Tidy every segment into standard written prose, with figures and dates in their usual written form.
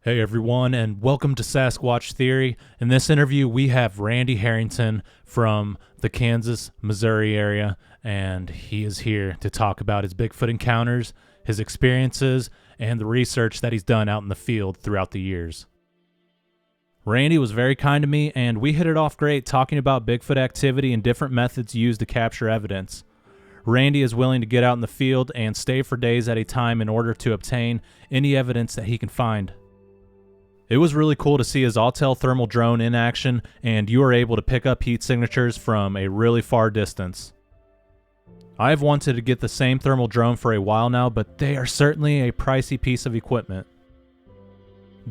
Hey everyone, and welcome to Sasquatch Theory. In this interview, we have Randy Harrington from the Kansas, Missouri area, and he is here to talk about his Bigfoot encounters, his experiences, and the research that he's done out in the field throughout the years. Randy was very kind to me, and we hit it off great talking about Bigfoot activity and different methods used to capture evidence. Randy is willing to get out in the field and stay for days at a time in order to obtain any evidence that he can find. It was really cool to see his Autel thermal drone in action, and you were able to pick up heat signatures from a really far distance. I have wanted to get the same thermal drone for a while now, but they are certainly a pricey piece of equipment.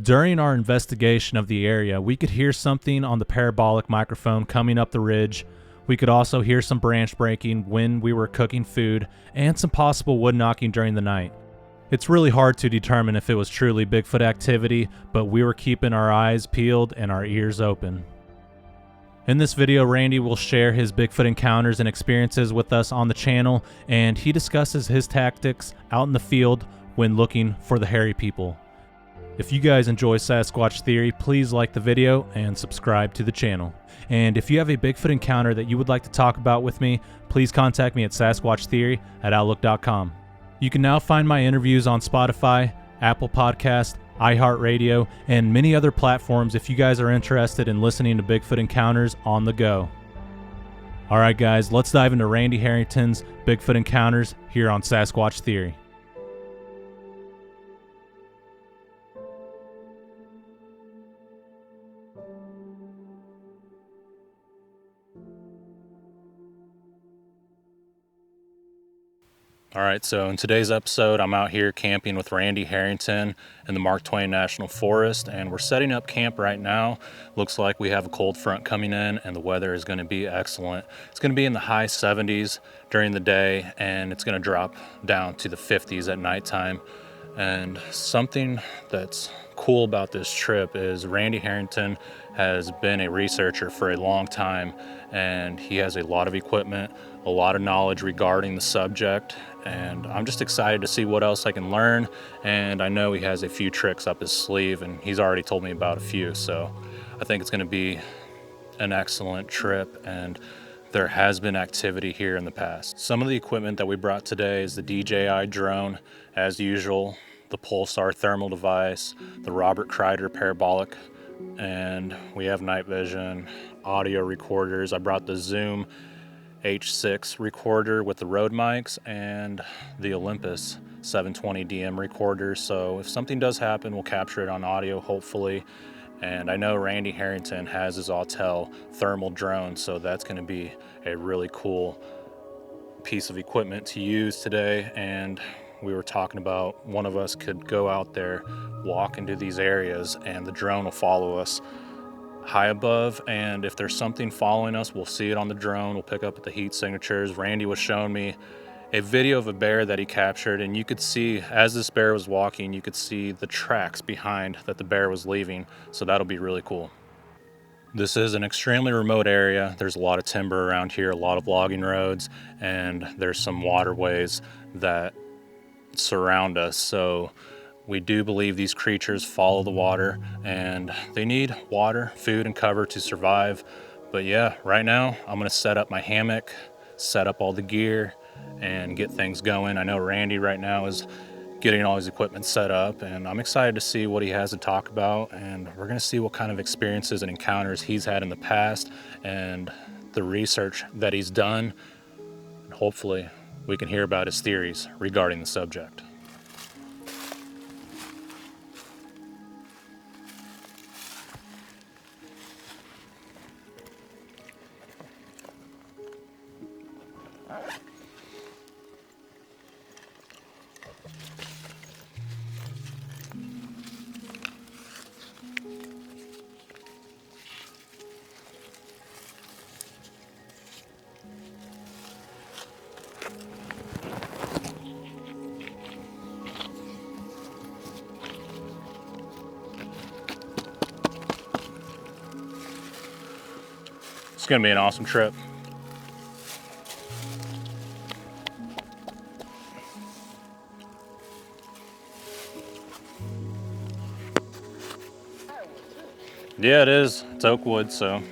During our investigation of the area, we could hear something on the parabolic microphone coming up the ridge. We could also hear some branch breaking when we were cooking food, and some possible wood knocking during the night. It's really hard to determine if it was truly Bigfoot activity, but we were keeping our eyes peeled and our ears open. In this video, Randy will share his Bigfoot encounters and experiences with us on the channel, and he discusses his tactics out in the field when looking for the hairy people. If you guys enjoy Sasquatch Theory, please like the video and subscribe to the channel. And if you have a Bigfoot encounter that you would like to talk about with me, please contact me at sasquatchtheory@outlook.com. You can now find my interviews on Spotify, Apple Podcast, iHeartRadio, and many other platforms if you guys are interested in listening to Bigfoot encounters on the go. Alright guys, let's dive into Randy Harrington's Bigfoot encounters here on Sasquatch Theory. All right, so in today's episode, I'm out here camping with Randy Harrington in the Twain National Forest, and we're setting up camp right now. Looks like we have a cold front coming in, and the weather is going to be excellent. It's going to be in the high 70s during the day, and it's going to drop down to the 50s at nighttime. And something that's cool about this trip is Randy Harrington has been a researcher for a long time, and he has a lot of equipment, a lot of knowledge regarding the subject, and I'm just excited to see what else I can learn. And I know he has a few tricks up his sleeve, and he's already told me about a few, so I think it's going to be an excellent trip, and there has been activity here in the past. Some of the equipment that we brought today is the DJI drone, as usual, the Pulsar thermal device, the Robert Kreider parabolic, and we have night vision, audio recorders. I brought the Zoom H6 recorder with the Rode mics and the Olympus 720 DM recorder, so if something does happen, we'll capture it on audio, hopefully. And I know Randy Harrington has his Autel thermal drone, so that's going to be a really cool piece of equipment to use today. And we were talking about one of us could go out there, walk into these areas, and the drone will follow us high above, and if there's something following us, we'll see it on the drone. We'll pick up the heat signatures. Randy was showing me a video of a bear that he captured, and you could see, as this bear was walking, you could see the tracks behind that the bear was leaving, so that'll be really cool. This is an extremely remote area. There's a lot of timber around here, a lot of logging roads, and there's some waterways that surround us, so we do believe these creatures follow the water, and they need water, food, and cover to survive. But yeah, right now I'm gonna set up my hammock, set up all the gear, and get things going. I know Randy right now is getting all his equipment set up, and I'm excited to see what he has to talk about, and we're gonna see what kind of experiences and encounters he's had in the past and the research that he's done. And hopefully we can hear about his theories regarding the subject. It's gonna be an awesome trip. Yeah, it is. It's oak wood, so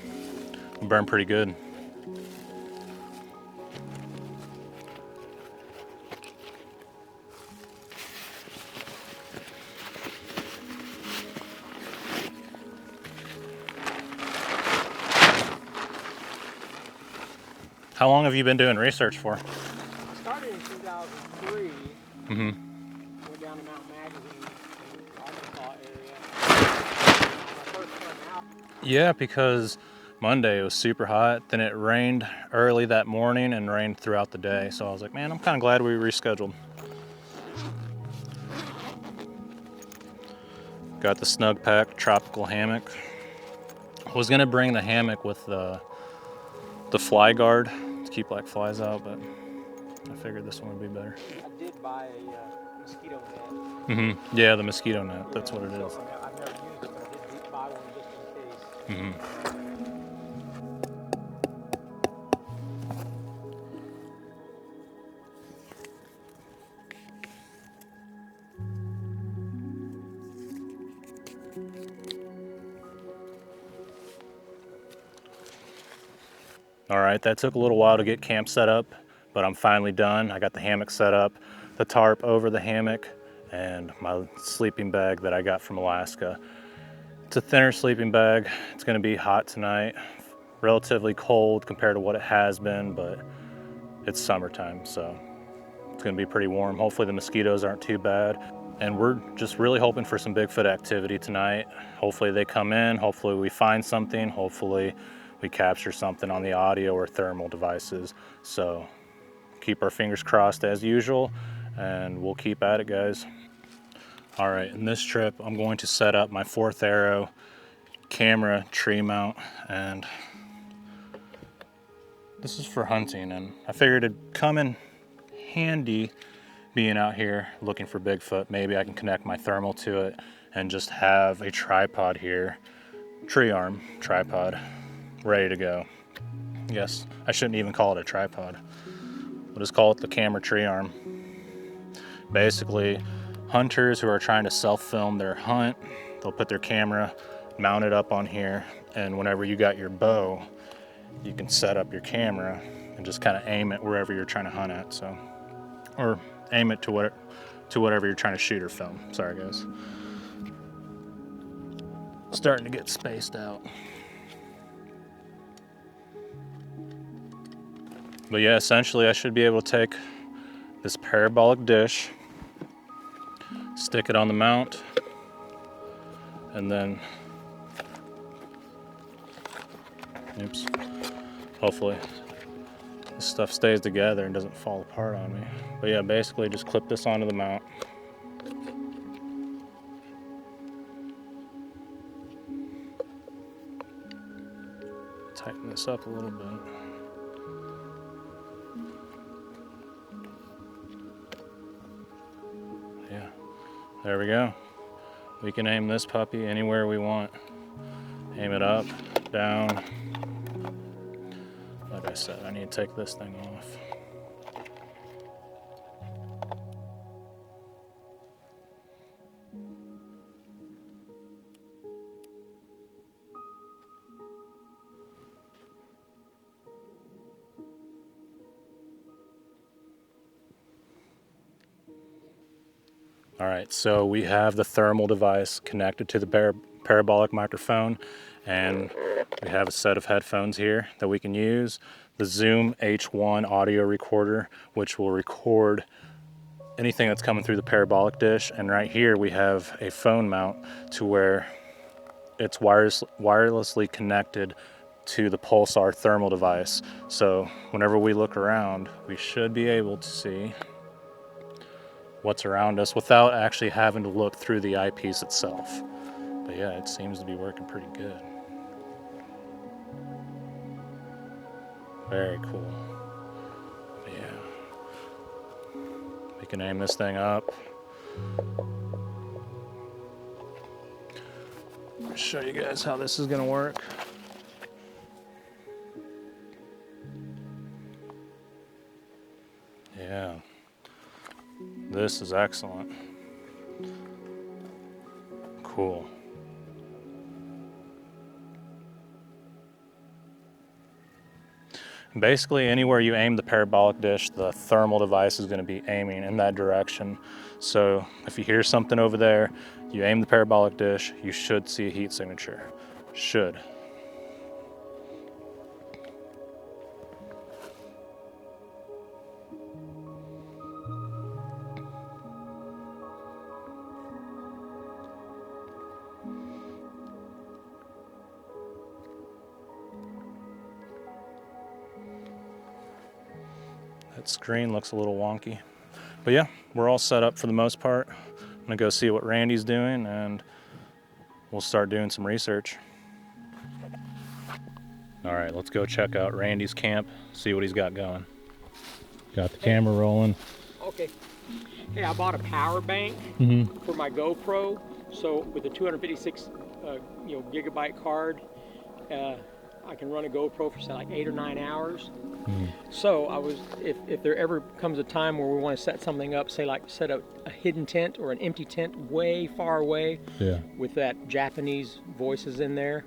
it'll burn pretty good. How long have you been doing research for? I started in 2003. Mm-hmm. Went down to Mount Magazine in the Arkansas area. My first one out. Yeah, because Monday it was super hot. Then it rained early that morning and rained throughout the day. So I was like, man, I'm kind of glad we rescheduled. Got the Snug Pack tropical hammock. I was gonna bring the hammock with the fly guard to keep like flies out, but I figured this one would be better. I did buy a mosquito net. Mm-hmm. Yeah, the mosquito net. That's what it is. I've never used it, but I did buy one just in case. Mm-hmm. All right, that took a little while to get camp set up, but I'm finally done. I got the hammock set up, the tarp over the hammock, and my sleeping bag that I got from Alaska. It's a thinner sleeping bag. It's gonna be hot tonight, relatively cold compared to what it has been, but it's summertime, so it's gonna be pretty warm. Hopefully the mosquitoes aren't too bad. And we're just really hoping for some Bigfoot activity tonight. Hopefully they come in, hopefully we find something, hopefully we capture something on the audio or thermal devices. So keep our fingers crossed as usual, and we'll keep at it, guys. All right, in this trip, I'm going to set up my 4th Arrow camera tree mount, and this is for hunting, and I figured it'd come in handy being out here looking for Bigfoot. Maybe I can connect my thermal to it and just have a tripod here, tree arm tripod, ready to go. Yes, I shouldn't even call it a tripod. We'll just call it the camera tree arm. Basically, hunters who are trying to self-film their hunt, they'll put their camera mounted up on here, and whenever you got your bow, you can set up your camera and just kind of aim it wherever you're trying to hunt at. So, or aim it to whatever you're trying to shoot or film. Sorry, guys. Starting to get spaced out. But yeah, essentially I should be able to take this parabolic dish, stick it on the mount, and then, oops, hopefully this stuff stays together and doesn't fall apart on me. But yeah, basically just clip this onto the mount. Tighten this up a little bit. Yeah, there we go. We can aim this puppy anywhere we want. Aim it up, down. Like I said, I need to take this thing off. All right, so we have the thermal device connected to the parabolic microphone, and we have a set of headphones here that we can use. The Zoom H1 audio recorder, which will record anything that's coming through the parabolic dish. And right here we have a phone mount to where it's wirelessly connected to the Pulsar thermal device. So whenever we look around, we should be able to see what's around us without actually having to look through the eyepiece itself. But yeah, it seems to be working pretty good. Very cool. But yeah, we can aim this thing up. I'll show you guys how this is gonna work. Yeah. This is excellent. Cool. Basically, anywhere you aim the parabolic dish, the thermal device is going to be aiming in that direction. So if you hear something over there, you aim the parabolic dish, you should see a heat signature. Should. That screen looks a little wonky. But yeah, we're all set up for the most part. I'm gonna go see what Randy's doing and we'll start doing some research. All right, let's go check out Randy's camp, see what he's got going. Got the camera rolling. Okay. Hey, I bought a power bank for my GoPro. So with a 256 gigabyte card, I can run a GoPro for say like 8 or 9 hours. So I was, if there ever comes a time where we want to set something up, say like set up a hidden tent or an empty tent way far away, with that Japanese voices in there,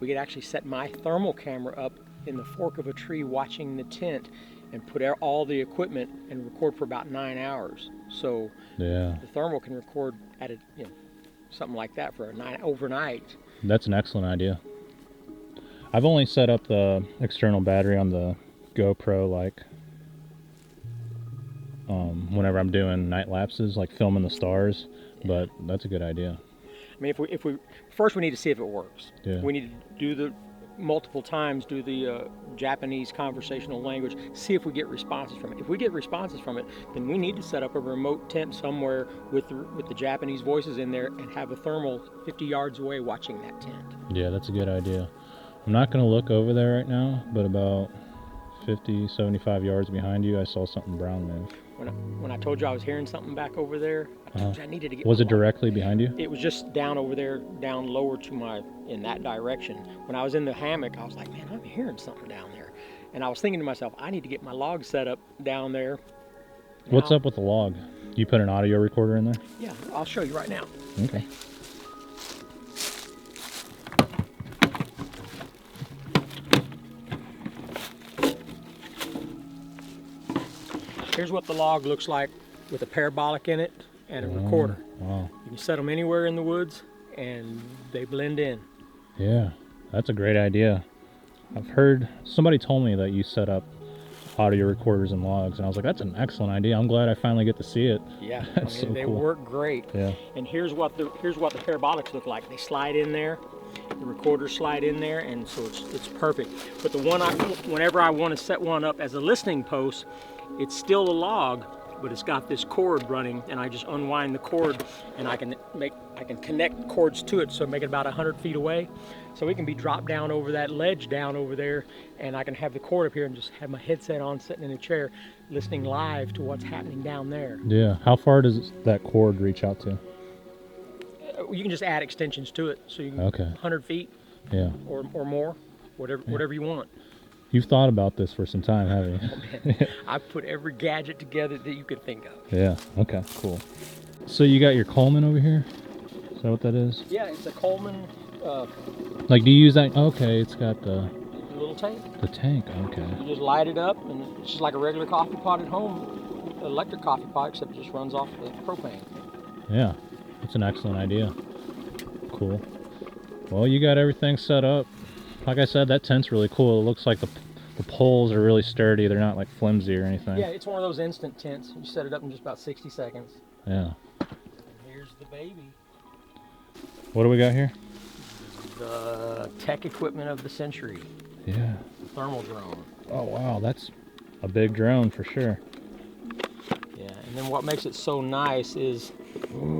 we could actually set my thermal camera up in the fork of a tree watching the tent and put all the equipment and record for about 9 hours. So the thermal can record at a, something like that for overnight. That's an excellent idea. I've only set up the external battery on the GoPro like whenever I'm doing night lapses, like filming the stars, but that's a good idea. I mean, if we first we need to see if it works. We need to do the multiple times, do the Japanese conversational language, see if we get responses from it. If we get responses from it, then we need to set up a remote tent somewhere with the Japanese voices in there and have a thermal 50 yards away watching that tent. Yeah, that's a good idea. I'm not going to look over there right now, but about 50, 75 yards behind you, I saw something brown move. When I told you I was hearing something back over there, I told you I needed to get. Was it directly behind you? It was just down over there, down lower to in that direction. When I was in the hammock, I was like, man, I'm hearing something down there. And I was thinking to myself, I need to get my log set up down there. What's up with the log? You put an audio recorder in there? Yeah, I'll show you right now. Okay. Here's what the log looks like with a parabolic in it and a recorder. Wow. You can set them anywhere in the woods and they blend in. Yeah, that's a great idea. I've heard, somebody told me that you set up audio recorders and logs, and I was like, that's an excellent idea. I'm glad I finally get to see it. Yeah, That's they cool. work great. Yeah. And here's what the parabolics look like. They slide in there, the recorders slide in there, and so it's perfect. But the one whenever I want to set one up as a listening post, it's still a log, but it's got this cord running, and I just unwind the cord, and I can connect cords to it, so make it about 100 feet away. So it can be dropped down over that ledge down over there, and I can have the cord up here and just have my headset on, sitting in a chair, listening live to what's happening down there. Yeah. How far does that cord reach out to? You can just add extensions to it, so you can 100 feet, or more, whatever you want. You've thought about this for some time, haven't you? Oh, man. I've put every gadget together that you could think of. Yeah, okay, cool. So you got your Coleman over here? Is that what that is? Yeah, it's a Coleman. Like, do you use that? Okay, it's got the little tank. The tank, okay. You just light it up, and it's just like a regular coffee pot at home, electric coffee pot, except it just runs off the propane. Yeah, that's an excellent idea. Cool. Well, you got everything set up. Like I said, that tent's really cool. It looks like the poles are really sturdy. They're not like flimsy or anything. Yeah, it's one of those instant tents. You set it up in just about 60 seconds. Yeah. And here's the baby. What do we got here? The tech equipment of the century. Yeah. Thermal drone. Oh, wow. That's a big drone for sure. Yeah, and then what makes it so nice is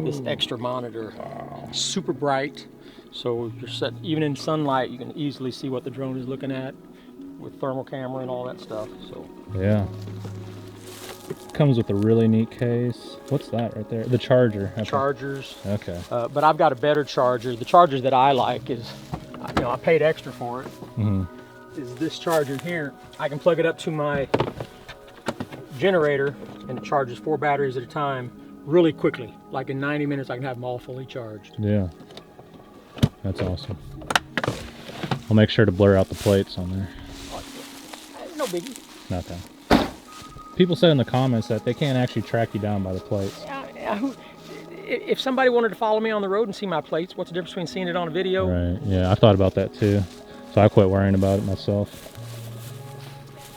this extra monitor. Wow. Super bright. So you're set, even in sunlight, you can easily see what the drone is looking at with thermal camera and all that stuff. So yeah, comes with a really neat case. What's that right there? The charger. Chargers. Okay. But I've got a better charger. The charger that I like is, I paid extra for it. Is this charger here? I can plug it up to my generator, and it charges 4 batteries at a time, really quickly. Like in 90 minutes, I can have them all fully charged. Yeah. That's awesome. I'll make sure to blur out the plates on there. No biggie. Nothing. People said in the comments that they can't actually track you down by the plates. If somebody wanted to follow me on the road and see my plates, what's the difference between seeing it on a video? Right, yeah, I thought about that too. So I quit worrying about it myself.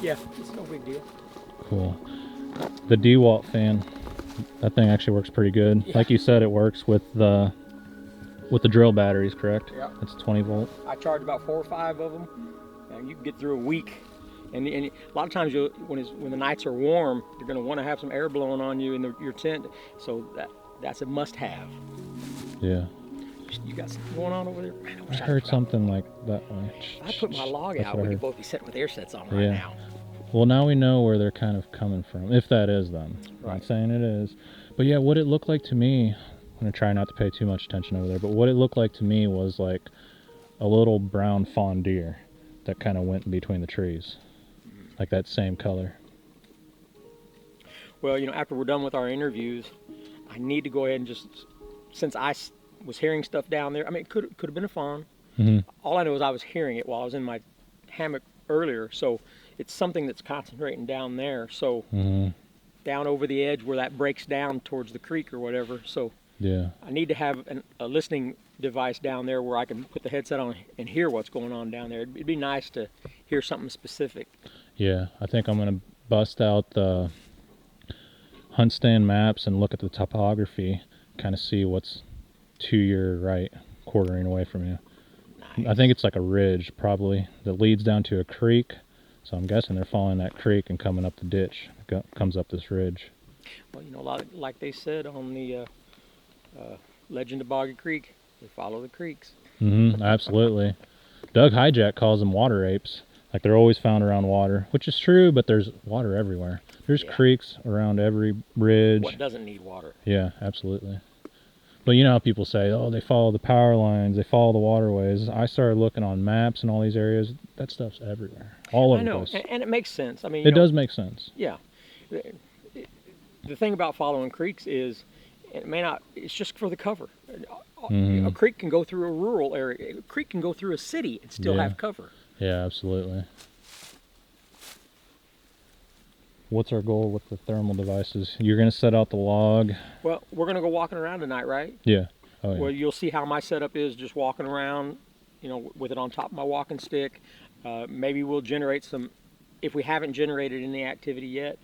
Yeah, it's no big deal. Cool. The DeWalt fan, that thing actually works pretty good. Yeah. Like you said, it works with the drill batteries, correct? Yeah. It's 20 volt. I charge about 4 or 5 of them, and you can get through a week. And a lot of times, when the nights are warm, you're going to want to have some air blowing on you in your tent. So that's a must-have. Yeah. You got something going on over there? Man, I heard something like that one. I put my log out. We could both be sitting with air sets on right now. Well, now we know where they're kind of coming from, if that is them. Right. I'm not saying it is. But yeah, what it looked like to me, I'm going to try not to pay too much attention over there, but what it looked like to me was like a little brown fawn deer that kind of went in between the trees. Like that same color. Well, after we're done with our interviews, I need to go ahead and just, since I was hearing stuff down there, I mean, it could have been a fawn. All I know is I was hearing it while I was in my hammock earlier, so it's something that's concentrating down there. So down over the edge where that breaks down towards the creek or whatever. So yeah, I need to have a listening device down there where I can put the headset on and hear what's going on down there. It'd be nice to hear something specific. Yeah, I think I'm going to bust out the hunt stand maps and look at the topography, kind of see what's to your right, quartering away from you. Nice. I think it's like a ridge probably that leads down to a creek. So I'm guessing they're following that creek and coming up the ditch. Comes up this ridge. Well, a lot like they said on the Legend of Boggy Creek, they follow the creeks. Absolutely. Doug Hijack calls them water apes. Like they're always found around water, which is true, but there's water everywhere. There's creeks around every ridge. What doesn't need water? Yeah, absolutely. But you know how people say, oh, they follow the power lines, they follow the waterways. I started looking on maps and all these areas. That stuff's everywhere, all over the place. And it makes sense. I mean, it does make sense. Yeah. The thing about following creeks is, it may not. It's just for the cover. A creek can go through a rural area. A creek can go through a city and still have cover. Yeah, absolutely. What's our goal with the thermal devices? You're going to set out the log. Well, we're going to go walking around tonight, right? Yeah. Oh, yeah. Well, you'll see how my setup is just walking around, with it on top of my walking stick. Maybe we'll generate some, if we haven't generated any activity yet,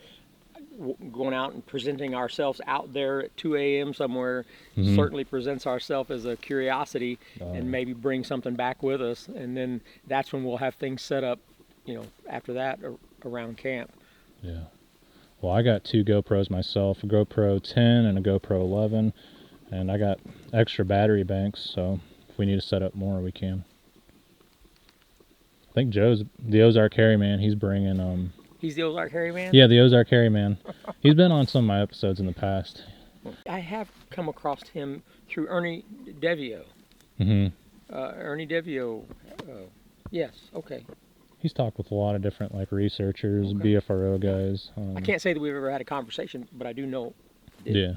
going out and presenting ourselves out there at 2 a.m. somewhere certainly presents ourselves as a curiosity and maybe bring something back with us. And then that's when we'll have things set up, after that around camp. Yeah. Well, I got 2 GoPros myself, a GoPro 10 and a GoPro 11, and I got extra battery banks, so if we need to set up more, we can. I think Joe's the Ozark Harry Man. He's bringing He's the Ozark Harry Man? Yeah, the Ozark Harry Man. He's been on some of my episodes in the past. I have come across him through Ernie Devio. Ernie Devio. Yes, okay. He's talked with a lot of different researchers, BFRO guys. I can't say that we've ever had a conversation, but I do know. Yeah.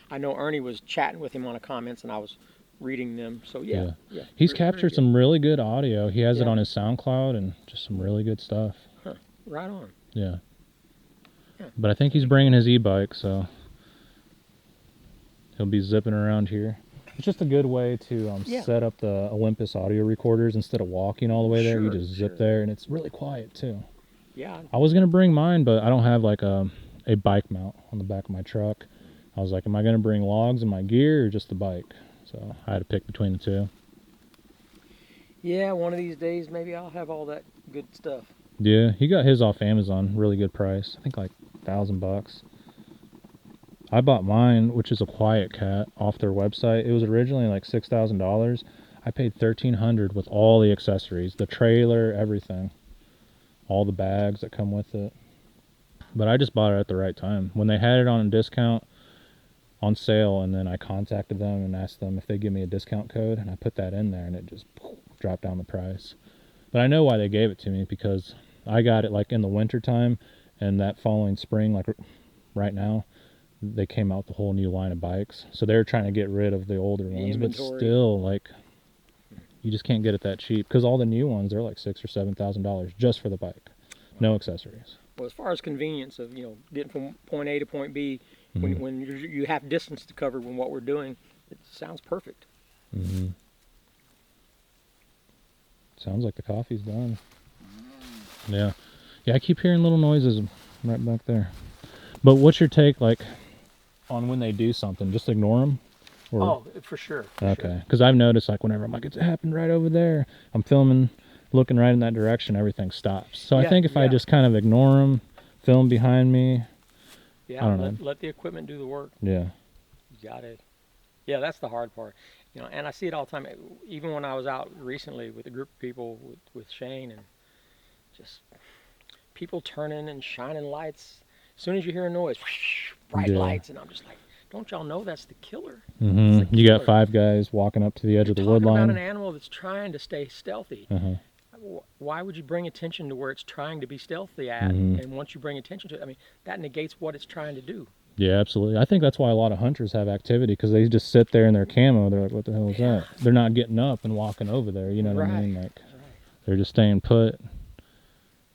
I know Ernie was chatting with him on the comments, and I was reading them. So yeah. He's captured some really good audio. He has it on his SoundCloud, and just some really good stuff. Huh. Right on. Yeah. But I think he's bringing his e-bike, so he'll be zipping around here. It's just a good way to set up the Olympus audio recorders instead of walking all the way there. You just zip there, and it's really quiet too. Yeah. I was gonna bring mine, but I don't have a bike mount on the back of my truck. I was like, am I gonna bring logs and my gear or just the bike? So I had to pick between the two. Yeah, one of these days maybe I'll have all that good stuff. Yeah, he got his off Amazon, really good price. I think like $1,000. I bought mine, which is a Quiet Cat, off their website. It was originally like $6,000. I paid $1,300 with all the accessories, the trailer, everything, all the bags that come with it. But I just bought it at the right time when they had it on a discount, on sale, and then I contacted them and asked them if they give me a discount code, and I put that in there, and it just dropped down the price. But I know why they gave it to me, because I got it like in the winter time, and that following spring, like right now, they came out with a whole new line of bikes. So they're trying to get rid of the older ones, but still, like, you just can't get it that cheap, because all the new ones, they're like $6,000 or $7,000 just for the bike. No accessories. Well, as far as convenience of, you know, getting from point A to point B, when you have distance to cover when what we're doing, it sounds perfect. Sounds like the coffee's done. Yeah. Yeah, I keep hearing little noises right back there. But what's your take, like, on when they do something? Just ignore them? Or... Oh, for sure. Okay. Because I've noticed, like, whenever I'm like, it happened right over there, I'm filming, looking right in that direction, everything stops. So I think if I just kind of ignore them, film behind me, yeah, I don't know. Let the equipment do the work. Yeah. You got it. Yeah, that's the hard part. You know, and I see it all the time. Even when I was out recently with a group of people with Shane, and just people turning and shining lights. As soon as you hear a noise, whoosh, bright lights, and I'm just like, don't y'all know that's the killer? The You got 5 guys walking up to the edge of the wood line. Talking about an animal that's trying to stay stealthy. Why would you bring attention to where it's trying to be stealthy at? And once you bring attention to it, I mean, that negates what it's trying to do. Yeah, absolutely. I think that's why a lot of hunters have activity, because they just sit there in their camo. They're like, what the hell is that? They're not getting up and walking over there. You know what I mean? Like, they're just staying put.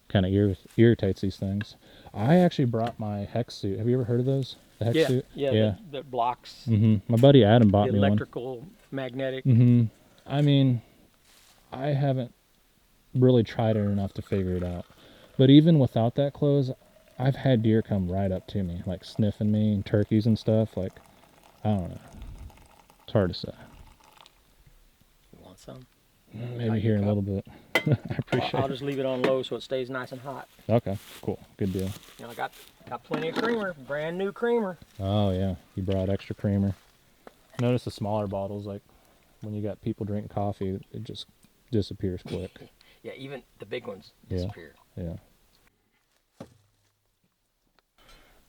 Kind of irritates these things. I actually brought my hex suit. Have you ever heard of those? The hex suit? Yeah. That blocks My buddy Adam bought me one. Electrical, magnetic. I mean, I haven't really tried it enough to figure it out. But even without that clothes, I've had deer come right up to me, like sniffing me, and turkeys and stuff. Like, I don't know. It's hard to say. You want some? Maybe here in a little bit. I appreciate it. I'll just leave it on low so it stays nice and hot. Okay, cool. Good deal. You know, I got plenty of creamer, brand new creamer. Oh, yeah. You brought extra creamer. Notice the smaller bottles, like when you got people drinking coffee, it just disappears quick. Yeah, even the big ones disappear. Yeah.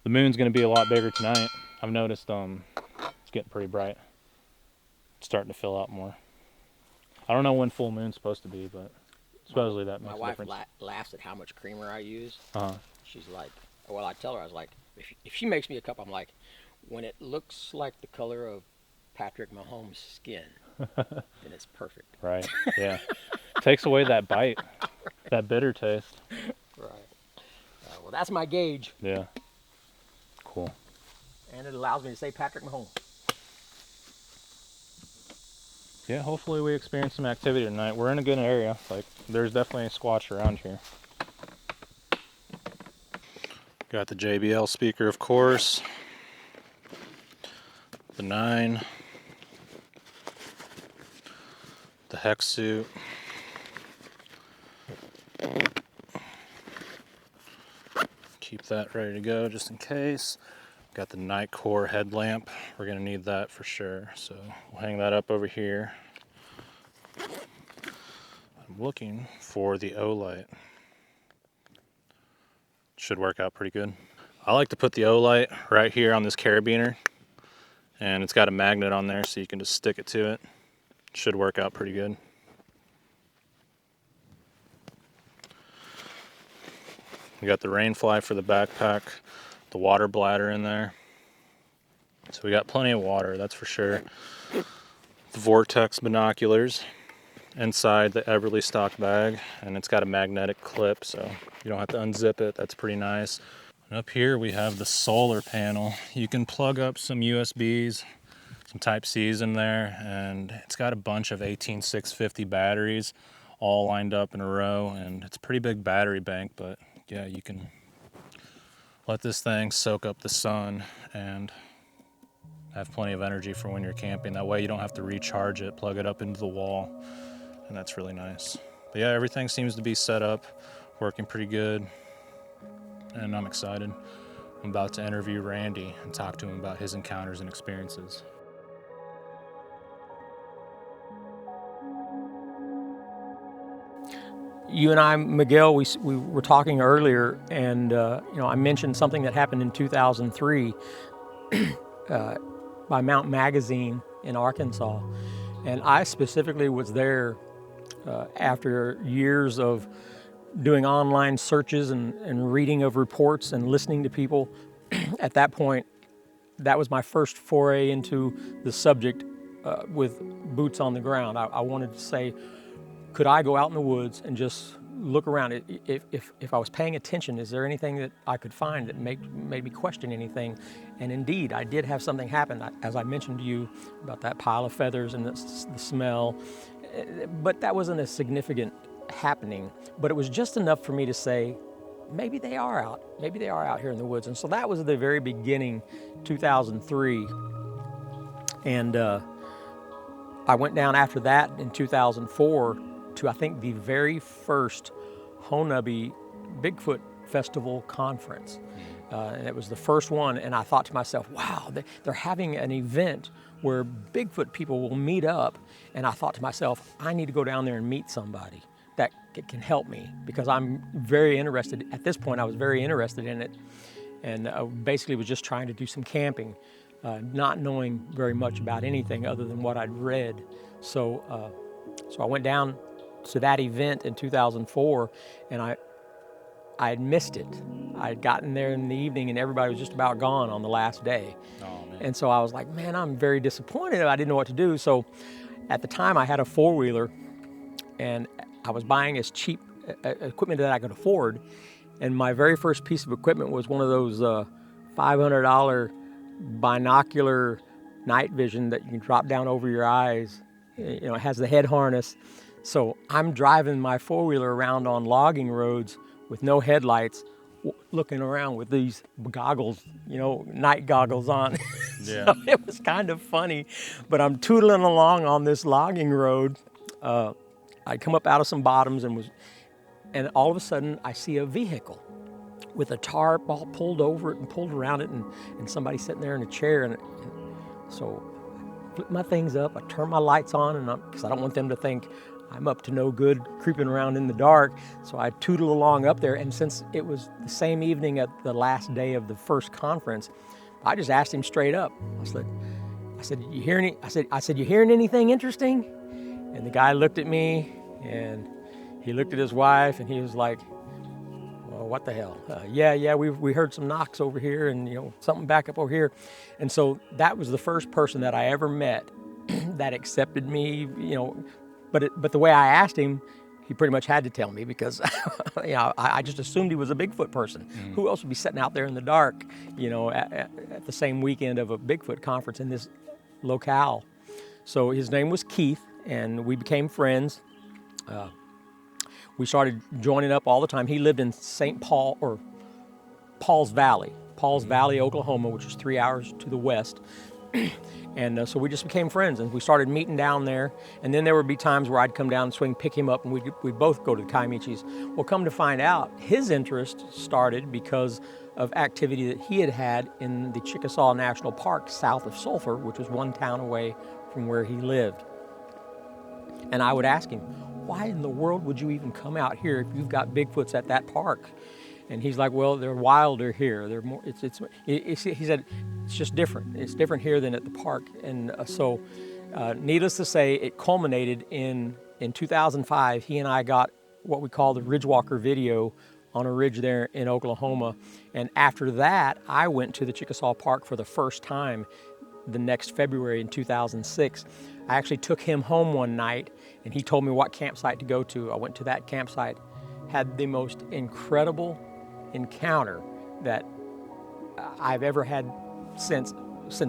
The moon's going to be a lot bigger tonight. I've noticed it's getting pretty bright. It's starting to fill out more. I don't know when full moon's supposed to be, but supposedly that makes a difference. My wife laughs at how much creamer I use. She's like, well, I tell her, I was like, if she makes me a cup, I'm like, when it looks like the color of Patrick Mahomes' skin, then it's perfect. Right, yeah. Takes away that bite, that bitter taste. Right. Well, that's my gauge. Yeah. Cool. And it allows me to say Patrick Mahomes. Yeah, hopefully we experience some activity tonight. We're in a good area. Like, there's definitely a Squatch around here. Got the JBL speaker, of course. The 9. The hex suit. Keep that ready to go just in case. Got the night core headlamp. We're gonna need that for sure. So we'll hang that up over here. I'm looking for the O light. Should work out pretty good. I like to put the O light right here on this carabiner, and it's got a magnet on there so you can just stick it to it. Should work out pretty good. We got the rain fly for the backpack, the water bladder in there. So we got plenty of water, that's for sure. The Vortex binoculars inside the Everly stock bag, and it's got a magnetic clip, so you don't have to unzip it. That's pretty nice. And up here we have the solar panel. You can plug up some USBs, some Type-Cs in there, and it's got a bunch of 18650 batteries all lined up in a row, and it's a pretty big battery bank, but yeah, you can let this thing soak up the sun and have plenty of energy for when you're camping. That way you don't have to recharge it, plug it up into the wall, and that's really nice. But yeah, everything seems to be set up, working pretty good, and I'm excited. I'm about to interview Randy and talk to him about his encounters and experiences. You and I, Miguel, we were talking earlier, and I mentioned something that happened in 2003 by Mount Magazine in Arkansas, and I specifically was there after years of doing online searches and reading of reports and listening to people. At that point, that was my first foray into the subject with boots on the ground. I wanted to say, could I go out in the woods and just look around. If I was paying attention, is there anything that I could find that made me question anything? And indeed, I did have something happen, as I mentioned to you about that pile of feathers and the smell. But that wasn't a significant happening. But it was just enough for me to say, maybe they are out. Maybe they are out here in the woods. And so that was the very beginning, 2003. And I went down after that in 2004 to, I think, the very first Honabi Bigfoot Festival conference. And it was the first one, and I thought to myself, wow, they're having an event where Bigfoot people will meet up, and I thought to myself, I need to go down there and meet somebody that can help me, because I'm very interested. At this point, I was very interested in it, and basically was just trying to do some camping, not knowing very much about anything other than what I'd read. So I went down to that event in 2004, and I had missed it. I had gotten there in the evening and everybody was just about gone on the last day. Oh, man. And so I was like, man, I'm very disappointed. I didn't know what to do. So at the time I had a four-wheeler and I was buying as cheap equipment that I could afford. And my very first piece of equipment was one of those $500 binocular night vision that you can drop down over your eyes. You know, it has the head harness. So I'm driving my four-wheeler around on logging roads with no headlights, looking around with these goggles, you know, night goggles on. Yeah. So it was kind of funny, but I'm tootling along on this logging road. I'd come up out of some bottoms and all of a sudden I see a vehicle with a tarp all pulled over it and pulled around it, and somebody sitting there in a chair. And so I flip my things up, I turn my lights on, and because I don't want them to think I'm up to no good creeping around in the dark. So I tootle along up there, and since it was the same evening at the last day of the first conference, I just asked him straight up. I said, you hear any? I said, you hearing anything interesting? And the guy looked at me, and he looked at his wife, and he was like, well, what the hell? Yeah, we heard some knocks over here, and you know, something back up over here. And so that was the first person that I ever met that accepted me, you know. But the way I asked him, he pretty much had to tell me, because you know, I just assumed he was a Bigfoot person. Mm-hmm. Who else would be sitting out there in the dark, you know, at the same weekend of a Bigfoot conference in this locale? So his name was Keith, and we became friends. We started joining up all the time. He lived in St. Paul, or Paul's Valley, Oklahoma, which is 3 hours to the west. And so we just became friends, and we started meeting down there. And then there would be times where I'd come down and swing, pick him up, and we'd both go to the Kaimichis. Well, come to find out, his interest started because of activity that he had had in the Chickasaw National Park south of Sulphur, which was one town away from where he lived. And I would ask him, why in the world would you even come out here if you've got Bigfoots at that park? And he's like, well, they're wilder here. They're more. He said, it's just different. It's different here than at the park. And so, needless to say, it culminated in 2005. He and I got what we call the Ridgewalker video on a ridge there in Oklahoma. And after that, I went to the Chickasaw Park for the first time the next February in 2006. I actually took him home one night, and he told me what campsite to go to. I went to that campsite, had the most incredible encounter that I've ever had since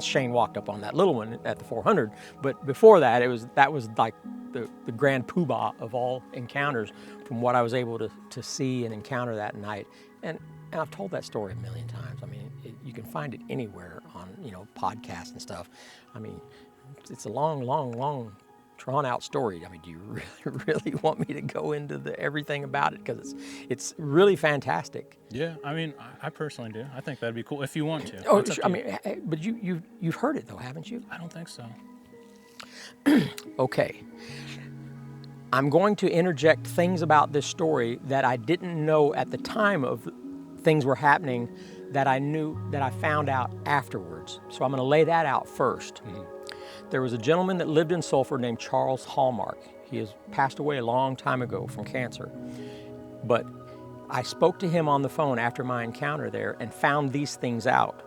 Shane walked up on that little one at the 400. But before that, that was like the grand poobah of all encounters from what I was able to see and encounter that night. And I've told that story a million times. I mean, you can find it anywhere on, you know, podcasts and stuff. I mean, it's a long, drawn out story. I mean, do you really want me to go into everything about it? Because it's really fantastic. Yeah, I mean, I personally do. I think that'd be cool if you want to. Oh, I mean, but you've heard it though, haven't you? I don't think so. Okay. I'm going to interject things about this story that I didn't know at the time of things were happening, that I found out afterwards. So I'm going to lay that out first. Mm-hmm. There was a gentleman that lived in Sulphur named Charles Hallmark. He has passed away a long time ago from cancer. But I spoke to him on the phone after my encounter there and found these things out.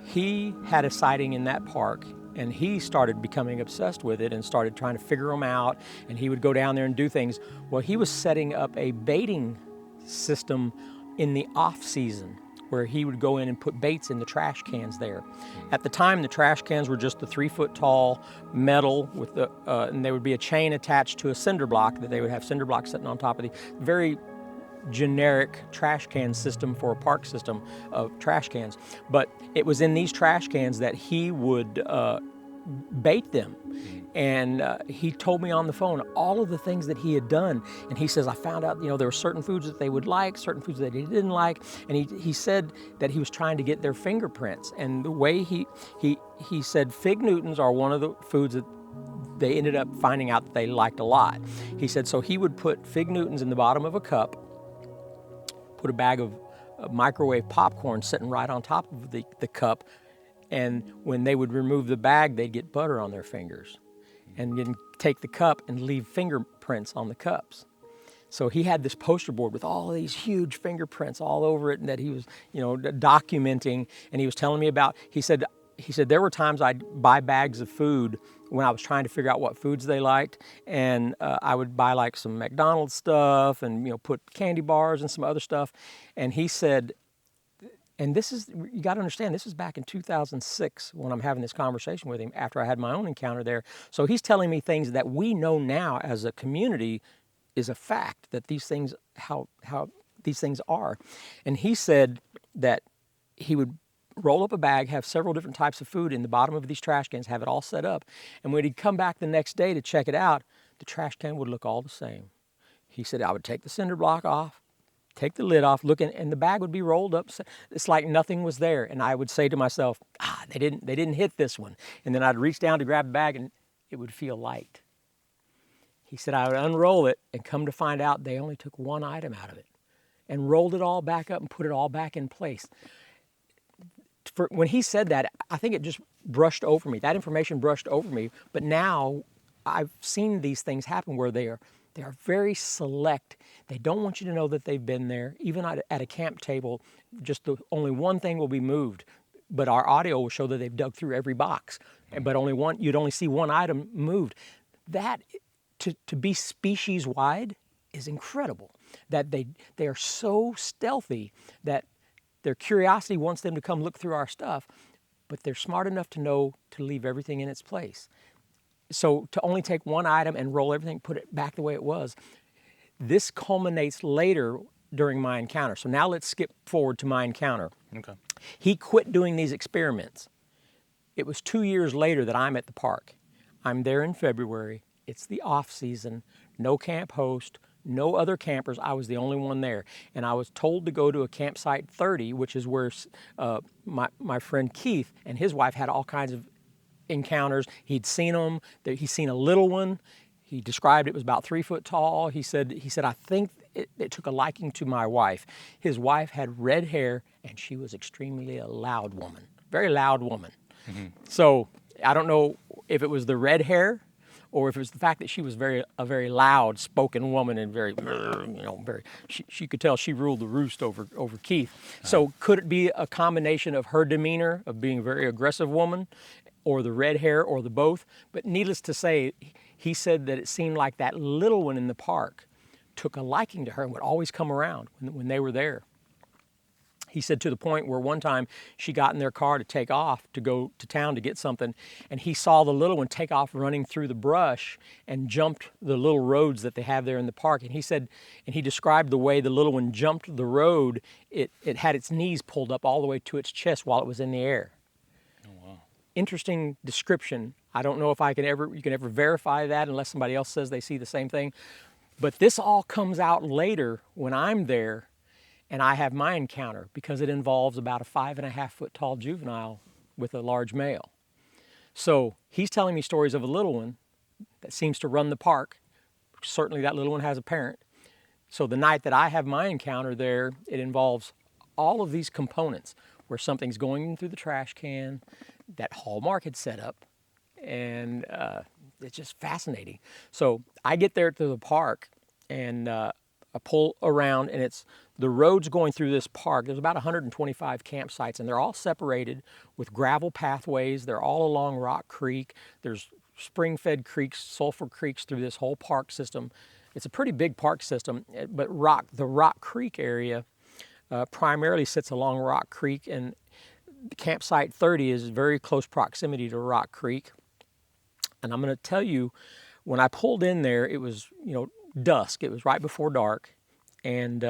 He had a sighting in that park And he started becoming obsessed with it and started trying to figure them out. And he would go down there and do things. Well, he was setting up a baiting system in the off season where he would go in and put baits in the trash cans there. At the time, the trash cans were just the 3-foot tall metal with the, and there would be a chain attached to a cinder block that they would have cinder blocks sitting on top of the very generic trash can system for a park system of trash cans. But it was in these trash cans that he would bait them. And he told me on the phone all of the things that he had done. And he says, I found out, there were certain foods that they would like, certain foods that he didn't like. And he said that he was trying to get their fingerprints. And the way he said fig Newtons are one of the foods that they ended up finding out that they liked a lot. He said, so he would put fig Newtons in the bottom of a cup, put a bag of microwave popcorn sitting right on top of the cup, and when they would remove the bag, they'd get butter on their fingers, and then take the cup and leave fingerprints on the cups. So he had this poster board with all of these huge fingerprints all over it, and that he was, documenting, and he was telling me about. He said there were times I'd buy bags of food when I was trying to figure out what foods they liked, and I would buy like some McDonald's stuff and put candy bars and some other stuff. And he said, and this is, you got to understand, this was back in 2006 when I'm having this conversation with him after I had my own encounter there. So he's telling me things that we know now as a community is a fact, that these things, how these things are. And he said that he would roll up a bag, have several different types of food in the bottom of these trash cans, have it all set up. And when he'd come back the next day to check it out, the trash can would look all the same. He said, I would take the cinder block off, take the lid off, look in, and the bag would be rolled up. It's like nothing was there. And I would say to myself, they didn't hit this one. And then I'd reach down to grab the bag and it would feel light. He said, I would unroll it and come to find out they only took one item out of it and rolled it all back up and put it all back in place. When he said that, I think it just brushed over me. That information brushed over me. But now I've seen these things happen where they are very select. They don't want you to know that they've been there. Even at a camp table, only one thing will be moved. But our audio will show that they've dug through every box. But you'd only see one item moved. That, to be species wide, is incredible. That they are so stealthy that their curiosity wants them to come look through our stuff, but they're smart enough to know to leave everything in its place. So to only take one item and roll everything, put it back the way it was, this culminates later during my encounter. So now let's skip forward to my encounter. Okay. He quit doing these experiments. It was 2 years later that I'm at the park. I'm there in February. It's the off season, no camp host, no other campers. I was the only one there. And I was told to go to a campsite 30, which is where my friend Keith and his wife had all kinds of encounters. He'd seen them. He'd seen a little one. He described it was about 3 foot tall. He said, I think it took a liking to my wife. His wife had red hair, and she was extremely a loud woman, very loud woman. Mm-hmm. So I don't know if it was the red hair, or if it was the fact that she was a very loud spoken woman and very, she could tell she ruled the roost over Keith. Uh-huh. So could it be a combination of her demeanor of being a very aggressive woman, or the red hair, or the both? But needless to say, he said that it seemed like that little one in the park took a liking to her and would always come around when they were there. He said to the point where one time she got in their car to take off to go to town to get something, and he saw the little one take off running through the brush and jumped the little roads that they have there in the park. And he said, and he described the way the little one jumped the road. It had its knees pulled up all the way to its chest while it was in the air. Oh, wow. Interesting description. I don't know if you can ever verify that unless somebody else says they see the same thing. But this all comes out later when I'm there and I have my encounter, because it involves about a 5.5 foot tall juvenile with a large male. So he's telling me stories of a little one that seems to run the park. Certainly that little one has a parent. So the night that I have my encounter there, it involves all of these components where something's going in through the trash can that Hallmark had set up. And it's just fascinating. So I get there to the park, and I pull around, and it's the roads going through this park. There's about 125 campsites, and they're all separated with gravel pathways. They're all along Rock Creek. There's spring-fed creeks, sulfur creeks through this whole park system. It's a pretty big park system, but the Rock Creek area primarily sits along Rock Creek, and campsite 30 is very close proximity to Rock Creek. And I'm going to tell you, when I pulled in there, it was, dusk. It was right before dark, and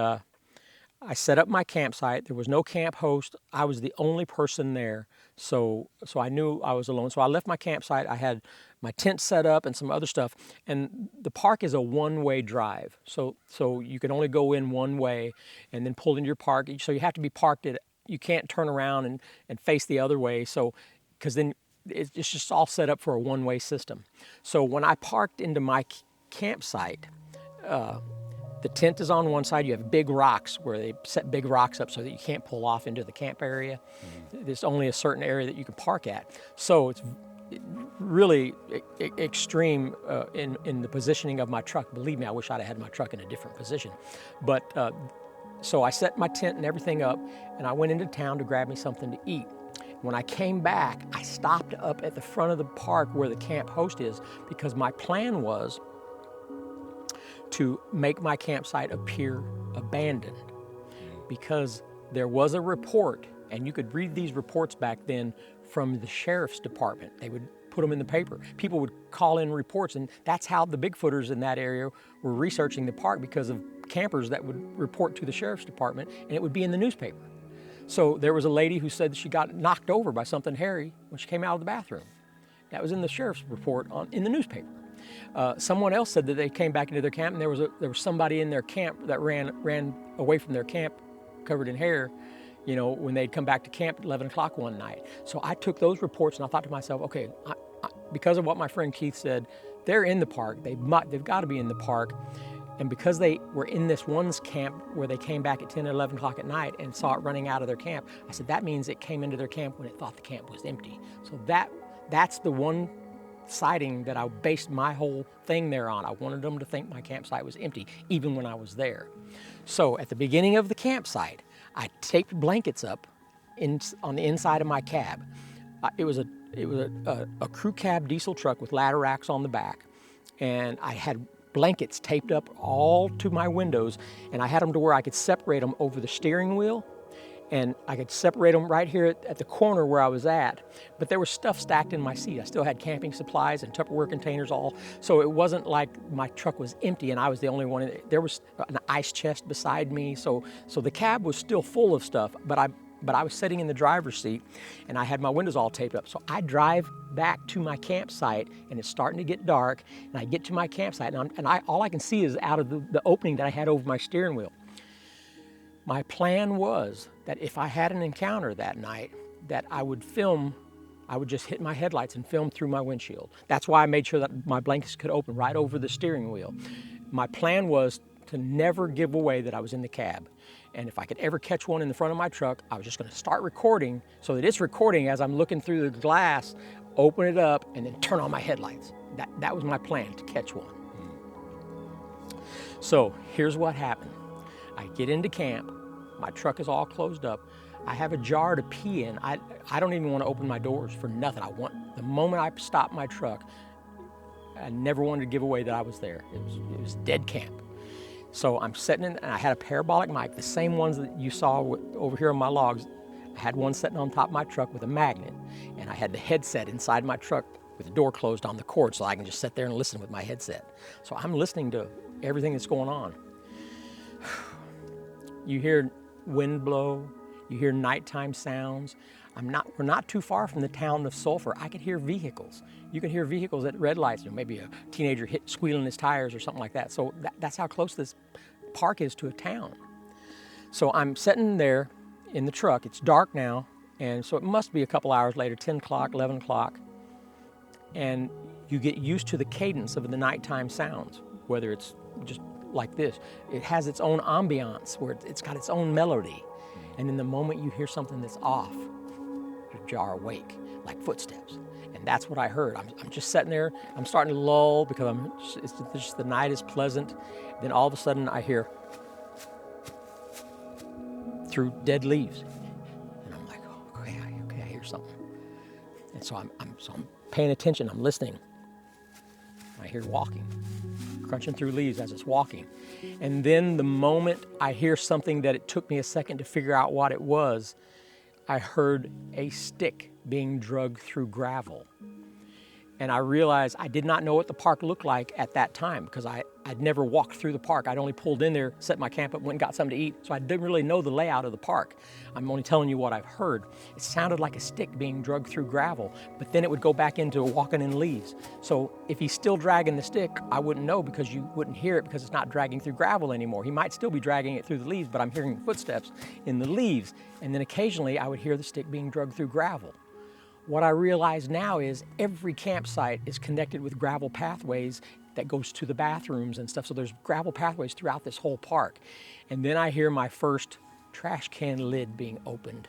I set up my campsite. There was no camp host. I was the only person there, so I knew I was alone. So I left my campsite. I had my tent set up and some other stuff. And the park is a one-way drive, so you can only go in one way and then pull into your park. So you have to be parked at. You can't turn around and face the other way. So because then it's just all set up for a one-way system. So when I parked into my campsite. The tent is on one side. You have big rocks where they set big rocks up so that you can't pull off into the camp area. There's only a certain area that you can park at. So it's really extreme in the positioning of my truck. Believe me, I wish I'd have had my truck in a different position. But so I set my tent and everything up, and I went into town to grab me something to eat. When I came back, I stopped up at the front of the park where the camp host is, because my plan was to make my campsite appear abandoned, because there was a report, and you could read these reports back then from the sheriff's department. They would put them in the paper. People would call in reports, and that's how the Bigfooters in that area were researching the park, because of campers that would report to the sheriff's department, and it would be in the newspaper. So there was a lady who said that she got knocked over by something hairy when she came out of the bathroom. That was in the sheriff's report in the newspaper. Someone else said that they came back into their camp, and there was somebody in their camp that ran away from their camp covered in hair, when they'd come back to camp at 11 o'clock one night. So I took those reports, and I thought to myself, okay, because of what my friend Keith said, they're in the park. They've got to be in the park. And because they were in this one's camp where they came back at 10 or 11 o'clock at night and saw it running out of their camp, I said, that means it came into their camp when it thought the camp was empty. So that's the one sighting that I based my whole thing there on. I wanted them to think my campsite was empty, even when I was there. So at the beginning of the campsite, I taped blankets up on the inside of my cab. It was a crew cab diesel truck with ladder racks on the back, and I had blankets taped up all to my windows, and I had them to where I could separate them over the steering wheel, and I could separate them right here at the corner where I was at. But there was stuff stacked in my seat. I still had camping supplies and Tupperware containers all. So it wasn't like my truck was empty and I was the only one. There was an ice chest beside me. So the cab was still full of stuff, but I was sitting in the driver's seat, and I had my windows all taped up. So I drive back to my campsite, and it's starting to get dark, and I get to my campsite, and all I can see is out of the opening that I had over my steering wheel. My plan was that if I had an encounter that night, that I would just hit my headlights and film through my windshield. That's why I made sure that my blankets could open right over the steering wheel. My plan was to never give away that I was in the cab. And if I could ever catch one in the front of my truck, I was just going to start recording so that it's recording as I'm looking through the glass, open it up, and then turn on my headlights. That was my plan, to catch one. So here's what happened. I get into camp. My truck is all closed up. I have a jar to pee in. I don't even want to open my doors for nothing. The moment I stop my truck, I never wanted to give away that I was there. It was dead camp. So I'm sitting in, and I had a parabolic mic, the same ones that you saw over here on my logs. I had one sitting on top of my truck with a magnet, and I had the headset inside my truck with the door closed on the cord, so I can just sit there and listen with my headset. So I'm listening to everything that's going on. You hear wind blow, you hear nighttime sounds. We're not too far from the town of Sulphur. I could hear vehicles. You can hear vehicles at red lights, maybe a teenager squealing his tires or something like that. So that's how close this park is to a town. So I'm sitting there in the truck. It's dark now, and so it must be a couple hours later, 10 o'clock, 11 o'clock, and you get used to the cadence of the nighttime sounds, whether it's just like this. It has its own ambiance where it's got its own melody, and in the moment you hear something that's off, you jar awake, like footsteps. And that's what I heard. I'm just sitting there. I'm starting to lull because it's just the night is pleasant. Then all of a sudden I hear through dead leaves. And I'm like, okay, I hear something. And so I'm paying attention, I'm listening. I hear walking, crunching through leaves as it's walking. And then the moment I hear something that it took me a second to figure out what it was, I heard a stick being dragged through gravel. And I realized I did not know what the park looked like at that time because I'd never walked through the park. I'd only pulled in there, set my camp up, went and got something to eat. So I didn't really know the layout of the park. I'm only telling you what I've heard. It sounded like a stick being dragged through gravel, but then it would go back into walking in leaves. So if he's still dragging the stick, I wouldn't know because you wouldn't hear it because it's not dragging through gravel anymore. He might still be dragging it through the leaves, but I'm hearing footsteps in the leaves. And then occasionally I would hear the stick being dragged through gravel. What I realize now is every campsite is connected with gravel pathways that goes to the bathrooms and stuff. So there's gravel pathways throughout this whole park. And then I hear my first trash can lid being opened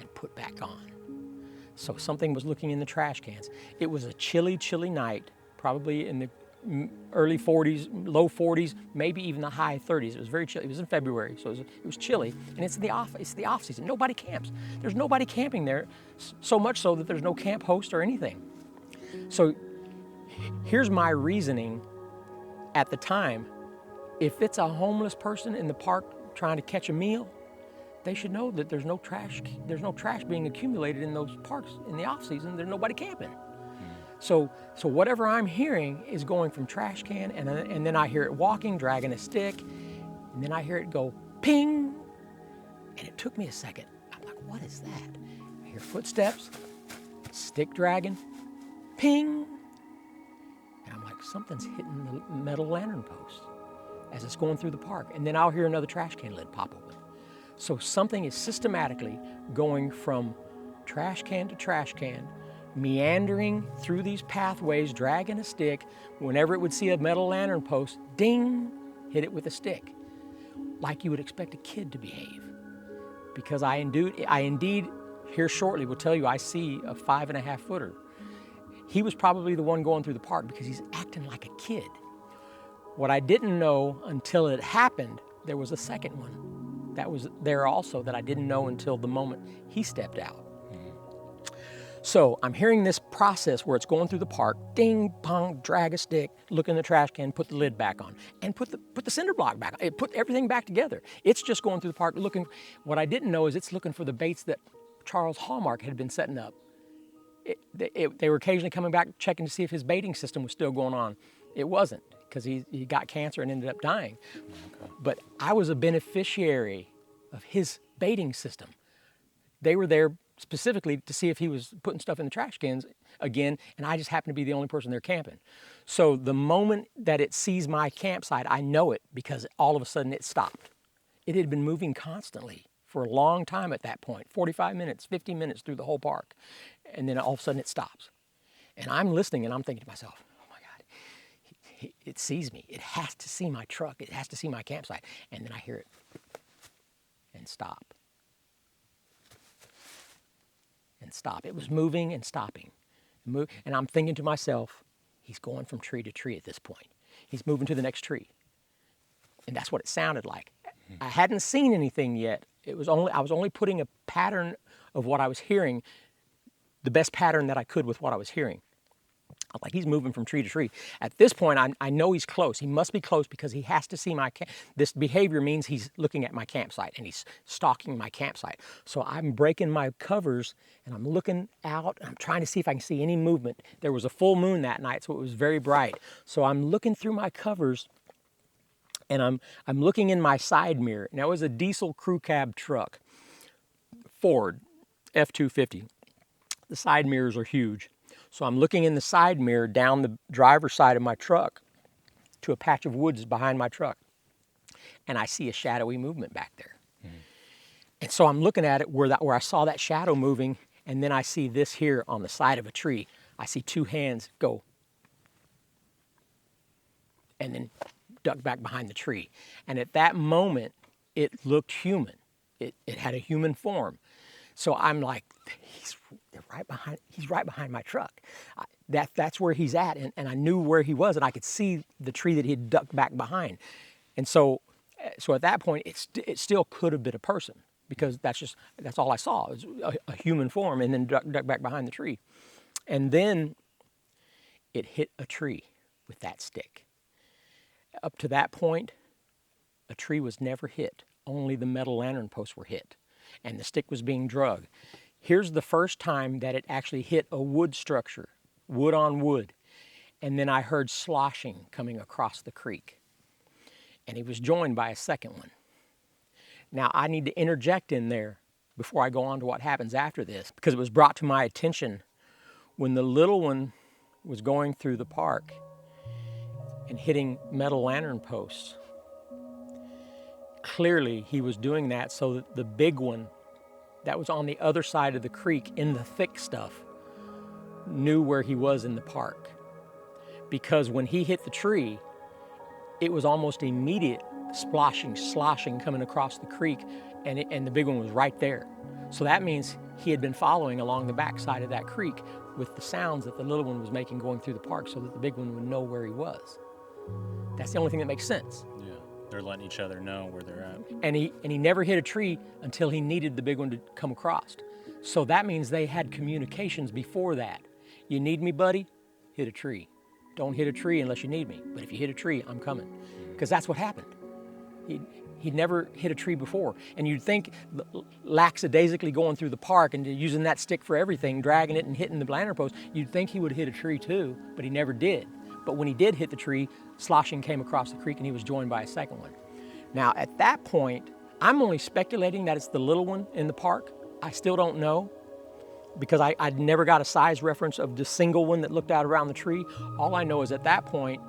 and put back on. So something was looking in the trash cans. It was a chilly, chilly night, probably in the early 40s, low 40s, maybe even the high 30s. It was very chilly. It was in February, so it was chilly. And it's the off season. Nobody camps. There's nobody camping there, so much so that there's no camp host or anything. So here's my reasoning at the time. If it's a homeless person in the park trying to catch a meal, they should know that there's no trash being accumulated in those parks in the off season. There's nobody camping. So whatever I'm hearing is going from trash can, and then I hear it walking, dragging a stick, and then I hear it go ping, and it took me a second. I'm like, what is that? I hear footsteps, stick dragging, ping, and I'm like, something's hitting the metal lantern post as it's going through the park, and then I'll hear another trash can lid pop open. So something is systematically going from trash can to trash can, meandering through these pathways, dragging a stick. Whenever it would see a metal lantern post, ding, hit it with a stick, like you would expect a kid to behave. Because I indeed, here shortly will tell you, I see a 5.5 footer. He was probably the one going through the park because he's acting like a kid. What I didn't know until it happened, there was a second one that was there also that I didn't know until the moment he stepped out. So I'm hearing this process where it's going through the park, ding, pong, drag a stick, look in the trash can, put the lid back on, and put the cinder block back on. It put everything back together. It's just going through the park looking. What I didn't know is it's looking for the baits that Charles Hallmark had been setting up. They were occasionally coming back checking to see if his baiting system was still going on. It wasn't, because he got cancer and ended up dying. Okay. But I was a beneficiary of his baiting system. They were there specifically to see if he was putting stuff in the trash cans again, and I just happened to be the only person there camping. So the moment that it sees my campsite, I know it because all of a sudden it stopped. It had been moving constantly for a long time at that point, 45 minutes, 50 minutes through the whole park, and then all of a sudden it stops. And I'm listening and I'm thinking to myself, oh my God, it sees me. It has to see my truck. It has to see my campsite. And then I hear it and stop. And stop. It was moving and stopping. And I'm thinking to myself, he's going from tree to tree at this point. He's moving to the next tree. And that's what it sounded like. I hadn't seen anything yet. I was only putting a pattern of what I was hearing, the best pattern that I could with what I was hearing. I'm like, he's moving from tree to tree. At this point, I know he's close. He must be close because he has to see my camp. This behavior means he's looking at my campsite and he's stalking my campsite. So I'm breaking my covers and I'm looking out and I'm trying to see if I can see any movement. There was a full moon that night, so it was very bright. So I'm looking through my covers and I'm looking in my side mirror. Now it was a diesel crew cab truck, Ford F-250. The side mirrors are huge. So I'm looking in the side mirror down the driver's side of my truck to a patch of woods behind my truck. And I see a shadowy movement back there. Mm-hmm. And so I'm looking at it where I saw that shadow moving, and then I see this here on the side of a tree. I see two hands go and then duck back behind the tree. And at that moment, it looked human. It had a human form. So I'm like, he's right behind my truck. That's where he's at, and I knew where he was, and I could see the tree that he'd ducked back behind. And so at that point, it still could have been a person because that's all I saw. It was a human form, and then duck back behind the tree. And then it hit a tree with that stick. Up to that point, a tree was never hit. Only the metal lantern posts were hit, and the stick was being drug. Here's the first time that it actually hit a wood structure, wood on wood. And then I heard sloshing coming across the creek. And he was joined by a second one. Now, I need to interject in there before I go on to what happens after this, because it was brought to my attention when the little one was going through the park and hitting metal lantern posts. Clearly, he was doing that so that the big one that was on the other side of the creek in the thick stuff knew where he was in the park. Because when he hit the tree, it was almost immediate sloshing coming across the creek, and the big one was right there. So that means he had been following along the backside of that creek with the sounds that the little one was making going through the park so that the big one would know where he was. That's the only thing that makes sense. Yeah, they're letting each other know where they're at. And he never hit a tree until he needed the big one to come across. So that means they had communications before that. You need me, buddy? Hit a tree. Don't hit a tree unless you need me. But if you hit a tree, I'm coming. Because that's what happened. He'd never hit a tree before. And you'd think lackadaisically going through the park and using that stick for everything, dragging it and hitting the lantern post, you'd think he would hit a tree too, but he never did. But when he did hit the tree, sloshing came across the creek and he was joined by a second one. Now at that point, I'm only speculating that it's the little one in the park. I still don't know, because I never got a size reference of the single one that looked out around the tree. All I know is at that point,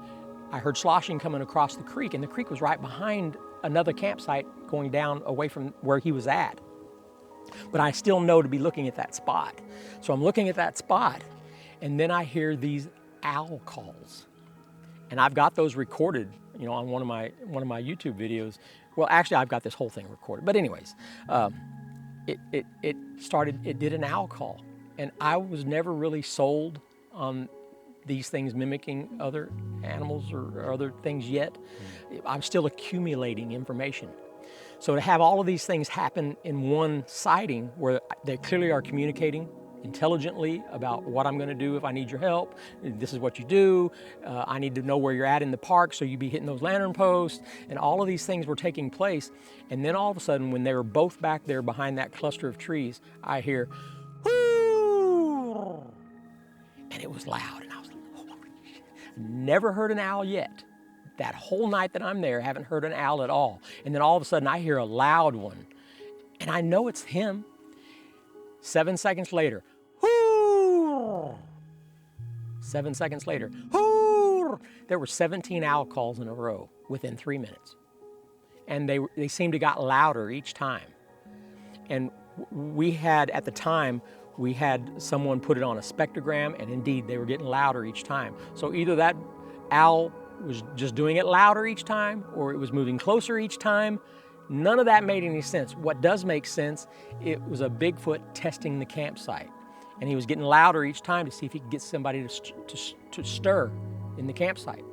I heard sloshing coming across the creek, and the creek was right behind another campsite going down away from where he was at. But I still know to be looking at that spot. So I'm looking at that spot, and then I hear these owl calls. And I've got those recorded, on one of my YouTube videos. Well, actually, I've got this whole thing recorded. But anyways, it did an owl call. And I was never really sold on these things mimicking other animals or other things yet. I'm still accumulating information. So to have all of these things happen in one sighting where they clearly are communicating intelligently about what I'm going to do if I need your help, this is what you do, I need to know where you're at in the park, so you be hitting those lantern posts, and all of these things were taking place. And then all of a sudden, when they were both back there behind that cluster of trees, I hear, "Whoo!" And it was loud, and I was like, holy shit. Never heard an owl yet. That whole night that I'm there, haven't heard an owl at all. And then all of a sudden I hear a loud one, and I know it's him. 7 seconds later, "Hoo!" 7 seconds later, "Hoo!" There were 17 owl calls in a row within 3 minutes. And they seemed to got louder each time. And we had, at the time, we had someone put it on a spectrogram, and indeed they were getting louder each time. So either that owl was just doing it louder each time, or it was moving closer each time. None of that made any sense. What does make sense, it was a Bigfoot testing the campsite. And he was getting louder each time to see if he could get somebody to stir in the campsite.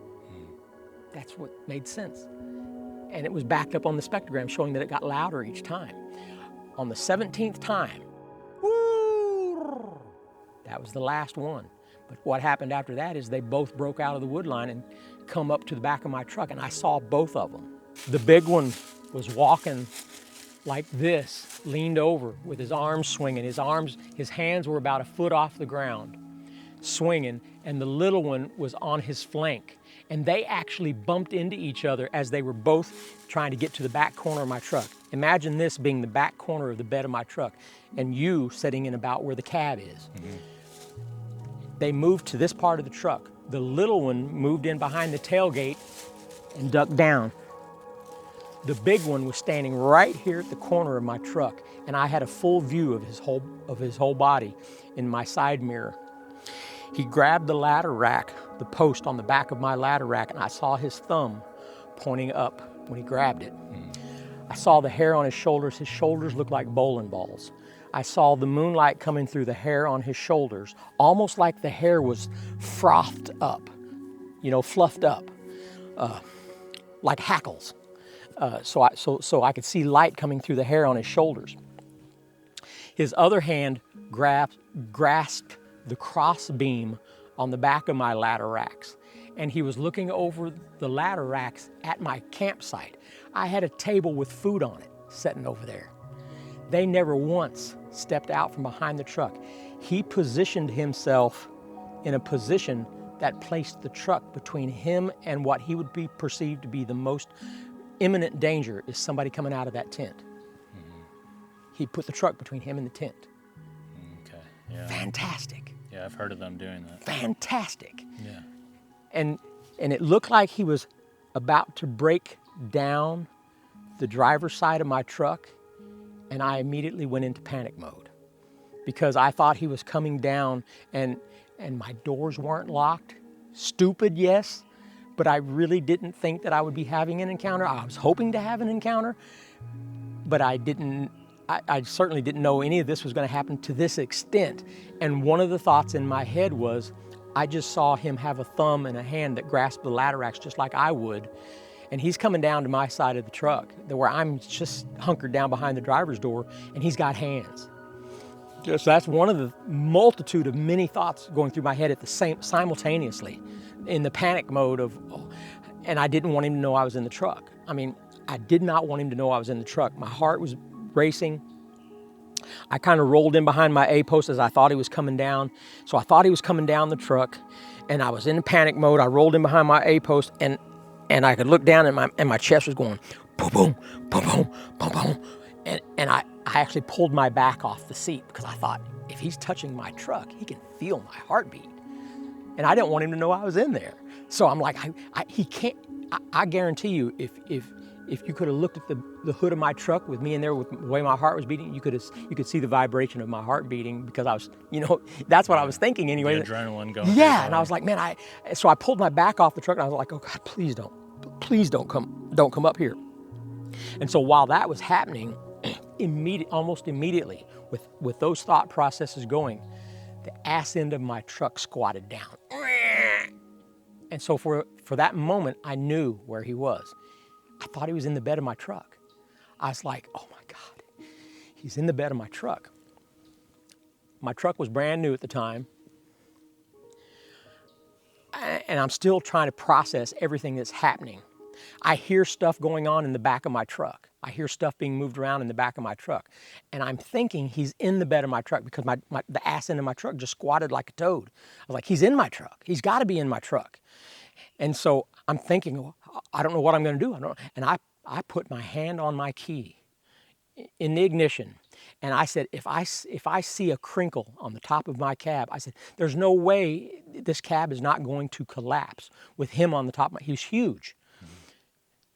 That's what made sense. And it was backed up on the spectrogram showing that it got louder each time. On the 17th time, woo! That was the last one. But what happened after that is they both broke out of the wood line and come up to the back of my truck, and I saw both of them. The big one was walking like this, leaned over with his arms swinging. His hands were about a foot off the ground, swinging, and the little one was on his flank. And they actually bumped into each other as they were both trying to get to the back corner of my truck. Imagine this being the back corner of the bed of my truck, and you sitting in about where the cab is. Mm-hmm. They moved to this part of the truck. The little one moved in behind the tailgate and ducked down. The big one was standing right here at the corner of my truck, and I had a full view of his whole body in my side mirror. He grabbed the ladder rack, the post on the back of my ladder rack, and I saw his thumb pointing up when he grabbed it. I saw the hair on his shoulders. His shoulders looked like bowling balls. I saw the moonlight coming through the hair on his shoulders, almost like the hair was frothed up, fluffed up, like hackles. so I could see light coming through the hair on his shoulders. His other hand grasped the cross beam on the back of my ladder racks, and he was looking over the ladder racks at my campsite. I had a table with food on it sitting over there. They never once stepped out from behind the truck. He positioned himself in a position that placed the truck between him and what he would be perceived to be the most imminent danger, is somebody coming out of that tent. Mm-hmm. He put the truck between him and the tent. Okay, yeah. Fantastic. Yeah, I've heard of them doing that. Fantastic. Yeah. And it looked like he was about to break down the driver's side of my truck, and I immediately went into panic mode because I thought he was coming down, and my doors weren't locked. Stupid, yes, but I really didn't think that I would be having an encounter. I was hoping to have an encounter, but I certainly didn't know any of this was going to happen to this extent. And one of the thoughts in my head was, I just saw him have a thumb and a hand that grasped the ladder racks just like I would. And he's coming down to my side of the truck where I'm just hunkered down behind the driver's door, and he's got hands. So that's one of the multitude of many thoughts going through my head at the simultaneously, in the panic mode of, and I didn't want him to know I was in the truck. I mean, I did not want him to know I was in the truck. My heart was racing. I kind of rolled in behind my A-post as I thought he was coming down. So I thought he was coming down the truck, and I was in panic mode. I rolled in behind my A-post, and I could look down, and my chest was going boom, boom, boom, boom, boom, boom. And I actually pulled my back off the seat because I thought, if he's touching my truck, he can feel my heartbeat. And I didn't want him to know I was in there. So I'm like, he can't. I guarantee you, if you could have looked at the hood of my truck with me in there, with the way my heart was beating, you could see the vibration of my heart beating, because I was, that's what I was thinking anyway. The adrenaline going. Yeah, and I was like, man, so I pulled my back off the truck, and I was like, oh God, please don't come up here. And so while that was happening, almost immediately, with those thought processes going, the ass end of my truck squatted down. And so for that moment, I knew where he was. I thought he was in the bed of my truck. I was like, oh my God, he's in the bed of my truck. My truck was brand new at the time. And I'm still trying to process everything that's happening. I hear stuff going on in the back of my truck. I hear stuff being moved around in the back of my truck. And I'm thinking he's in the bed of my truck because the ass end of my truck just squatted like a toad. I was like, he's in my truck. He's got to be in my truck. And so I'm thinking, well, I don't know what I'm going to do. And I put my hand on my key in the ignition. And I said, if I see a crinkle on the top of my cab, I said, there's no way this cab is not going to collapse with him on the top. He's huge.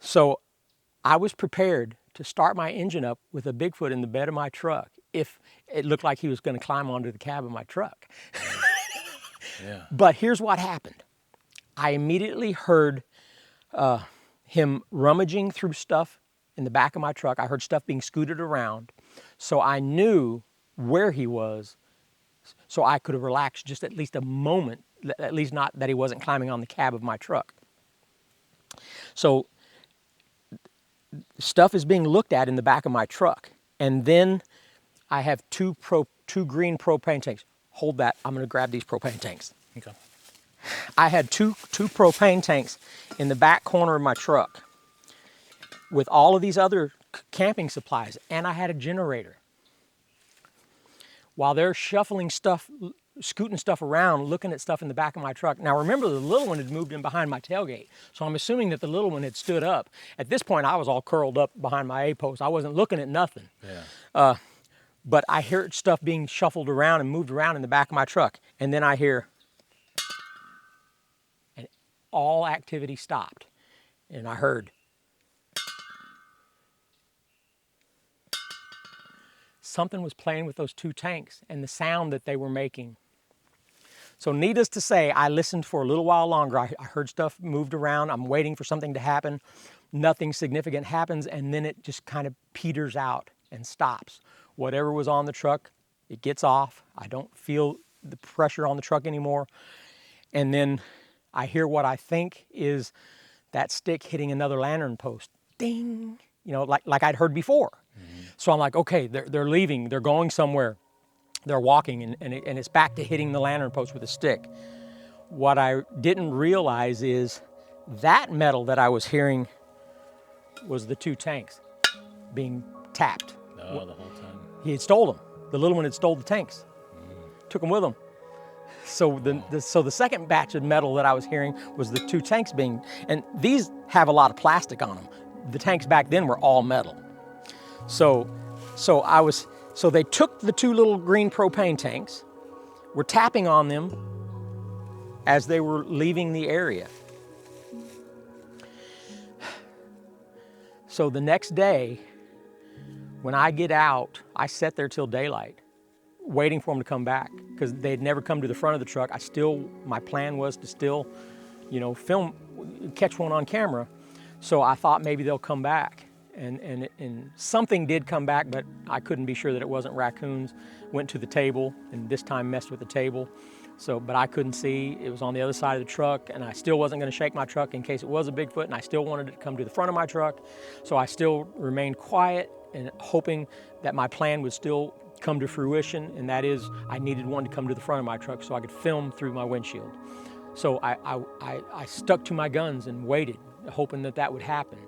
So I was prepared to start my engine up with a Bigfoot in the bed of my truck if it looked like he was going to climb onto the cab of my truck. Yeah. But here's what happened. I immediately heard him rummaging through stuff in the back of my truck. I heard stuff being scooted around. So I knew where he was, so I could have relaxed just at least a moment, at least not that he wasn't climbing on the cab of my truck. So stuff is being looked at in the back of my truck. And then I have two green propane tanks. Hold that, I'm gonna grab these propane tanks. Okay. I had two propane tanks in the back corner of my truck with all of these other camping supplies, and I had a generator. While they're shuffling stuff, scooting stuff around, looking at stuff in the back of my truck. Now remember, the little one had moved in behind my tailgate, so I'm assuming that the little one had stood up. At this point, I was all curled up behind my A-post. I wasn't looking at nothing. Yeah. But I heard stuff being shuffled around and moved around in the back of my truck. And then I hear, and all activity stopped. And I heard, something was playing with those two tanks and the sound that they were making. So needless to say, I listened for a little while longer. I heard stuff moved around. I'm waiting for something to happen. Nothing significant happens, and then it just kind of peters out and stops. Whatever was on the truck, it gets off. I don't feel the pressure on the truck anymore. And then I hear what I think is that stick hitting another lantern post ding, like I'd heard before. So I'm like, okay, they're leaving, they're going somewhere. They're walking, and it's back to hitting the lantern post with a stick. What I didn't realize is that metal that I was hearing was the 2 tanks being tapped. Oh, the whole time. He had stole them. The little one had stole the tanks, took them with him. So the second batch of metal that I was hearing was the 2 tanks being, and these have a lot of plastic on them. The tanks back then were all metal. So they took the 2 little green propane tanks, were tapping on them as they were leaving the area. So the next day, when I get out, I sat there till daylight, waiting for them to come back, because they'd never come to the front of the truck. My plan was to still, film, catch one on camera. So I thought maybe they'll come back. And something did come back, but I couldn't be sure that it wasn't raccoons. Went to the table, and this time messed with the table. But I couldn't see. It was on the other side of the truck, and I still wasn't going to shake my truck in case it was a Bigfoot, and I still wanted it to come to the front of my truck. So I still remained quiet and hoping that my plan would still come to fruition, and that is I needed one to come to the front of my truck so I could film through my windshield. So I stuck to my guns and waited, hoping that would happen.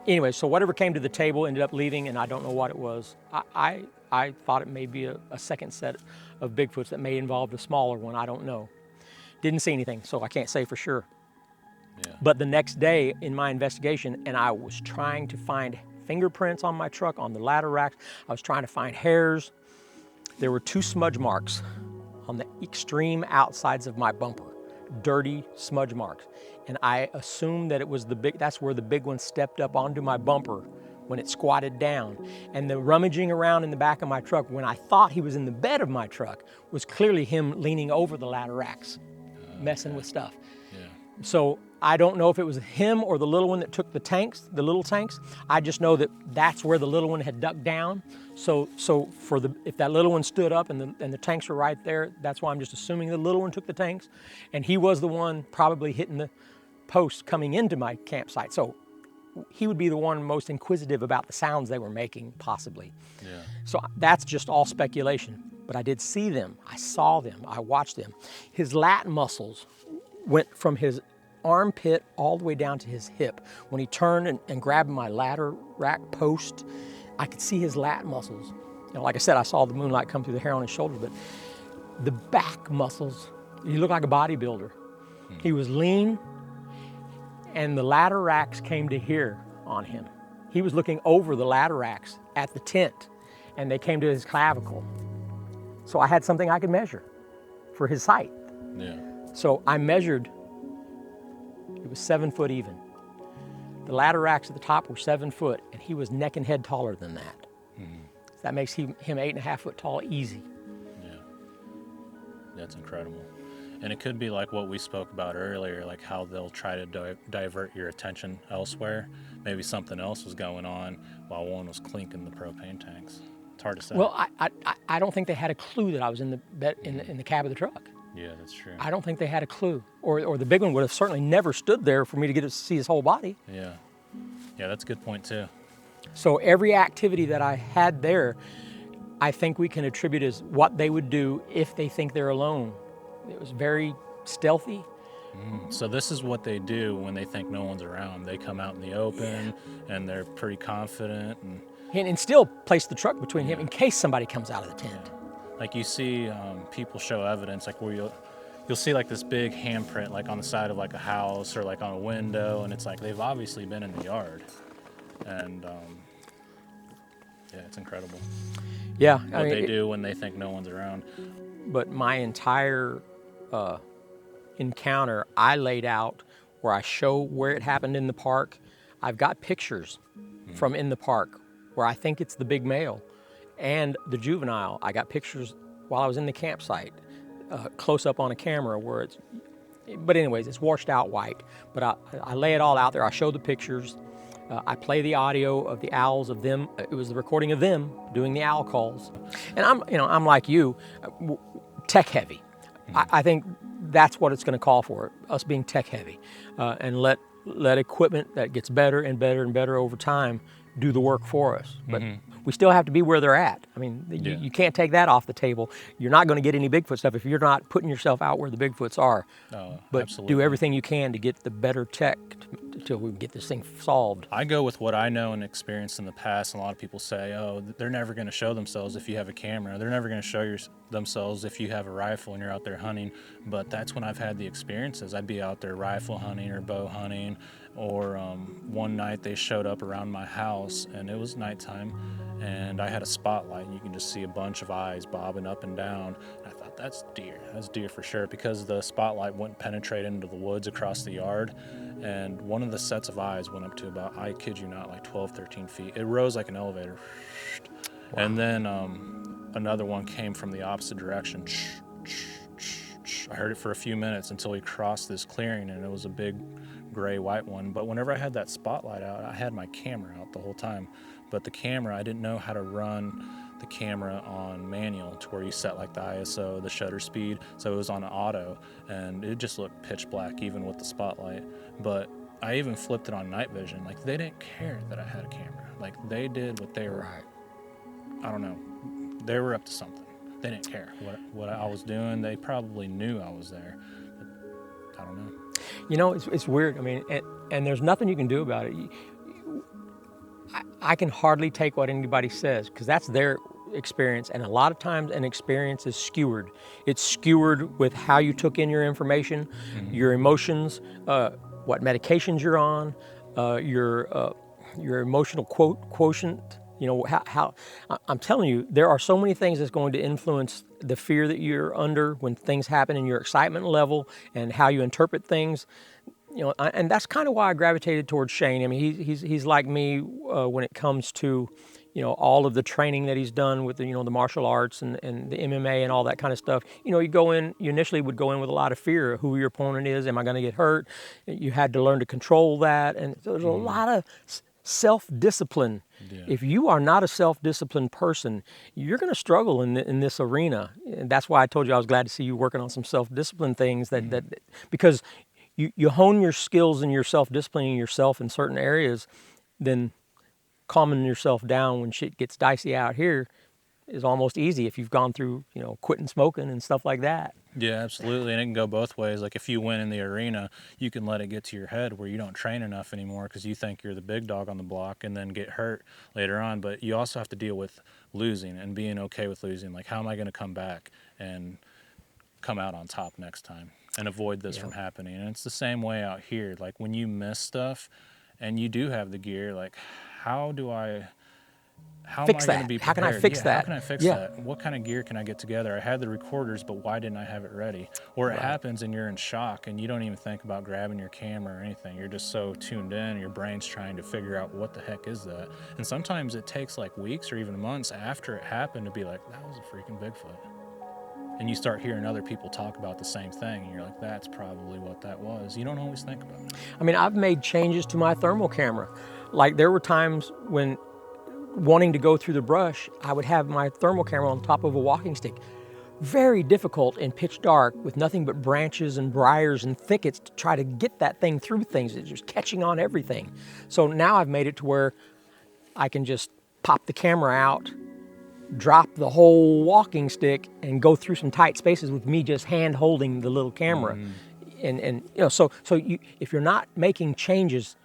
Anyway, so whatever came to the table ended up leaving, and I don't know what it was. I thought it may be a second set of Bigfoots that may involve a smaller one. I don't know. Didn't see anything, so I can't say for sure. Yeah. But the next day in my investigation, and I was trying to find fingerprints on my truck, on the ladder racks. I was trying to find hairs. There were 2 smudge marks on the extreme outsides of my bumper. Dirty smudge marks. And I assumed that it was that's where the big one stepped up onto my bumper when it squatted down. And the rummaging around in the back of my truck when I thought he was in the bed of my truck was clearly him leaning over the ladder racks, messing with stuff. Yeah. So I don't know if it was him or the little one that took the tanks, the little tanks. I just know that that's where the little one had ducked down. So if that little one stood up and the tanks were right there, that's why I'm just assuming the little one took the tanks, and he was the one probably hitting the post coming into my campsite. So he would be the one most inquisitive about the sounds they were making, possibly. Yeah. So that's just all speculation. But I did see them. I saw them. I watched them. His lat muscles went from his armpit all the way down to his hip. When he turned and grabbed my ladder rack post, I could see his lat muscles. Like I said, I saw the moonlight come through the hair on his shoulders, but the back muscles, he looked like a bodybuilder. He was lean, and the ladder racks came to here on him. He was looking over the ladder racks at the tent, and they came to his clavicle. So I had something I could measure for his height. Yeah. So I measured, it was 7 foot even. The ladder racks at the top were 7 foot, and he was neck and head taller than that. Mm-hmm. So that makes him 8.5 foot tall easy. Yeah. That's incredible. And it could be like what we spoke about earlier, like how they'll try to divert your attention elsewhere. Maybe something else was going on while one was clinking the propane tanks. It's hard to say. Well, I don't think they had a clue that I was in the bed, in the cab of the truck. Yeah, that's true. I don't think they had a clue, or the big one would have certainly never stood there for me to get to see his whole body. Yeah. Yeah, that's a good point too. So every activity that I had there, I think we can attribute as what they would do if they think they're alone. It was very stealthy. So this is what they do when they think no one's around. They come out in the open, and they're pretty confident. And still place the truck between him in case somebody comes out of the tent. Yeah. Like you see people show evidence, like where you'll see like this big handprint like on the side of like a house or like on a window, and it's like they've obviously been in the yard. And yeah, it's incredible. Yeah. What they do when they think no one's around. But my entire encounter, I laid out where I show where it happened in the park. I've got pictures from in the park where I think it's the big male and the juvenile. I got pictures while I was in the campsite, close up on a camera where but anyways, it's washed out white. But I lay it all out there. I show the pictures. I play the audio of the owls of them. It was the recording of them doing the owl calls. And I'm like you, tech heavy. I think that's what it's going to call for, us being tech heavy, and let let equipment that gets better and better and better over time do the work for us. But we still have to be where they're at. I mean, you can't take that off the table. You're not going to get any Bigfoot stuff if you're not putting yourself out where the Bigfoots are. But absolutely. do everything you can to get the better tech until we get this thing solved. I go with what I know and experienced in the past. And a lot of people say, oh, they're never going to show themselves if you have a camera. They're never going to show themselves if you have a rifle and you're out there hunting. But that's when I've had the experiences. I'd be out there rifle hunting or bow hunting. Or one night they showed up around my house and it was nighttime and I had a spotlight and you can just see a bunch of eyes bobbing up and down. And I thought, that's deer for sure, because the spotlight wouldn't penetrate into the woods across the yard. And one of the sets of eyes went up to about, I kid you not, like 12, 13 feet. It rose like an elevator. Wow. And then another one came from the opposite direction. I heard it for a few minutes until we crossed this clearing, and it was a big gray white one. But whenever I had that spotlight out, I had my camera out the whole time. But the camera, I didn't know how to run the camera on manual to where you set like the ISO, the shutter speed. So it was on auto and it just looked pitch black even with the spotlight. But I even flipped it on night vision. Like, they didn't care that I had a camera. Like, they did what they were, I don't know, they were up to something. They didn't care what I was doing. They probably knew I was there, but I don't know. You know, it's weird. I mean, and there's nothing you can do about it. I can hardly take what anybody says because that's their experience. And a lot of times an experience is skewered. It's skewered with how you took in your information, your emotions, what medications you're on, your emotional quotient. You know, how I'm telling you, there are so many things that's going to influence the fear that you're under when things happen, and your excitement level and how you interpret things. You know, and that's kind of why I gravitated towards Shane. I mean, he's like me when it comes to, you know, all of the training that he's done with the, you know, the martial arts and the MMA and all that kind of stuff. You know, you initially would go in with a lot of fear of who your opponent is. Am I going to get hurt? You had to learn to control that, and so there's a lot of self-discipline. Yeah. If you are not a self-disciplined person, you're going to struggle in this arena. And that's why I told you I was glad to see you working on some self-discipline things that because you hone your skills and your self-disciplining yourself in certain areas, then calming yourself down when shit gets dicey out here is almost easy if you've gone through, you know, quitting smoking and stuff like that. Yeah, absolutely. And it can go both ways. Like, if you win in the arena, you can let it get to your head where you don't train enough anymore because you think you're the big dog on the block and then get hurt later on. But you also have to deal with losing and being okay with losing. Like, how am I going to come back and come out on top next time and avoid this from happening? And it's the same way out here. Like, when you miss stuff and you do have the gear, like, how am I going to be prepared? How can I fix that? How can I fix that? What kind of gear can I get together? I had the recorders, but why didn't I have it ready? Or it happens and you're in shock and you don't even think about grabbing your camera or anything. You're just so tuned in and your brain's trying to figure out what the heck is that. And sometimes it takes like weeks or even months after it happened to be like, that was a freaking Bigfoot. And you start hearing other people talk about the same thing and you're like, that's probably what that was. You don't always think about it. I mean, I've made changes to my thermal camera. Like, there were times when, wanting to go through the brush, I would have my thermal camera on top of a walking stick. Very difficult in pitch dark with nothing but branches and briars and thickets to try to get that thing through things. It's just catching on everything. So now I've made it to where I can just pop the camera out, drop the whole walking stick, and go through some tight spaces with me just hand holding the little camera. And you know, so if you're not making changes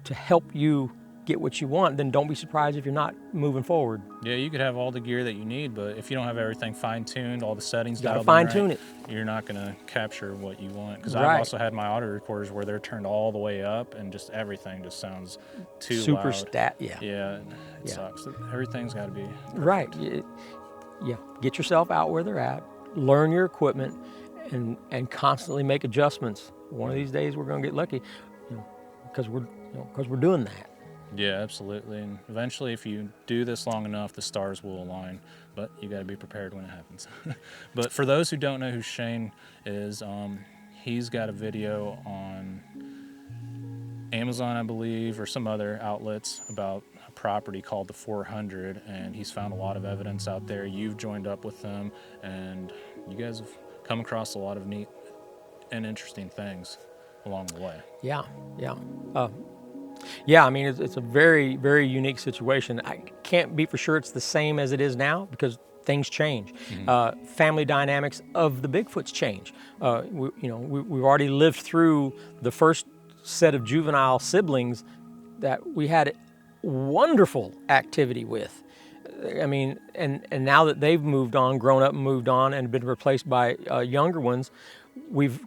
to help you get what you want, then don't be surprised if you're not moving forward. Yeah, you could have all the gear that you need, but if you don't have everything fine-tuned, all the settings dialed in, fine-tune it, you're not going to capture what you want. Because I've also had my audio recorders where they're turned all the way up and just everything just sounds too super loud. Yeah, it sucks. Everything's got to be perfect. Right. Yeah, get yourself out where they're at, learn your equipment, and constantly make adjustments. One of these days we're going to get lucky, because we're doing that. Yeah, absolutely. And eventually, if you do this long enough, the stars will align. But you got to be prepared when it happens. But for those who don't know who Shane is, he's got a video on Amazon, I believe, or some other outlets about a property called the 400, and he's found a lot of evidence out there. You've joined up with him, and you guys have come across a lot of neat and interesting things. along the way. Yeah, yeah. Yeah, I mean, it's a very, very unique situation. I can't be for sure it's the same as it is now because things change. Family dynamics of the Bigfoots change. We've already lived through the first set of juvenile siblings that we had wonderful activity with. I mean, and now that they've moved on, grown up and moved on and been replaced by younger ones, we've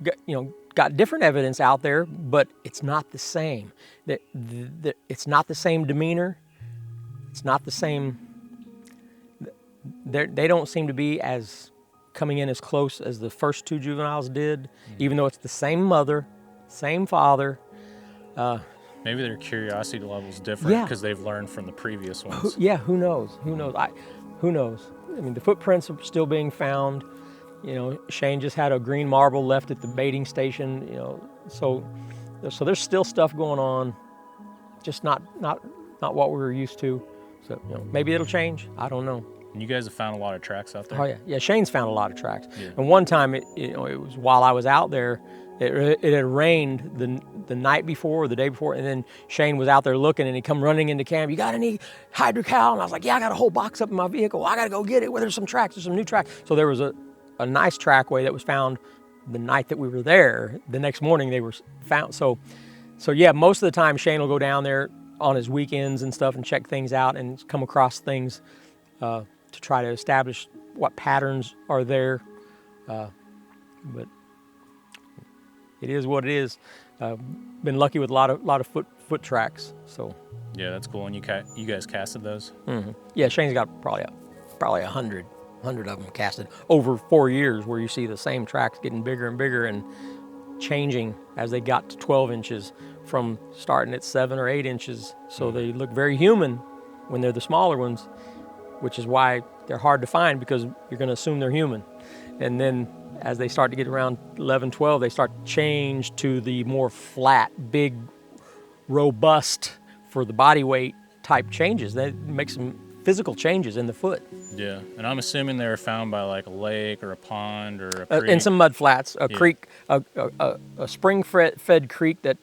got different evidence out there, but it's not the same. It's not the same demeanor. It's not the same. They don't seem to be as coming in as close as the first two juveniles did, even though it's the same mother, same father. Maybe their curiosity level's different because they've learned from the previous ones. Who knows? Who knows? Who knows? I mean, the footprints are still being found. Shane just had a green marble left at the baiting station. So there's still stuff going on, just not what we were used to. So maybe it'll change. I don't know. And you guys have found a lot of tracks out there. Oh yeah. Shane's found a lot of tracks. Yeah. And one time it was while I was out there. It had rained the night before or the day before, and then Shane was out there looking, and he come running into camp. You got any hydrocal? And I was like, yeah, I got a whole box up in my vehicle. I got to go get it. Well, there's some tracks. There's some new tracks. So there was a nice trackway that was found the night that we were there. The next morning they were found. So yeah, most of the time Shane will go down there on his weekends and stuff and check things out and come across things to try to establish what patterns are there. But it is what it is. Been lucky with a lot of foot tracks. So yeah, that's cool. And you guys casted those? Mm-hmm. Yeah, Shane's got probably 100 of them casted over 4 years, where you see the same tracks getting bigger and bigger and changing as they got to 12 inches from starting at 7 or 8 inches. So they look very human when they're the smaller ones, which is why they're hard to find, because you're going to assume they're human. And then as they start to get around 11, 12, they start to change to the more flat, big, robust for the body weight type changes. That makes some physical changes in the foot. Yeah, and I'm assuming they were found by like a lake or a pond or a creek. In some mud flats, a creek, a spring-fed creek that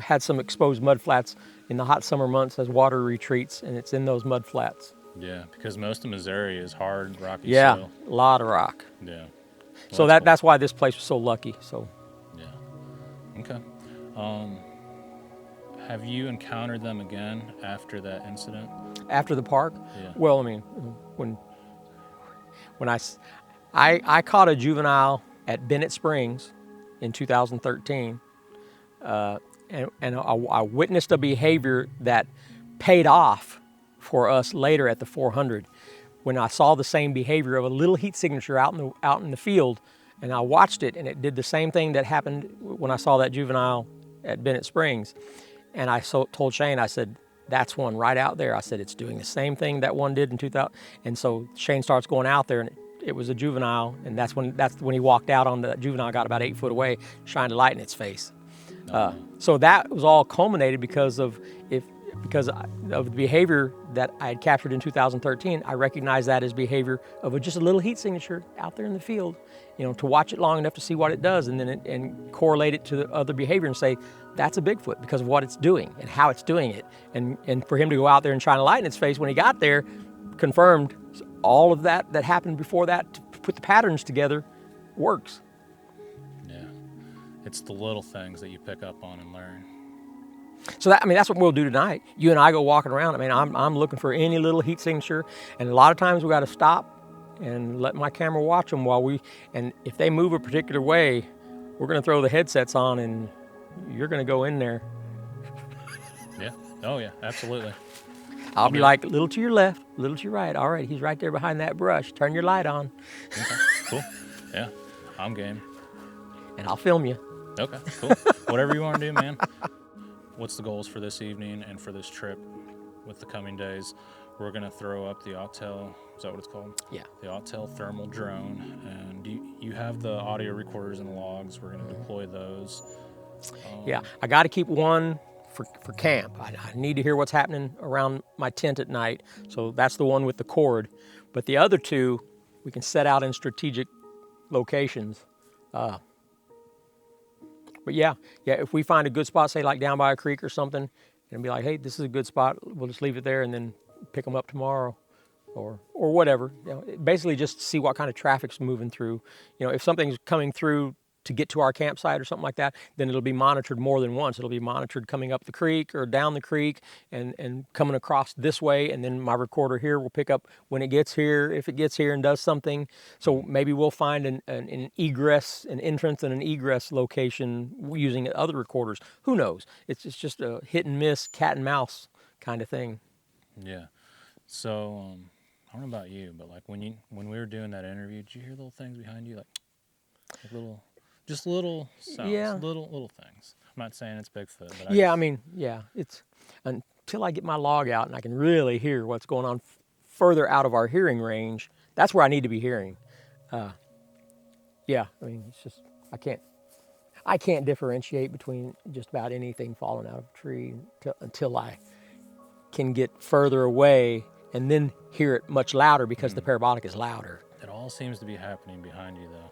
had some exposed mud flats in the hot summer months as water retreats, and it's in those mud flats. Yeah, because most of Missouri is hard, rocky soil. Yeah, a lot of rock. Yeah. Well, so that's why this place was so lucky. So. Yeah. Okay. Have you encountered them again after that incident? After the park? Yeah. Well, I mean, when I caught a juvenile at Bennett Springs in 2013, and I witnessed a behavior that paid off for us later at the 400. When I saw the same behavior of a little heat signature out in the field, and I watched it, and it did the same thing that happened when I saw that juvenile at Bennett Springs. And I told Shane, I said, that's one right out there. I said, it's doing the same thing that one did in 2000. And so Shane starts going out there, and it was a juvenile, and that's when he walked out on the juvenile, got about 8 foot away, shined a light in its face. So that was all culminated because of the behavior that I had captured in 2013. I recognized that as behavior of just a little heat signature out there in the field, to watch it long enough to see what it does, and then and correlate it to the other behavior and say, that's a Bigfoot because of what it's doing and how it's doing it. And for him to go out there and shine a light in its face when he got there, confirmed all of that happened before that, to put the patterns together, works. Yeah, it's the little things that you pick up on and learn. So that's what we'll do tonight. You and I go walking around. I mean, I'm looking for any little heat signature, and a lot of times we got to stop and let my camera watch them and if they move a particular way, we're going to throw the headsets on, and you're going to go in there. Yeah. Oh yeah, absolutely. I'll be like, a little to your left, a little to your right. All right, he's right there behind that brush. Turn your light on. Okay, cool. Yeah, I'm game. And I'll film you. Okay, cool. Whatever you want to do, man. What's the goals for this evening and for this trip with the coming days? We're going to throw up the Autel, is that what it's called? Yeah. The Autel thermal drone. And you have the audio recorders and logs. We're going to deploy those. Yeah, I got to keep one for camp. I need to hear what's happening around my tent at night. So that's the one with the cord. But the other two, we can set out in strategic locations. But yeah, if we find a good spot, say like down by a creek or something, and be like, hey, this is a good spot, we'll just leave it there and then pick them up tomorrow, or whatever. You know, basically just see what kind of traffic's moving through. You know, if something's coming through to get to our campsite or something like that, then it'll be monitored more than once. It'll be monitored coming up the creek or down the creek and coming across this way, and then my recorder here will pick up when it gets here, if it gets here and does something. So maybe we'll find an egress, an entrance and an egress location using other recorders. Who knows? It's just a hit and miss, cat and mouse kind of thing. Yeah. So, I don't know about you, but like when we were doing that interview, did you hear little things behind you, like little sounds, Yeah. little things? I'm not saying it's Bigfoot, but It's until I get my log out and I can really hear what's going on further out of our hearing range. That's where I need to be hearing. It's just I can't differentiate between just about anything falling out of a tree until I can get further away and then hear it much louder because the parabolic is louder. It all seems to be happening behind you, though.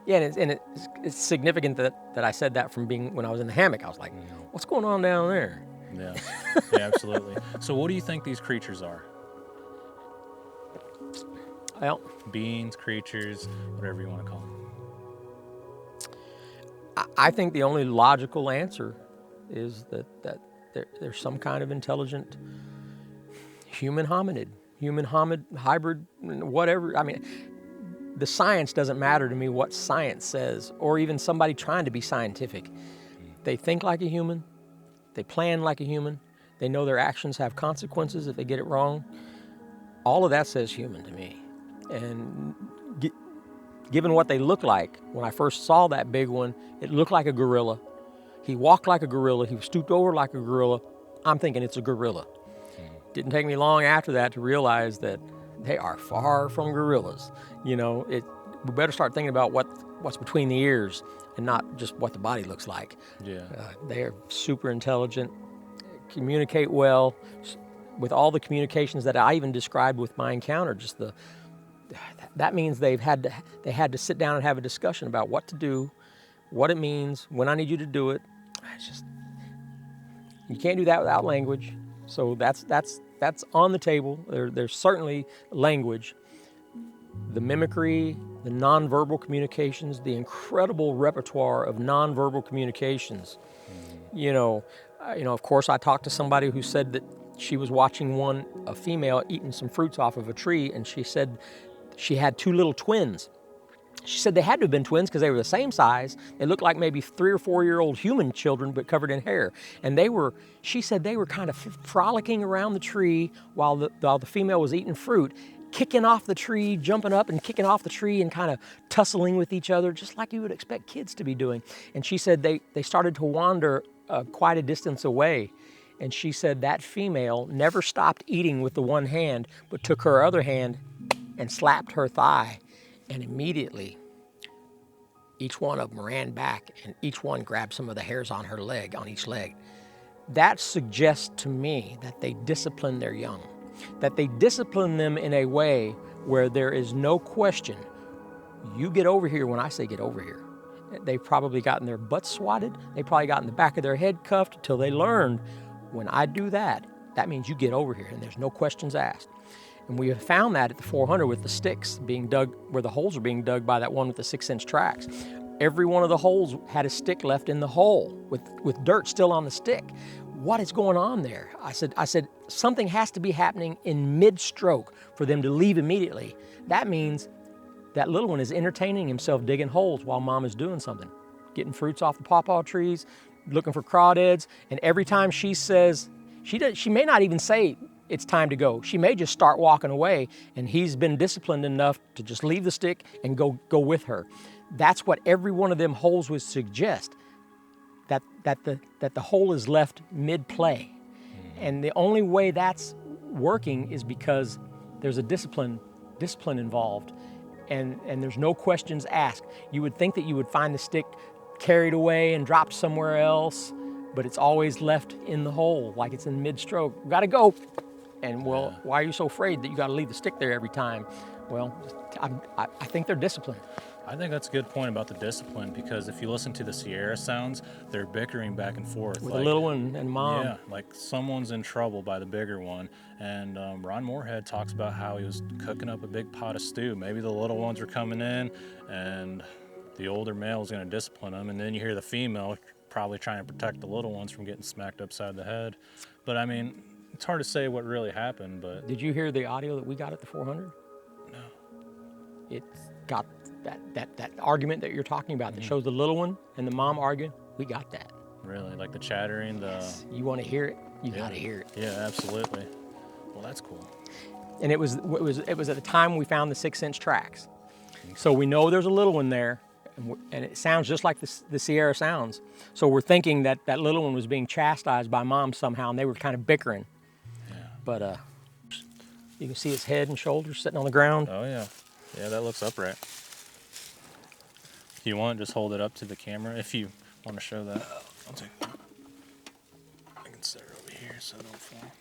Yeah, and it's significant that I said that from being when I was in the hammock. I was like, what's going on down there? Yeah, yeah, absolutely. So what do you think these creatures are? Well, Beings, creatures, whatever you want to call them. I think the only logical answer is that there's some kind of intelligent human hybrid, whatever. I mean, the science doesn't matter to me what science says, or even somebody trying to be scientific. They think like a human. They plan like a human. They know their actions have consequences if they get it wrong. All of that says human to me. And given what they look like, when I first saw that big one, it looked like a gorilla. He walked like a gorilla. He was stooped over like a gorilla. I'm thinking it's a gorilla. Didn't take me long after that to realize that they are far from gorillas. You know, we better start thinking about what's between the ears and not just what the body looks like. Yeah. They are super intelligent, communicate well, with all the communications that I even described with my encounter. That means they had to sit down and have a discussion about what to do, what it means, when I need you to do it. You can't do that without language. So that's on the table. There's certainly language. The mimicry, the nonverbal communications, the incredible repertoire of nonverbal communications. You know, of course, I talked to somebody who said that she was watching a female eating some fruits off of a tree, and she said she had two little twins. She said they had to have been twins because they were the same size. They looked like maybe 3 or 4 year old human children, but covered in hair. And she said they were kind of frolicking around the tree while the female was eating fruit, kicking off the tree, jumping up and kicking off the tree and kind of tussling with each other, just like you would expect kids to be doing. And she said they started to wander quite a distance away. And she said that female never stopped eating with the one hand, but took her other hand and slapped her thigh. And immediately, each one of them ran back and each one grabbed some of the hairs on her leg, on each leg. That suggests to me that they discipline their young, that they discipline them in a way where there is no question, you get over here when I say get over here. They've probably gotten their butts swatted. They probably gotten the back of their head cuffed until they learned, when I do that, that means you get over here and there's no questions asked. And we have found that at the 400 with the sticks being dug, where the holes are being dug by that one with the 6-inch tracks. Every one of the holes had a stick left in the hole with dirt still on the stick. What is going on there? I said, something has to be happening in mid-stroke for them to leave immediately. That means that little one is entertaining himself digging holes while mom is doing something, getting fruits off the pawpaw trees, looking for crawdads. And every time she says, she may not even say, it's time to go. She may just start walking away, and he's been disciplined enough to just leave the stick and go with her. That's what every one of them holes would suggest, that the hole is left mid-play. And the only way that's working is because there's a discipline involved, and there's no questions asked. You would think that you would find the stick carried away and dropped somewhere else, but it's always left in the hole, like it's in mid-stroke. Gotta go. And well, why are you so afraid that you got to leave the stick there every time? Well, I think they're disciplined. I think that's a good point about the discipline, because if you listen to the Sierra sounds, they're bickering back and forth. With the little one and mom. Yeah, like someone's in trouble by the bigger one. And Ron Moorhead talks about how he was cooking up a big pot of stew. Maybe the little ones were coming in and the older male was going to discipline them. And then you hear the female probably trying to protect the little ones from getting smacked upside the head. But I mean, it's hard to say what really happened, but... Did you hear the audio that we got at the 400? No. It's got that argument that you're talking about that shows the little one and the mom arguing. We got that. Really? Like the chattering, the... Yes. You want to hear it? You got to hear it. Yeah, absolutely. Well, that's cool. And it was at the time we found the 6-inch tracks. So we know there's a little one there, and it sounds just like the Sierra sounds. So we're thinking that that little one was being chastised by mom somehow, and they were kind of bickering. Yeah. But you can see his head and shoulders sitting on the ground. Oh, yeah. Yeah, that looks upright. If you want, just hold it up to the camera if you want to show that. I'll take that. I can set it over here so it don't fall.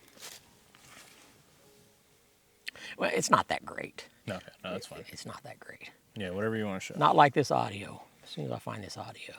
Well, it's not that great. Okay, no, that's fine. It's not that great. Yeah, whatever you want to show. Not like this audio. As soon as I find this audio.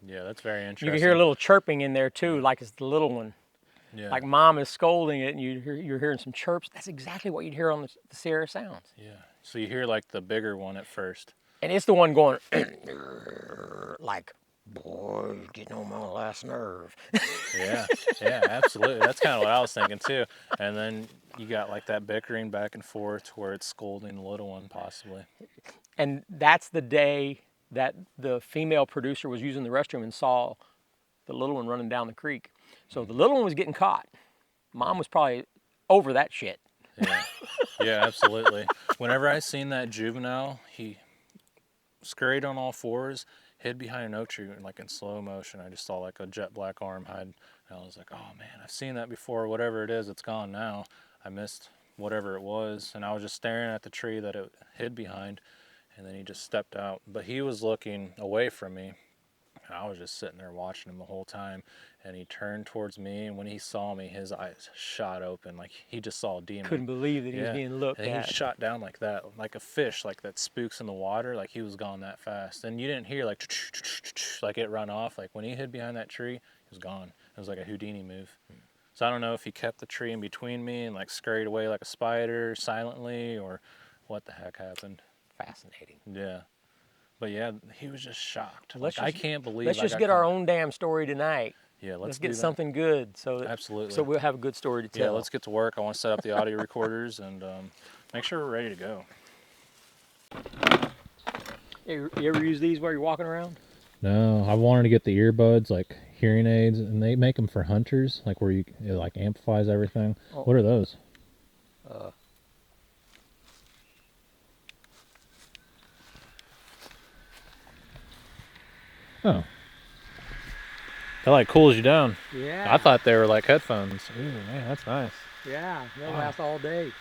Yeah, that's very interesting. You can hear a little chirping in there too, like it's the little one. Yeah. Like mom is scolding it, and you're hearing some chirps. That's exactly what you'd hear on the Sierra sounds. Yeah. So you hear like the bigger one at first. And it's the one going like, boy, you're getting on my last nerve. Yeah, yeah, absolutely. That's kind of what I was thinking too. And then you got like that bickering back and forth where it's scolding the little one possibly. And that's the day that the female producer was using the restroom and saw the little one running down the creek. So the little one was getting caught. Mom was probably over that shit. Yeah, yeah, absolutely. Whenever I seen that juvenile, he scurried on all fours, hid behind an oak tree, and like in slow motion, I just saw like a jet black arm hide. And I was like, oh man, I've seen that before. Whatever it is, it's gone now. I missed whatever it was, and I was just staring at the tree that it hid behind, and then he just stepped out. But he was looking away from me, and I was just sitting there watching him the whole time. And he turned towards me, and when he saw me, his eyes shot open like he just saw a demon. Couldn't believe that he was being looked and at. He shot down like that, like a fish, like that spooks in the water, like he was gone that fast. And you didn't hear like it run off. Like when he hid behind that tree, he was gone. It was like a Houdini move. So I don't know if he kept the tree in between me and like scurried away like a spider silently, or what the heck happened. Fascinating. Yeah. But yeah, he was just shocked. I can't believe. Let's just get our own damn story tonight. Yeah, let's get something good. Absolutely. So we'll have a good story to tell. Yeah, let's get to work. I want to set up the audio recorders and make sure we're ready to go. You ever use these while you're walking around? No, I wanted to get the earbuds, like hearing aids, and they make them for hunters, like where it like amplifies everything. Oh. What are those? Oh. That like cools you down. Yeah. I thought they were like headphones. Ooh, man, that's nice. Yeah, they'll last all day.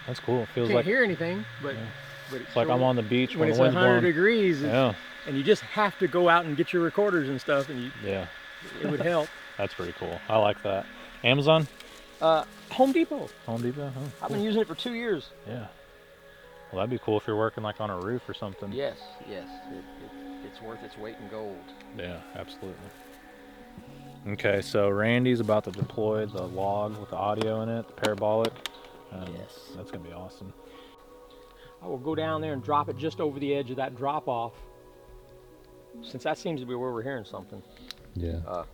That's cool. It feels Can't like hear anything, but it's like I'm on the beach when it's the wind's 100 degrees. Yeah. And you just have to go out and get your recorders and stuff, and yeah, it would help. That's pretty cool. I like that. Amazon? Home Depot. Home Depot? Oh, cool. I've been using it for 2 years. Yeah. Well, that'd be cool if you're working like on a roof or something. Yes. It's worth its weight in gold. Yeah, absolutely. Okay, so Randy's about to deploy the log with the audio in it, the parabolic. Yes. That's going to be awesome. I will go down there and drop it just over the edge of that drop off, since that seems to be where we're hearing something. Yeah.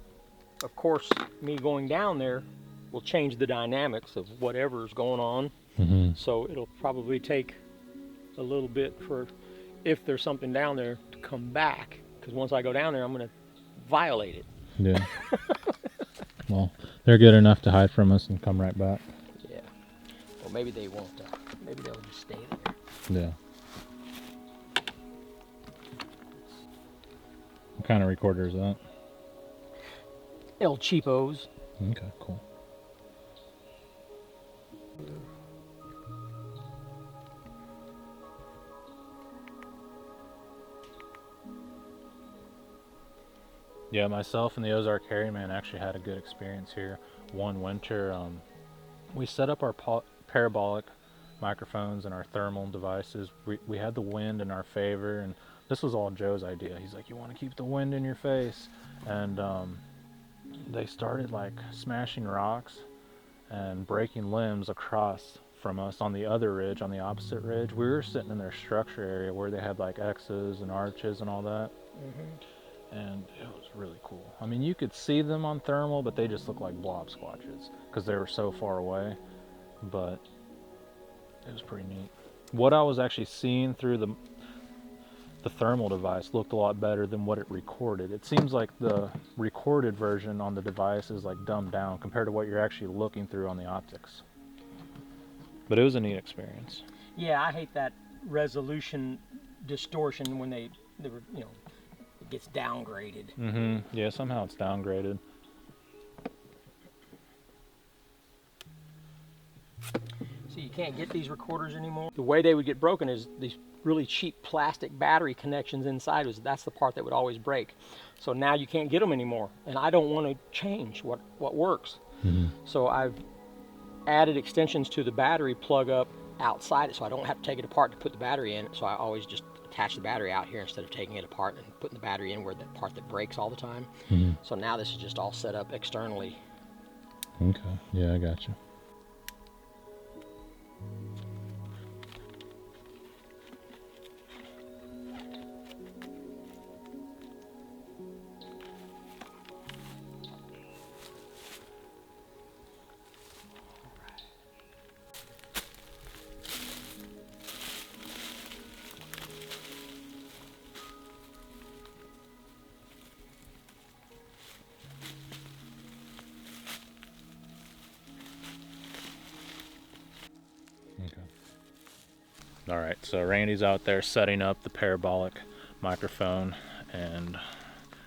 Of course, me going down there will change the dynamics of whatever's going on. Mm-hmm. So it'll probably take a little bit for, if there's something down there, to come back. Because once I go down there, I'm going to violate it. Yeah. Well, they're good enough to hide from us and come right back. Yeah. Well, maybe they won't. Maybe they'll just stay there. Yeah. What kind of recorder is that? El Cheapos. Okay, cool. Yeah, myself and the Ozark Harryman actually had a good experience here. One winter, we set up our parabolic microphones and our thermal devices. We had the wind in our favor, and this was all Joe's idea. He's like, you want to keep the wind in your face? And they started like smashing rocks and breaking limbs across from us on the other ridge, on the opposite ridge. We were sitting in their structure area where they had like X's and arches and all that. Mm-hmm. And it was really cool. I mean, you could see them on thermal, but they just looked like blob squatches because they were so far away. But it was pretty neat. What I was actually seeing through the thermal device looked a lot better than what it recorded. It seems like the recorded version on the device is like dumbed down compared to what you're actually looking through on the optics. But it was a neat experience. Yeah, I hate that resolution distortion when they were, you know, it gets downgraded. Mm-hmm. Yeah, somehow it's downgraded. So you can't get these recorders anymore. The way they would get broken is these really cheap plastic battery connections inside. That's the part that would always break. So now you can't get them anymore. And I don't want to change what works. Mm-hmm. So I've added extensions to the battery plug up outside it, so I don't have to take it apart to put the battery in. So I always just attach the battery out here instead of taking it apart and putting the battery in where the part that breaks all the time. Mm-hmm. So now this is just all set up externally. Okay, yeah, I got you. All right, so Randy's out there setting up the parabolic microphone, and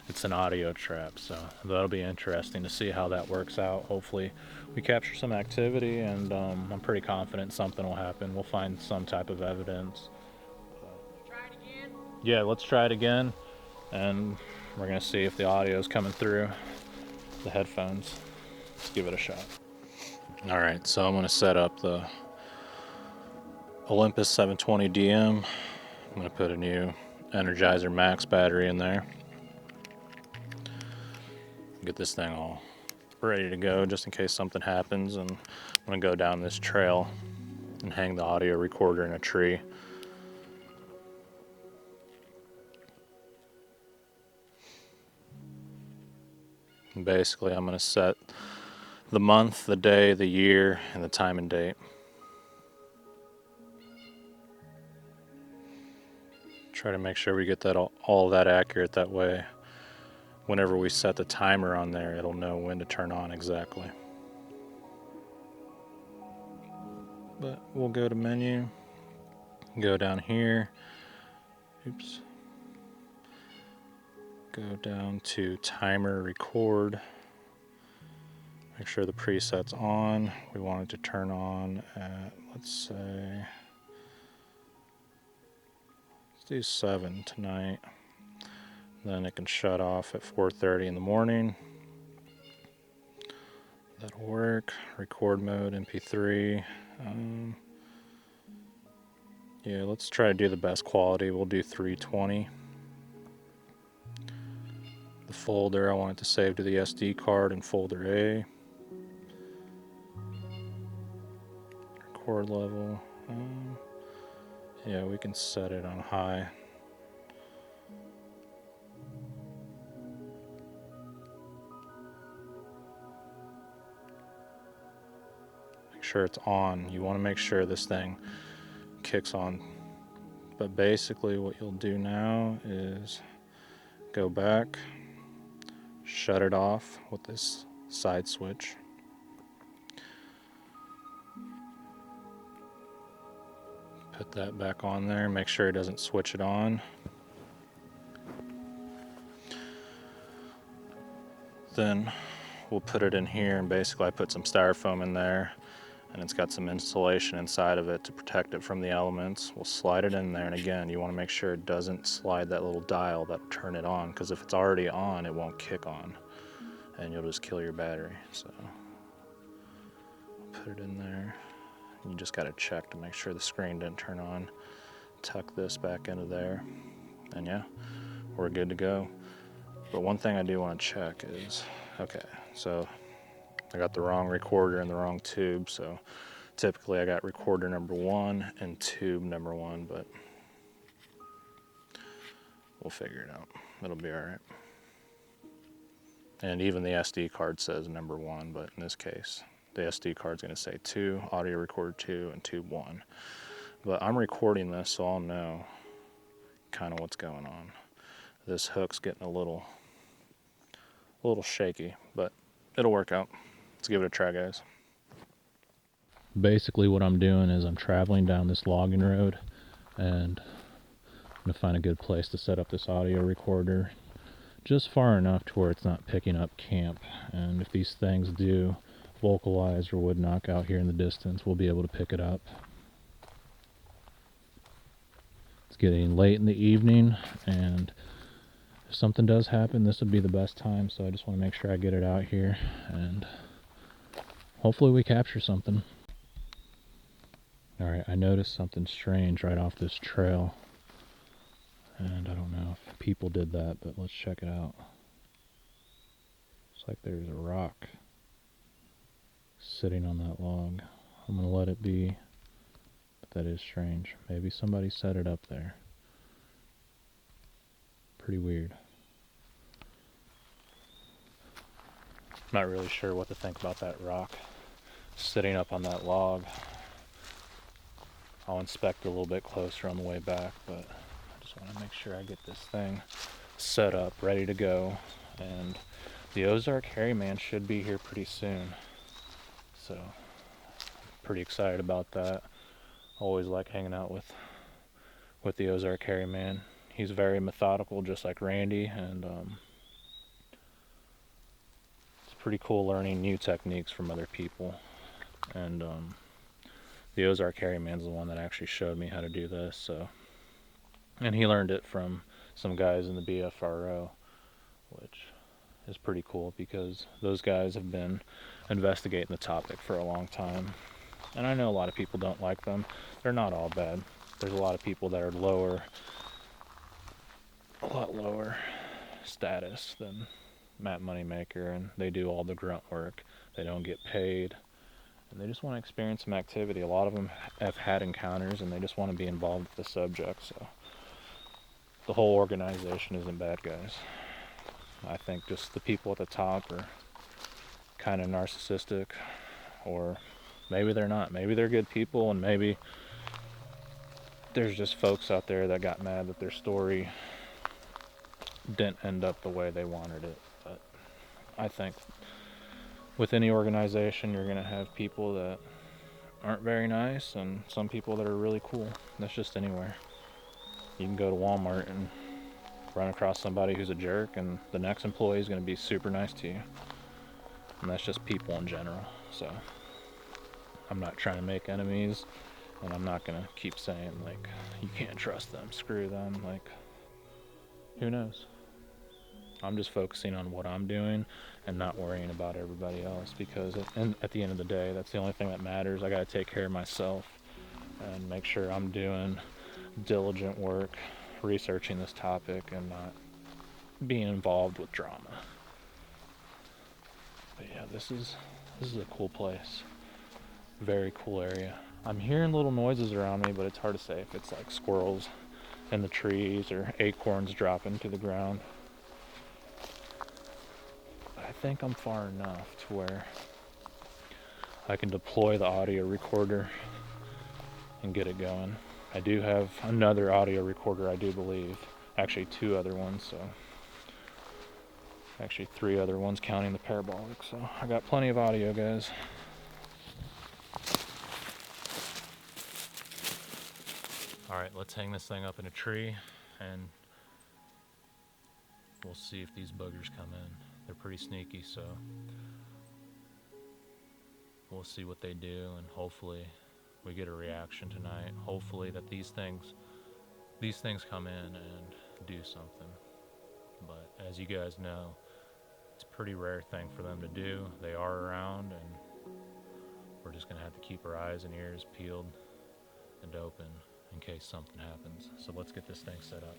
it's an audio trap, so that'll be interesting to see how that works out. Hopefully we capture some activity, and I'm pretty confident something will happen. We'll find some type of evidence. Try it again? Yeah, let's try it again, and we're gonna see if the audio is coming through the headphones. Let's give it a shot. All right, so I'm gonna set up the Olympus 720 DM. I'm going to put a new Energizer Max battery in there. Get this thing all ready to go just in case something happens. And I'm going to go down this trail and hang the audio recorder in a tree. And basically, I'm going to set the month, the day, the year, and the time and date. Try to make sure we get that all that accurate. That way, whenever we set the timer on there, it'll know when to turn on exactly. But we'll go to menu, go down here, oops, go down to timer record, make sure the preset's on. We want it to turn on at, let's say, let's do 7 tonight. Then it can shut off at 4:30 in the morning. That'll work. Record mode, MP3. Yeah, let's try to do the best quality. We'll do 320. The folder, I want it to save to the SD card in folder A. Record level. Yeah, we can set it on high. sure it's on. You want to make sure this thing kicks on. But basically what you'll do now is go back, shut it off with this side switch. Put that back on there, make sure it doesn't switch it on. Then we'll put it in here, and basically I put some styrofoam in there, and it's got some insulation inside of it to protect it from the elements. We'll slide it in there, and again, you want to make sure it doesn't slide that little dial that turn it on, because if it's already on, it won't kick on, and you'll just kill your battery. So put it in there. You just got to check to make sure the screen didn't turn on. Tuck this back into there, and yeah, we're good to go. But one thing I do want to check is, okay, so I got the wrong recorder and the wrong tube, so typically I got recorder number 1 and tube number 1, but we'll figure it out. It'll be all right. And even the SD card says number 1, but in this case, the SD card's going to say 2, audio recorder 2, and tube 1. But I'm recording this, so I'll know kind of what's going on. This hook's getting a little shaky, but it'll work out. Let's give it a try, guys. Basically what I'm doing is I'm traveling down this logging road, and I'm going to find a good place to set up this audio recorder just far enough to where it's not picking up camp. And if these things do vocalize or wood knock out here in the distance, we'll be able to pick it up. It's getting late in the evening, and if something does happen, this would be the best time, so I just want to make sure I get it out here, and hopefully we capture something. Alright, I noticed something strange right off this trail, and I don't know if people did that, but let's check it out. Looks like there's a rock sitting on that log. I'm going to let it be, but that is strange. Maybe somebody set it up there. Pretty weird. Not really sure what to think about that rock sitting up on that log. I'll inspect it a little bit closer on the way back, but I just want to make sure I get this thing set up, ready to go. And the Ozark Hairy Man should be here pretty soon, so pretty excited about that. Always like hanging out with the Ozark Hairy Man. He's very methodical, just like Randy, and it's pretty cool learning new techniques from other people. And the Ozark Hairy Man's the one that actually showed me how to do this. So, and he learned it from some guys in the BFRO, which is pretty cool because those guys have been investigating the topic for a long time. And I know a lot of people don't like them. They're not all bad. There's a lot of people that are a lot lower status than Matt Moneymaker, and they do all the grunt work. They don't get paid, and they just want to experience some activity. A lot of them have had encounters, and they just want to be involved with the subject. So the whole organization isn't bad guys. I think just the people at the top are kind of narcissistic, or maybe they're not. Maybe they're good people, and maybe there's just folks out there that got mad that their story didn't end up the way they wanted it. But I think with any organization, you're going to have people that aren't very nice and some people that are really cool. That's just anywhere. You can go to Walmart and run across somebody who's a jerk, and the next employee is going to be super nice to you. And that's just people in general. So I'm not trying to make enemies, and I'm not going to keep saying, like, you can't trust them, screw them. Like, who knows? I'm just focusing on what I'm doing and not worrying about everybody else, because at the end of the day, that's the only thing that matters. I got to take care of myself and make sure I'm doing diligent work, researching this topic, and not being involved with drama. But yeah, this is a cool place. Very cool area. I'm hearing little noises around me, but it's hard to say if it's like squirrels in the trees or acorns dropping to the ground. But I think I'm far enough to where I can deploy the audio recorder and get it going. I do have another audio recorder, I do believe. Actually, 2 other ones, so actually 3 other ones counting the parabolic. So I got plenty of audio, guys. All right, let's hang this thing up in a tree and we'll see if these boogers come in. They're pretty sneaky, so we'll see what they do, and hopefully we get a reaction tonight. Hopefully that these things come in and do something. But as you guys know, it's a pretty rare thing for them to do. They are around, and we're just gonna have to keep our eyes and ears peeled and open in case something happens. So let's get this thing set up.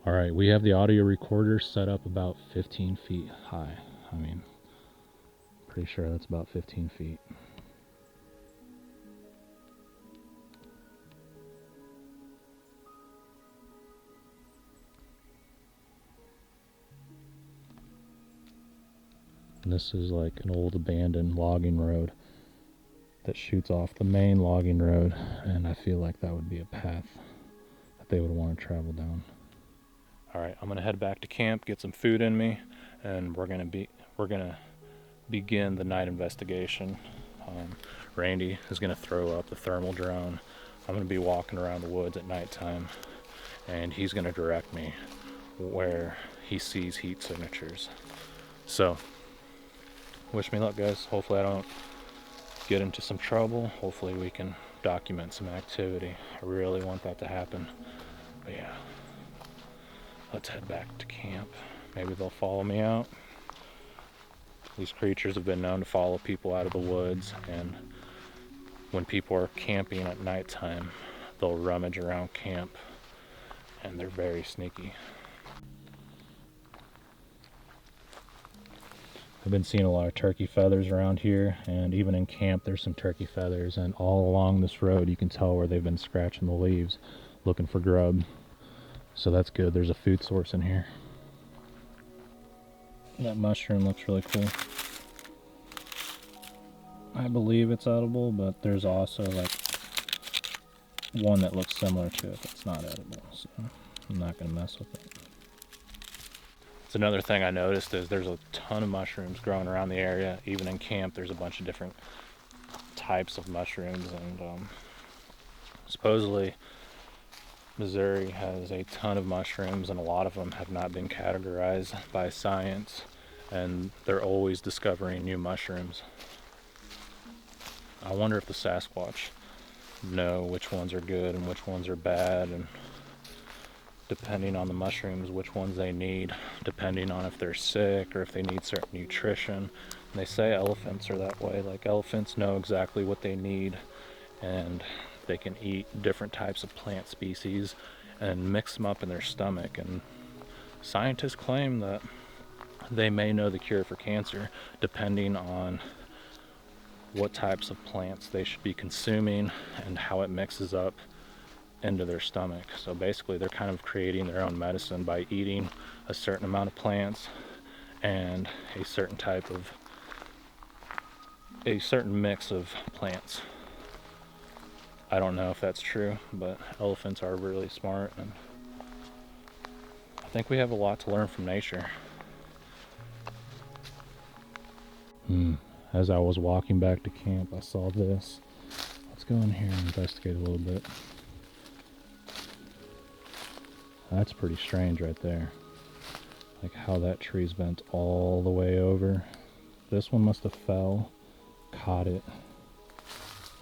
All right, we have the audio recorder set up about 15 feet high. I mean, pretty sure that's about 15 feet. And this is like an old abandoned logging road that shoots off the main logging road, and I feel like that would be a path that they would want to travel down. All right, I'm gonna head back to camp, get some food in me, and we're gonna begin the night investigation. Randy is gonna throw up the thermal drone. I'm gonna be walking around the woods at nighttime, and he's gonna direct me where he sees heat signatures. So, wish me luck, guys. Hopefully I don't get into some trouble. Hopefully we can document some activity. I really want that to happen. But yeah, let's head back to camp. Maybe they'll follow me out. These creatures have been known to follow people out of the woods, and when people are camping at nighttime, they'll rummage around camp, and they're very sneaky. I've been seeing a lot of turkey feathers around here, and even in camp there's some turkey feathers, and all along this road you can tell where they've been scratching the leaves looking for grub. So that's good. There's a food source in here. That mushroom looks really cool. I believe it's edible, but there's also like one that looks similar to it that's not edible, so I'm not gonna mess with it. It's another thing I noticed is there's a ton of mushrooms growing around the area. Even in camp there's a bunch of different types of mushrooms, and supposedly Missouri has a ton of mushrooms, and a lot of them have not been categorized by science, and they're always discovering new mushrooms. I wonder if the Sasquatch know which ones are good and which ones are bad, and depending on the mushrooms, which ones they need, depending on if they're sick or if they need certain nutrition. And they say elephants are that way. Like, elephants know exactly what they need, and they can eat different types of plant species and mix them up in their stomach. And scientists claim that they may know the cure for cancer depending on what types of plants they should be consuming and how it mixes up into their stomach. So basically they're kind of creating their own medicine by eating a certain amount of plants and a certain mix of plants. I don't know if that's true, but elephants are really smart, and I think we have a lot to learn from nature. as I was walking back to camp, I saw this. Let's go in here and investigate a little bit. That's pretty strange right there. Like how that tree's bent all the way over. This one must have fell, caught it,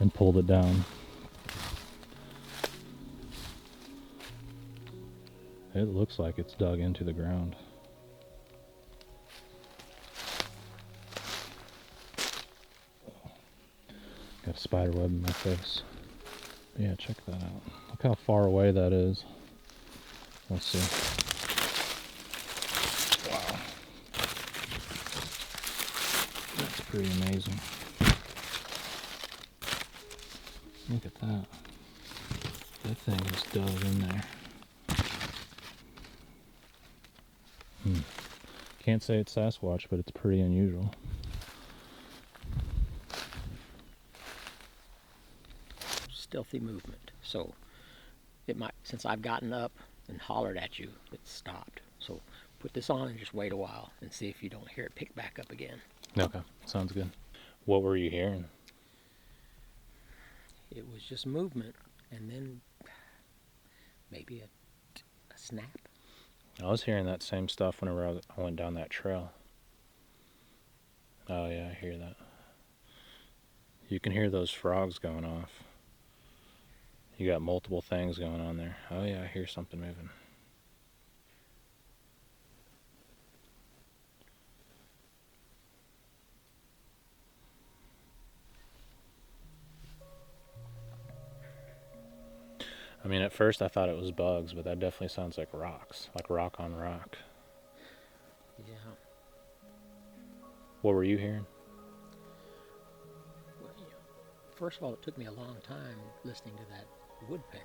and pulled it down. It looks like it's dug into the ground. Got a spider web in my face. But yeah, check that out. Look how far away that is. Let's see. Wow. That's pretty amazing. Look at that. That thing is dug in there. Can't say it's Sasquatch, but it's pretty unusual. Stealthy movement. So it might, since I've gotten up and hollered at you, it's stopped. So put this on and just wait a while and see if you don't hear it pick back up again. Okay, sounds good. What were you hearing? It was just movement, and then maybe a snap. I was hearing that same stuff whenever I went down that trail. Oh yeah, I hear that. You can hear those frogs going off. You got multiple things going on there. Oh yeah, I hear something moving. I mean, at first I thought it was bugs, but that definitely sounds like rocks, like rock on rock. Yeah. What were you hearing? Well, first of all, it took me a long time listening to that woodpecker.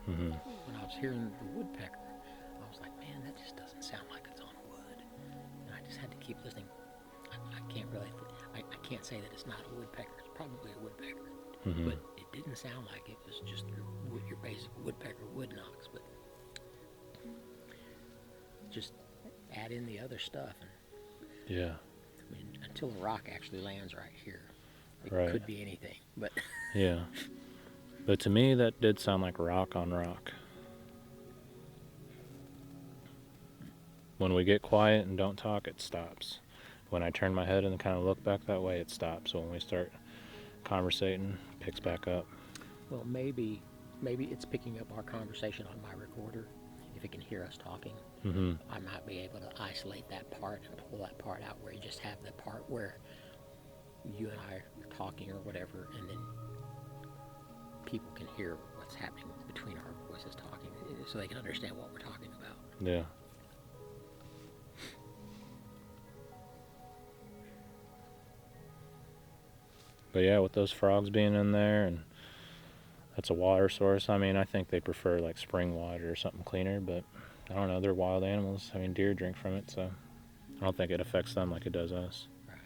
Mm-hmm. When I was hearing the woodpecker, I was like, man, that just doesn't sound like it's on wood. And I just had to keep listening. I can't really, I can't say that it's not a woodpecker. It's probably a woodpecker. Mm-hmm. But it didn't sound like it was just your basic woodpecker wood knocks. But just add in the other stuff. And, Yeah. I mean, until a rock actually lands right here, it Right. could be anything. But Yeah. But to me, that did sound like rock on rock. When we get quiet and don't talk, it stops. When I turn my head and kind of look back that way, it stops. So when we start conversating, it picks back up. well, maybe it's picking up our conversation on my recorder. If it can hear us talking, Mm-hmm. I might be able to isolate that part and pull that part out where you just have the part where you and I are talking or whatever, and then people can hear what's happening between our voices talking, so they can understand what we're talking about. Yeah. But yeah, with those frogs being in there, and that's a water source. I mean, I think they prefer like spring water or something cleaner, but I don't know. They're wild animals. I mean, deer drink from it, so I don't think it affects them like it does us. Right.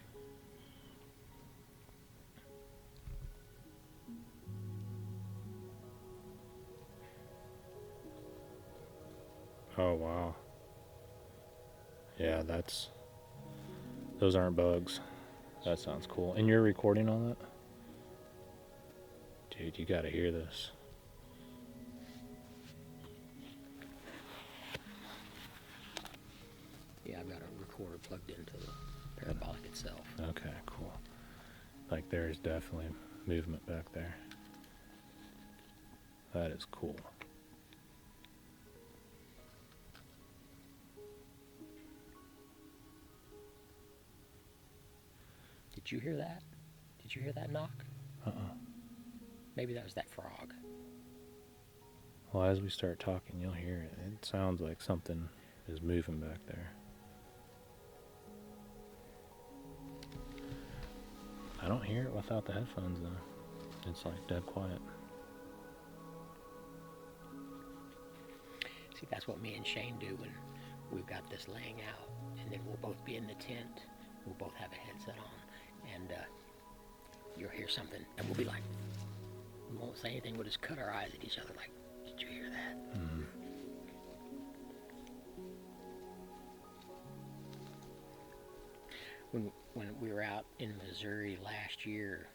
Oh, wow. Yeah, those aren't bugs. That sounds cool. And you're recording all that? Dude, you gotta hear this. Yeah, I've got a recorder plugged into the parabolic itself. Okay, cool. Like there is definitely movement back there. That is cool. Did you hear that? Did you hear that knock? Uh-uh. Maybe that was that frog. Well, as we start talking, you'll hear it. It sounds like something is moving back there. I don't hear it without the headphones, though. It's like dead quiet. See, that's what me and Shane do when we've got this laying out, and then we'll both be in the tent. We'll both have a headset on, and you'll hear something, and we'll be like, we won't say anything. We'll just cut our eyes at each other, like, "Did you hear that?" Mm-hmm. when we were out in Missouri last year,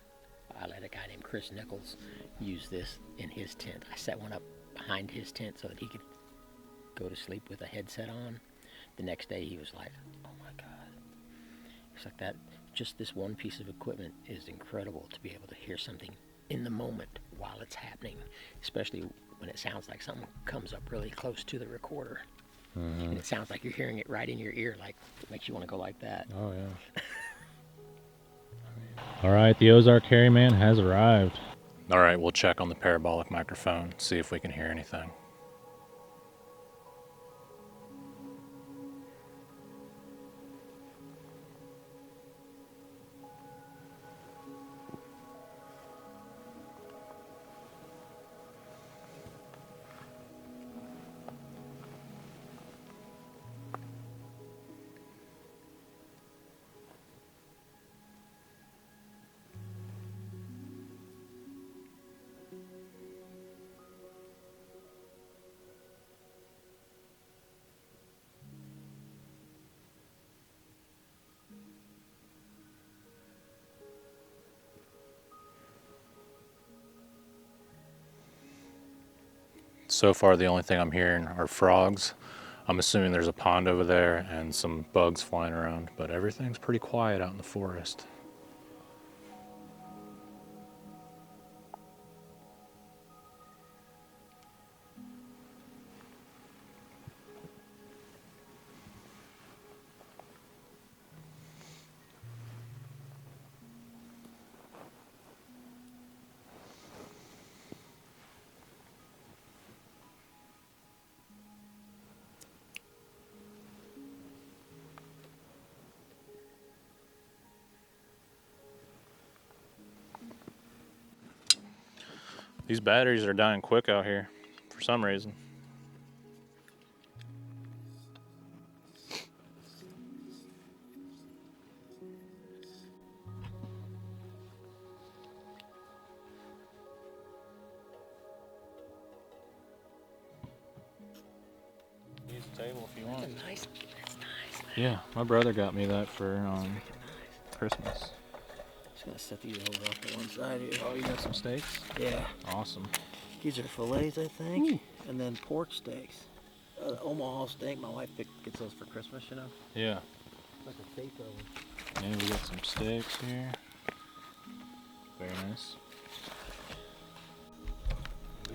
I let a guy named Chris Nichols use this in his tent. I set one up behind his tent so that he could go to sleep with a headset on. The next day he was like, oh my God. It's like that, just this one piece of equipment is incredible to be able to hear something in the moment while it's happening, especially when it sounds like something comes up really close to the recorder. And it sounds like you're hearing it right in your ear, like it makes you want to go like that. Oh, yeah. All right, the Ozark Hairy Man has arrived. All right, we'll check on the parabolic microphone, see if we can hear anything. So far, the only thing I'm hearing are frogs. I'm assuming there's a pond over there and some bugs flying around, but everything's pretty quiet out in the forest. These batteries are dying quick out here for some reason. Use the table if you want. That's nice. Yeah, my brother got me that for Nice. Christmas. Just gonna set these over off to one side here. Oh, you got some steaks? Yeah. Awesome. These are fillets, I think, and then pork steaks. Omaha steak. My wife gets those for Christmas, you know. Yeah. Like a steak oven. And we got some steaks here. Very nice.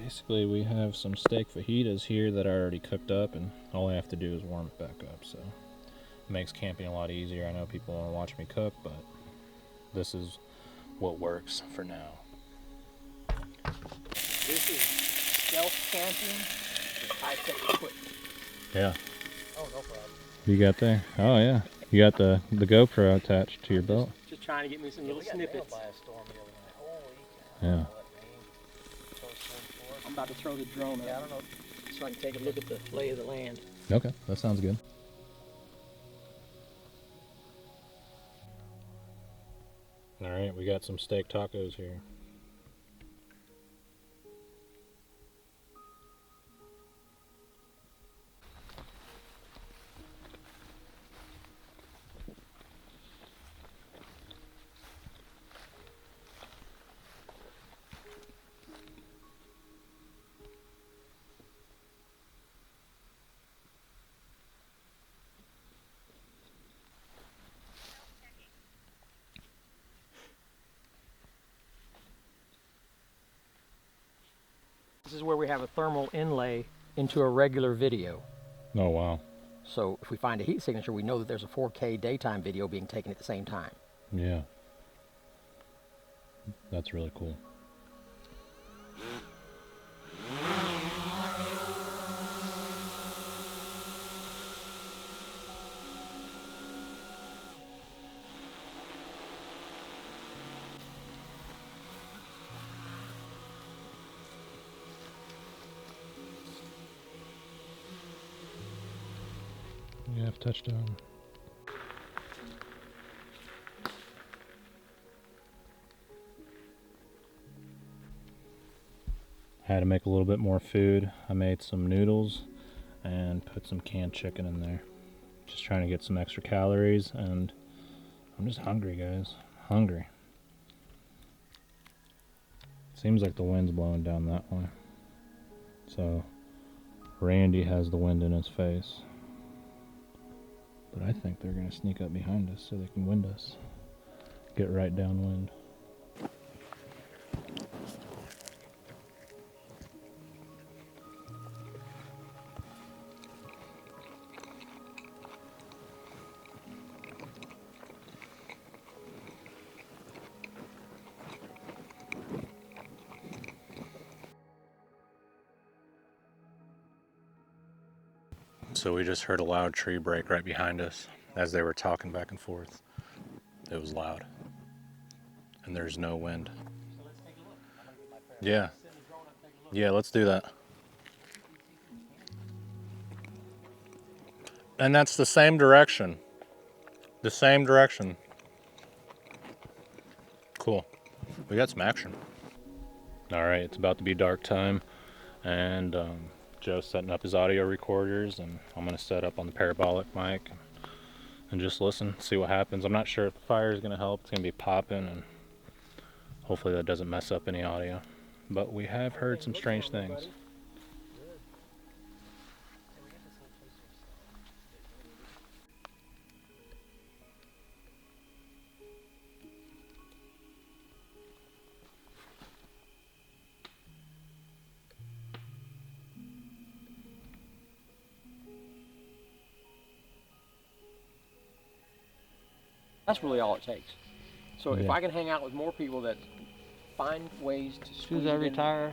Basically, we have some steak fajitas here that are already cooked up, and all I have to do is warm it back up, so it makes camping a lot easier. I know people want to watch me cook, but this is what works for now. This is stealth camping with high-tech equipment. Yeah. Oh, no problem. You got there? Oh, yeah. You got the GoPro attached to your belt? Just trying to get me some little snippets. Yeah. I'm about to throw the drone up. I don't know. So I can take a look at the lay of the land. Okay, that sounds good. All right, we got some steak tacos here. This is where we have a thermal inlay into a regular video. Oh, wow. So if we find a heat signature, we know that there's a 4K daytime video being taken at the same time. Yeah. That's really cool. You have touchdown. Had to make a little bit more food. I made some noodles and put some canned chicken in there. Just trying to get some extra calories and I'm just hungry, guys. Hungry. Seems like the wind's blowing down that way. So Randy has the wind in his face. But I think they're going to sneak up behind us so they can wind us. Get right downwind. So we just heard a loud tree break right behind us as they were talking back and forth. It was loud. And there's no wind. So let's take a look. I'm gonna get my pair. Yeah. Send the drone up and take a look. Yeah, let's do that. And that's the same direction. The same direction. Cool. We got some action. All right, it's about to be dark time, and Joe's setting up his audio recorders, and I'm gonna set up on the parabolic mic and just listen, see what happens. I'm not sure if the fire is gonna help. It's gonna be popping, and hopefully that doesn't mess up any audio. But we have heard some strange things. That's really all it takes. So if Yeah. I can hang out with more people that find ways to As soon squeeze as I it in, retire,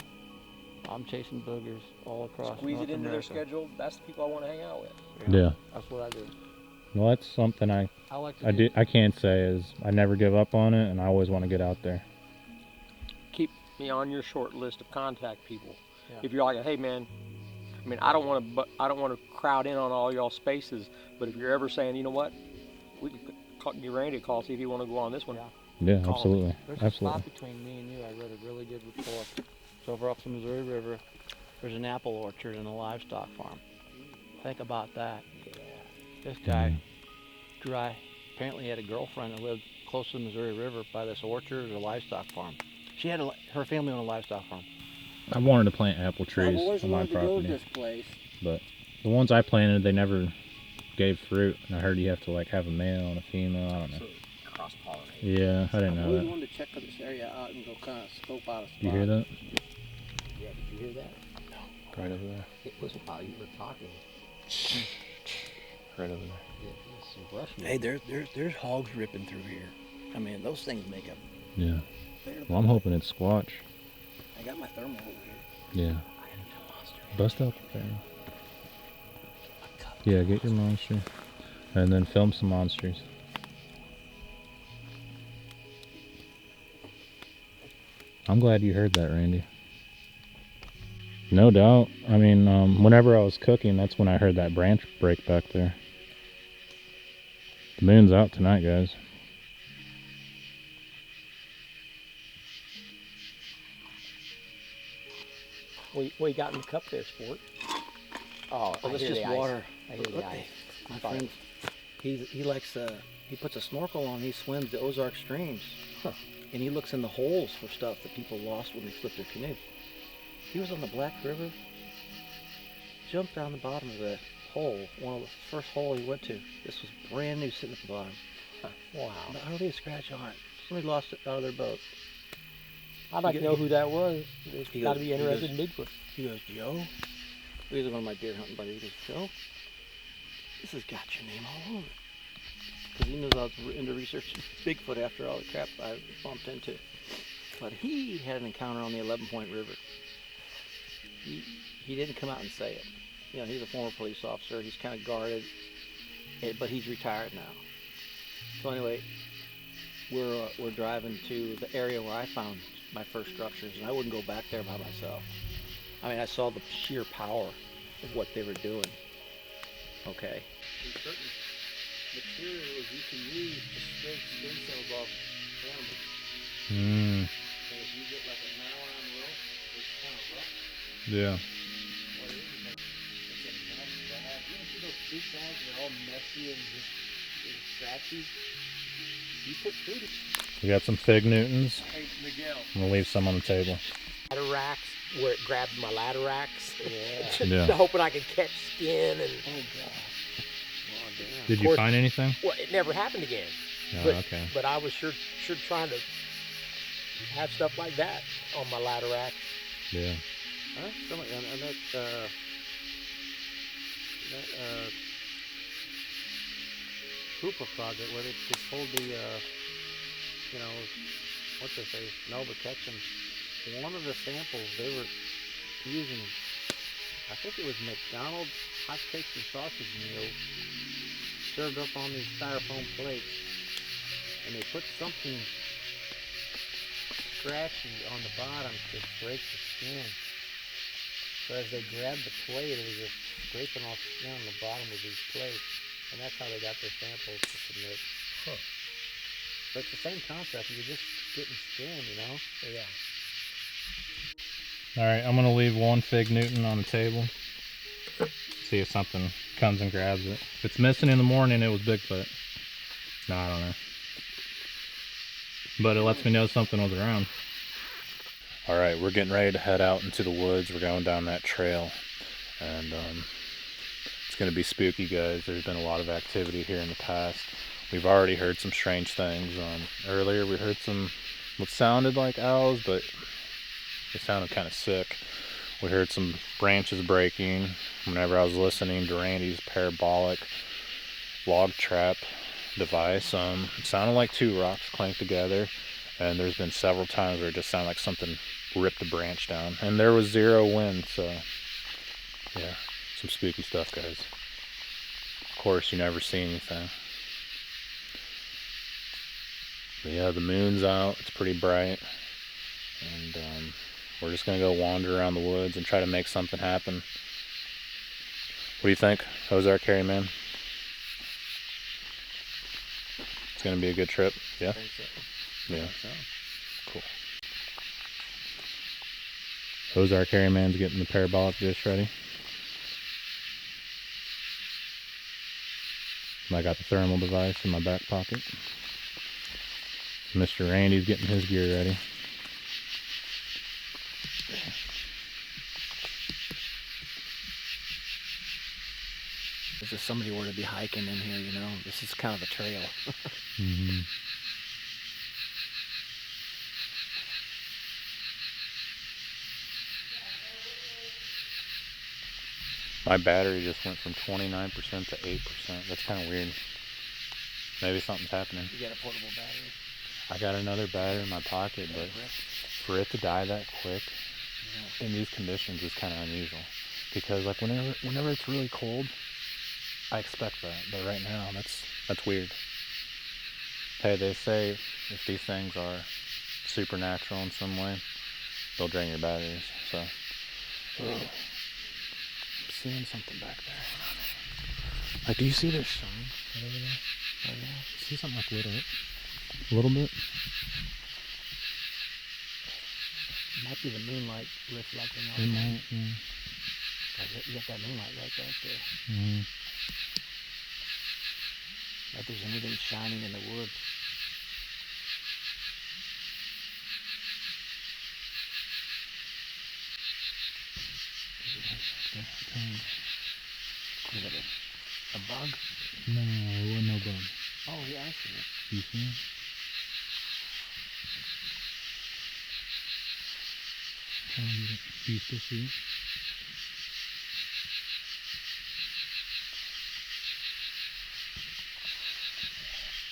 I'm chasing boogers all across squeeze North it into their America. schedule, that's the people I want to hang out with. Yeah. That's what I do. Well, that's something I like to I can't say is I never give up on it, and I always want to get out there. Keep me on your short list of contact people. Yeah. If you're like, hey man, I mean, I don't want to crowd in on all y'all spaces, but if you're ever saying, you know what, we could get Randy a call, see if you want to go on this one. Yeah. Yeah, Call absolutely. There's a Absolutely. spot between me and you I read a really good report. It's over off the Missouri River. There's an apple orchard and a livestock farm. Think about that. This guy, apparently he had a girlfriend that lived close to the Missouri River by this orchard or livestock farm. She had her family owned a livestock farm. I wanted to plant apple trees I've always on my wanted to go to property, this place. but the ones I planted, they never gave fruit. And I heard you have to like have a male and a female. I don't know. Cross pollinate. Yeah, I didn't I've know always that. wanted to check this area out and go kind of scope out a spot. You hear that? Yeah, did you hear that? Right over there. It was while you were talking. Right over there. Yeah, there's some brush. Hey, there's hogs ripping through here. I mean, those things make up. Yeah. Well, I'm hoping it's Squatch. I got my thermal over here. Yeah. Bust out the barrel. Yeah, get your monster. And then film some monsters. I'm glad you heard that, Randy. No doubt. I mean, whenever I was cooking, that's when I heard that branch break back there. The moon's out tonight, guys. What you got in the cup there, sport? Oh, Oh, that's just water. I hear the ice. My friend, he likes he puts a snorkel on. He swims the Ozark streams, and he looks in the holes for stuff that people lost when they flipped their canoe. He was on the Black River, jumped down the bottom of the hole, one of the first hole he went to. This was brand new, sitting at the bottom. Wow. Hardly a scratch on it. Somebody lost it out of their boat. I'd like to know who that was. It's He got to goes- be he interested in Bigfoot. He goes, Joe? He was one of my deer hunting buddies. He goes, Joe, this has got your name all over it. Because he knows I was into researching Bigfoot after all the crap I bumped into. But he had an encounter on the 11-Point River. He didn't come out and say it. You know, he's a former police officer. He's kind of guarded, but he's retired now. So anyway, we're driving to the area where I found my first structures, and I wouldn't go back there by myself. I mean, I saw the sheer power of what they were doing. Okay. There's certain materials you can use to scrape skin cells off animals. Mm, And if you get like a nylon rope, it's kind of rough. yeah. What it is, it's a mess to have. You ever see those street bags that are all messy and just scratchy? You took food. We got some fig Newtons. Hey, Miguel. I'm gonna leave some on the table. Ladder racks, where it grabbed my ladder racks. Yeah. Yeah. Hoping I could catch skin and. Oh God. Oh damn. Did you course- find anything? Well, it never happened again. Oh, But, okay. but I was sure trying to have stuff like that on my ladder rack. Yeah. Huh? Somebody, and that Hooper project where they pulled the you know, what's they say, Nova Ketchum. One of the samples they were using, I think it was McDonald's hotcakes and sausage meal served up on these styrofoam plates, and they put something scratchy on the bottom to break the skin. So as they grabbed the plate, it was just scraping off the skin on the bottom of these plates, and that's how they got their samples to submit. Huh. But it's the same concept. You're just getting skin, you know. Yeah. All right, I'm gonna leave one fig Newton on the table. See if something comes and grabs it. If it's missing in the morning, it was Bigfoot. No, I don't know. But it lets me know something was around. All right, we're getting ready to head out into the woods. We're going down that trail, and it's gonna be spooky, guys. There's been a lot of activity here in the past. We've already heard some strange things. Earlier we heard some what sounded like owls, but it sounded kind of sick. We heard some branches breaking whenever I was listening to Randy's parabolic log trap device. It sounded like two rocks clanked together, and there's been several times where it just sounded like something ripped a branch down, and there was zero wind. So yeah, some spooky stuff, guys. Of course, you never see anything. But yeah, the moon's out. It's pretty bright, and we're just gonna go wander around the woods and try to make something happen. What do you think, Ozark Harry, man? It's gonna be a good trip. Yeah. I think so. Yeah. So. Cool. Ozark Harry man's getting the parabolic dish ready. I got the thermal device in my back pocket. Mr. Randy's getting his gear ready. If somebody were to be hiking in here, you know, this is kind of a trail. Mm-hmm. My battery just went from 29% to 8%. That's kind of weird. Maybe something's happening. You got a portable battery? I got another battery in my pocket, but for it to die that quick in these conditions is kind of unusual. Because like whenever it's really cold, I expect that. But right now, that's weird. Hey, they say if these things are supernatural in some way, they'll drain your batteries. So, I'm seeing something back there. Like, do you see this sun right over there? Oh, yeah. See something like lit up? A little bit? Might be the moonlight reflecting off. It might, yeah. You got that moonlight right back there. Mm-hmm. Like there's anything shining in the woods. Is it a bug? No, it wasn't no bug. Oh yeah, I see it. You see it? Do you still see it?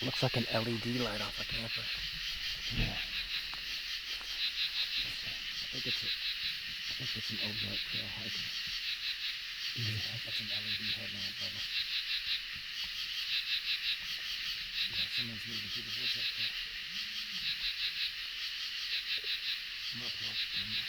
Looks like an LED light off a camper. Yeah. I think it's an Ozark trail hiker. That's an LED headlamp, brother. Yeah, someone's moving through the woods up there. I'm up close to them.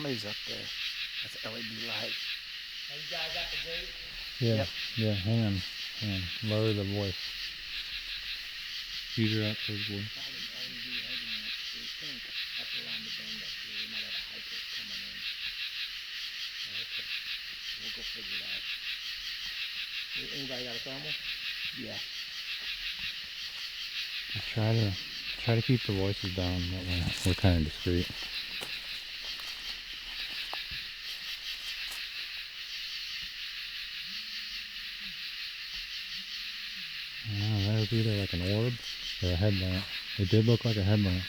Somebody's up there. That's LED light. Are you guys at the gate? Yeah, Yep. yeah, hang on. Lower the voice. Use your upstairs voice. We'll go figure it out. Anybody got a thermal? Yeah. Just try to keep the voices down. That way we're kind of discreet. That was either like an orb or a headlamp. It did look like a headlamp.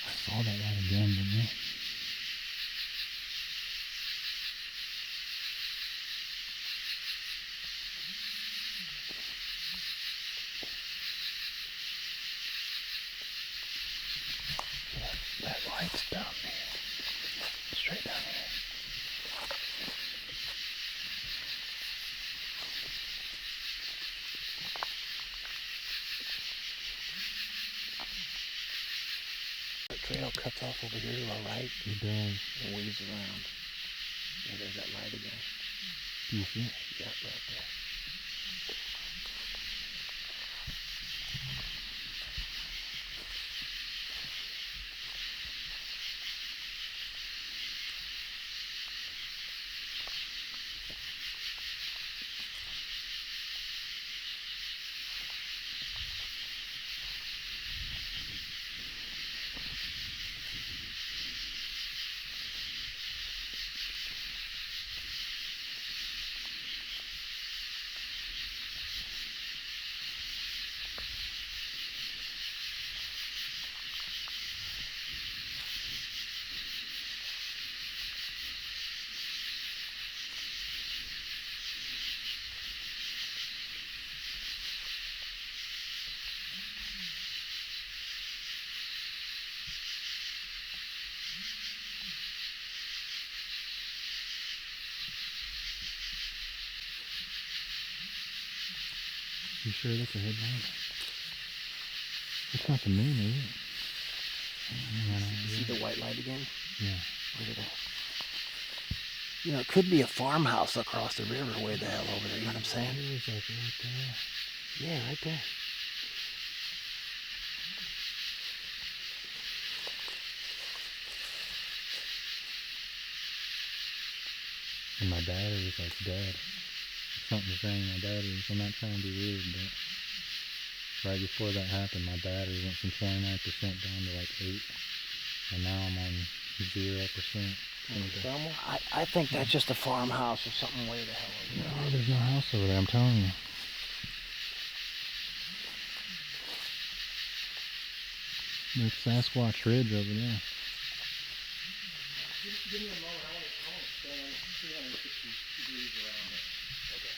I saw that light again, didn't you? That light's down there. Straight down here. The trail cuts off over here to our right. It does. And weaves around. Yeah, there's that light again. Do you see it? Yeah, right there. You sure that's a headlight? It's not the moon, is it? You see the white light again? Yeah. Look at that. You know, it could be a farmhouse across the river way the hell over there, you know what I'm saying? It was like right there. Yeah, right there. And my battery's like dead. Something's saying my batteries. I'm not trying to be weird, but right before that happened, my battery went from 29% down to like 8. And now I'm on 0%. Thermal? I think that's just a farmhouse or something way the hell over there. No, there's no house over there, I'm telling you. There's Sasquatch Ridge over there. Give me a moment. I want to stand 360 degrees around it. Okay.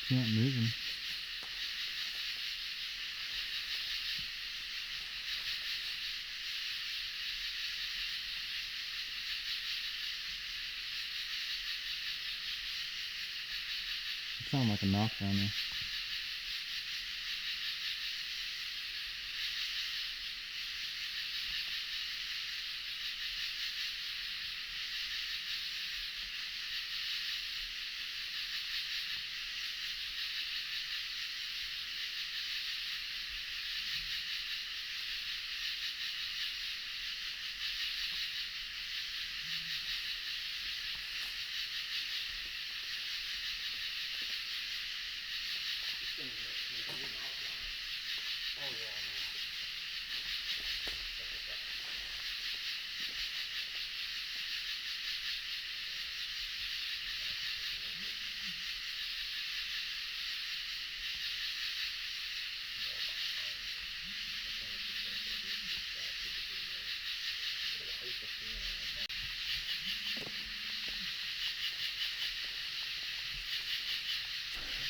It's not moving. It sounds like a knock down there.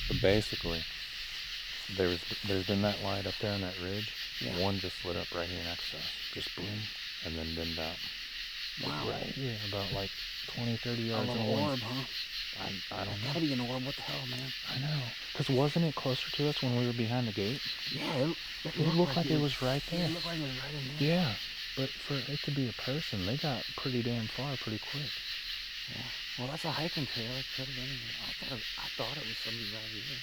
But basically, there's been that light up there on that ridge. Yeah. One just lit up right here next to us. Just boom, and then dimmed out. Wow. Right here, about like 20, 30 A yards little away. orb, huh? I don't know. Gotta be an orb. What the hell, man? I know. Because wasn't it closer to us when we were behind the gate? Yeah, It looked like it was right Yeah, there. it looked like it was right in there. Yeah, but for it to be a person, they got pretty damn far pretty quick. Yeah. Well, that's a hiking trail. It could have been. I thought it was somebody right here.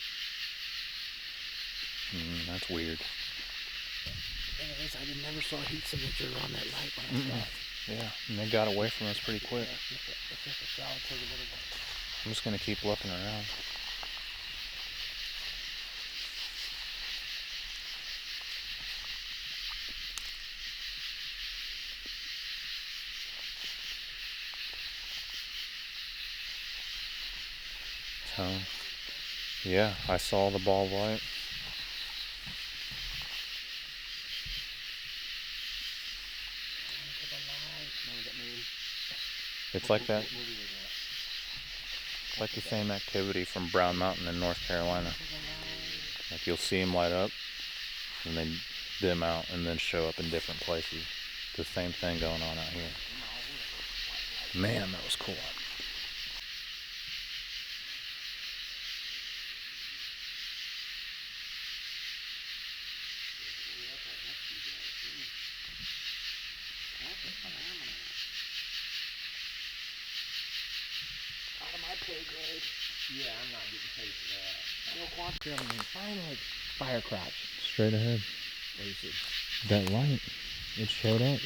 That's weird. Thing is, I never saw heat signature on that light when I stopped. Yeah, and they got away from us pretty quick. It's just a solitary little one. I'm just gonna keep looking around. So, yeah, I saw the ball of light. It's like that. It's like the same activity from Brown Mountain in North Carolina. Like you'll see them light up, and then dim out, and then show up in different places. The same thing going on out here. Man, that was cool. Out of my pay grade. Yeah, I'm not getting paid for that. No quantity. Find like fire crotch Straight ahead. places. That light, it showed up.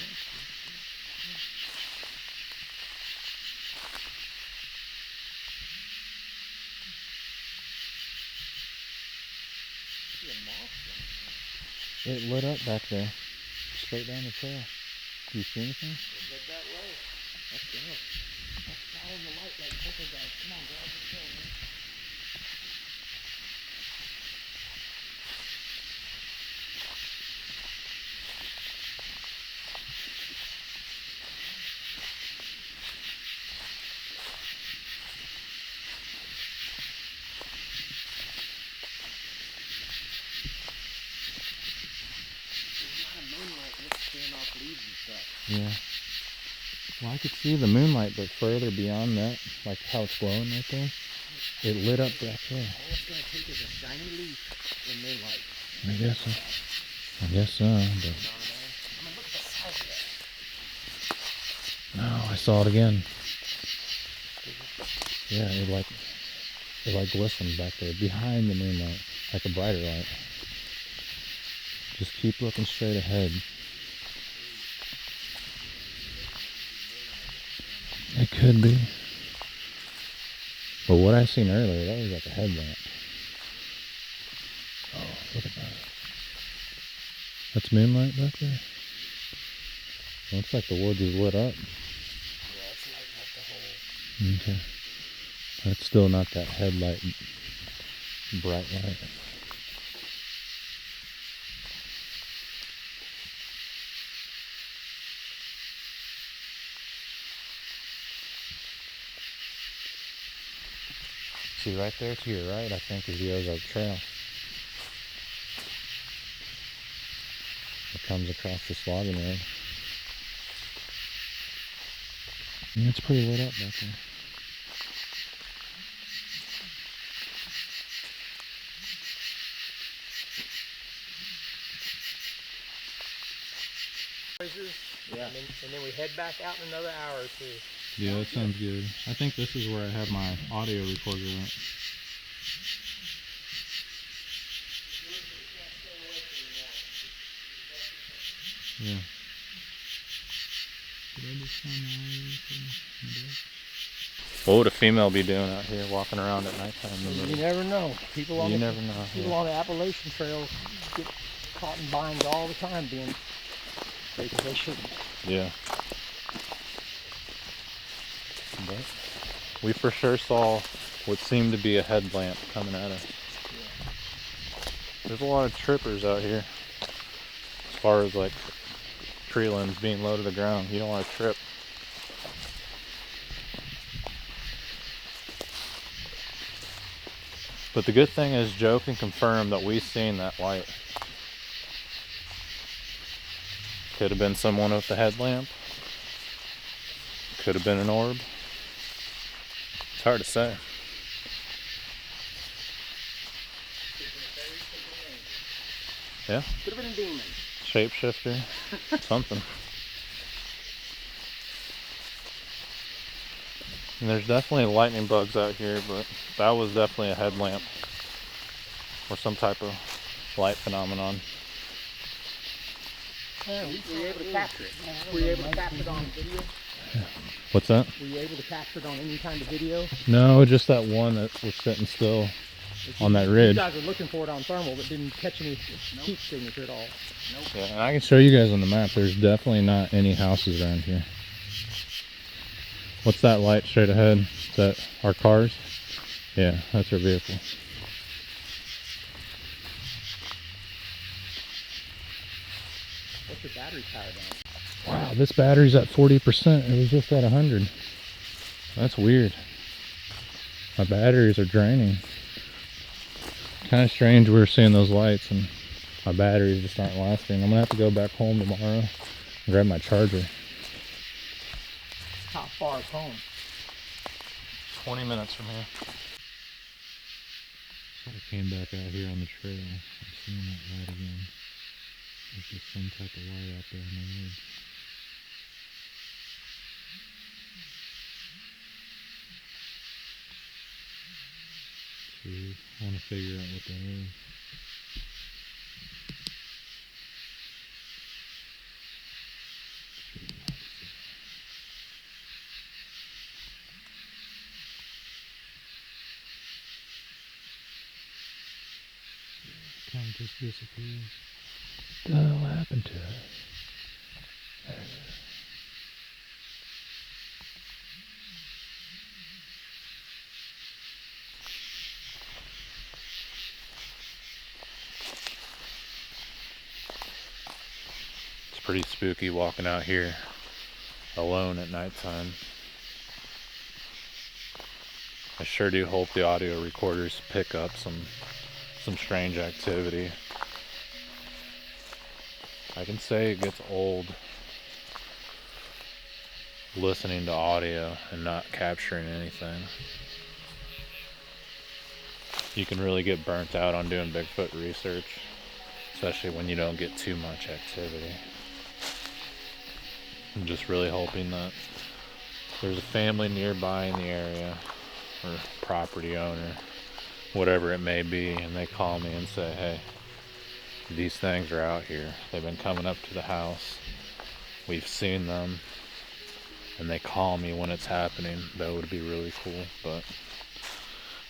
It lit up back there, straight down the trail. Do you see anything? Head that way. Let's go. Let's follow the light like polka guys. Come on, grab the trail, man. Yeah. Well, I could see the moonlight, but further beyond that, like how it's glowing right there, it lit up back there. All it's gonna take is a shiny leaf in moonlight. I guess so. I guess so, but I mean, look at the size of that. no, I saw it again. Yeah, it like glistened back there behind the moonlight, like a brighter light. Just keep looking straight ahead. It could be. But what I seen earlier, that was like a headlamp. Oh, look at that. That's moonlight back there? Looks like the woods is lit up. Yeah, it's lighting up the whole. Okay. That's still not that headlight bright light. See right there to your right, I think, is the Ozark Trail. It comes across this logging road. And it's pretty lit up back there. Yeah. And then we head back out in another hour or two. Yeah, that sounds good. I think this is where I have my audio recorder at. Yeah. What would a female be doing out here walking around at nighttime? You never know. People on You the never know. people on the Appalachian Trail get caught in binds all the time being because they shouldn't. Yeah. But we for sure saw what seemed to be a headlamp coming at us. There's a lot of trippers out here. As far as like tree limbs being low to the ground, you don't want to trip. But the good thing is Joe can confirm that we seen that light. Could have been someone with the headlamp. Could have been an orb. It's hard to say. Yeah. Could have been a demon. Shapeshifter. Something. And there's definitely lightning bugs out here, but that was definitely a headlamp or some type of light phenomenon. Yeah, were you able to capture it? Were you able to capture it on video? What's that? Were you able to capture it on any kind of video? No, just that one that was sitting still on that You ridge. guys were looking for it on thermal, but didn't catch any heat signature at all. Yeah, and I can show you guys on the map. There's definitely not any houses around here. What's that light straight ahead? Is that our cars? Yeah, that's our vehicle. What's your battery powered on? Wow, this battery's at 40%. It was just at 100. That's weird. My batteries are draining. Kind of strange we're seeing those lights and my batteries just aren't lasting. I'm gonna have to go back home tomorrow and grab my charger. How far is home? 20 minutes from here. So I came back out here on the trail. I'm seeing that light again. There's just some type of light out there in the woods. So I want to figure out what that is. Kind of just disappeared. What the hell happened to it? There it is. It's pretty spooky walking out here alone at nighttime. I sure do hope the audio recorders pick up some strange activity. I can say it gets old listening to audio and not capturing anything. You can really get burnt out on doing Bigfoot research, especially when you don't get too much activity. I'm just really hoping that there's a family nearby in the area, or property owner, whatever it may be, and they call me and say, hey, these things are out here. They've been coming up to the house. We've seen them. And they call me when it's happening. That would be really cool. But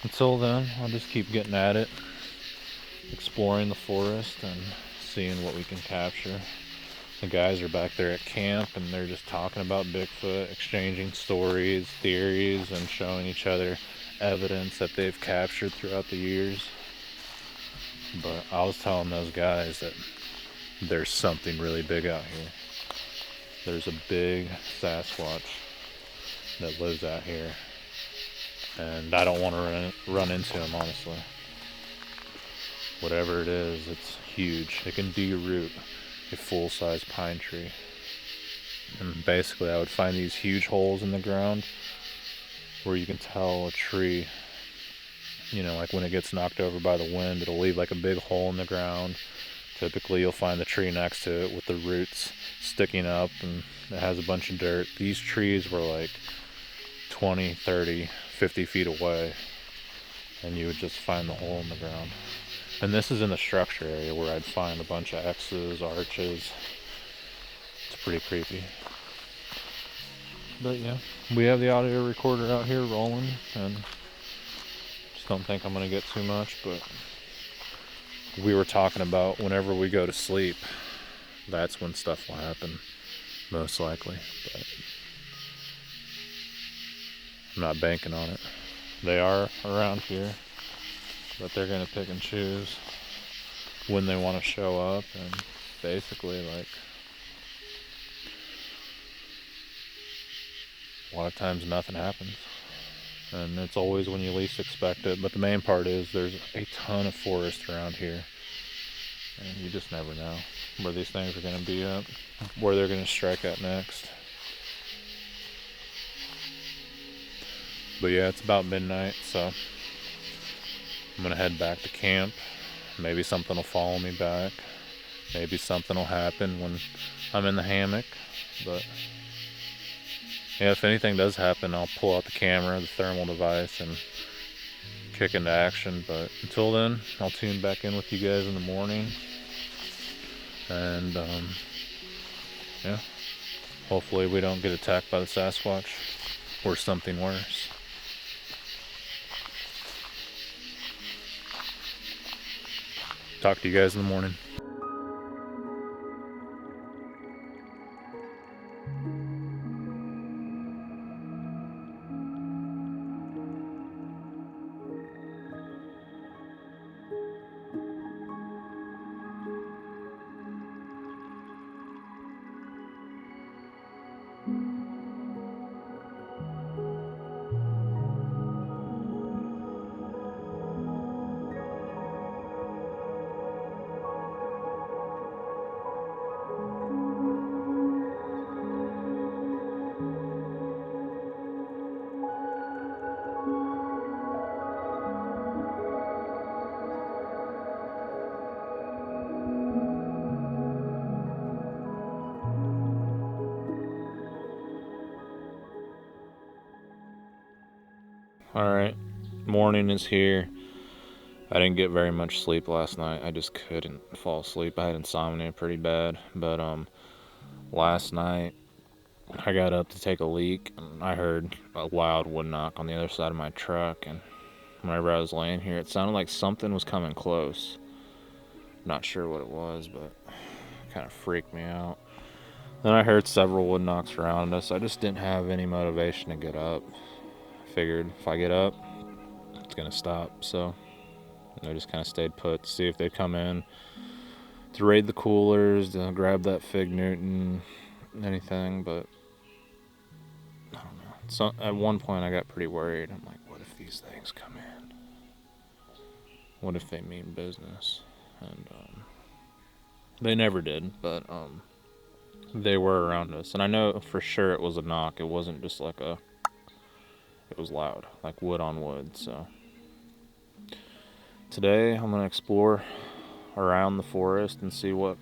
until then, I'll just keep getting at it, exploring the forest and seeing what we can capture. The guys are back there at camp and they're just talking about Bigfoot, exchanging stories, theories, and showing each other evidence that they've captured throughout the years. But I was telling those guys that there's something really big out here. There's a big Sasquatch that lives out here, and I don't want to run into him, honestly. Whatever it is, it's huge. It can de-root a full-size pine tree. And basically I would find these huge holes in the ground where you can tell a tree, you know, like when it gets knocked over by the wind, it'll leave like a big hole in the ground. Typically you'll find the tree next to it with the roots sticking up and it has a bunch of dirt. These trees were like 20, 30, 50 feet away, and you would just find the hole in the ground. And this is in the structure area where I'd find a bunch of X's, arches. It's pretty creepy. But yeah, we have the audio recorder out here rolling, and just don't think I'm gonna get too much, but we were talking about whenever we go to sleep, that's when stuff will happen, most likely. But I'm not banking on it. They are around here, but they're gonna pick and choose when they want to show up, and basically, like, a lot of times nothing happens, and it's always when you least expect it. But the main part is there's a ton of forest around here, and you just never know where these things are going to be at, where they're going to strike at next. But yeah, it's about midnight, so I'm going to head back to camp. Maybe something will follow me back. Maybe something will happen when I'm in the hammock. But yeah, if anything does happen, I'll pull out the camera, the thermal device, and kick into action. But until then, I'll tune back in with you guys in the morning. And yeah, hopefully we don't get attacked by the Sasquatch or something worse. Talk to you guys in the morning. Alright, morning is here. I didn't get very much sleep last night. I just couldn't fall asleep. I had insomnia pretty bad. But last night I got up to take a leak and I heard a loud wood knock on the other side of my truck, and whenever I was laying here it sounded like something was coming close. Not sure what it was, but it kind of freaked me out. Then I heard several wood knocks around us. I just didn't have any motivation to get up. Figured if I get up, it's gonna stop. So I just kind of stayed put to see if they'd come in to raid the coolers, to grab that Fig Newton, anything. But I don't know. So at one point I got pretty worried. I'm like, what if these things come in? What if they mean business? And they never did, but they were around us, and I know for sure it was a knock. It wasn't just like a, it was loud, like wood on wood. So today I'm gonna explore around the forest and see what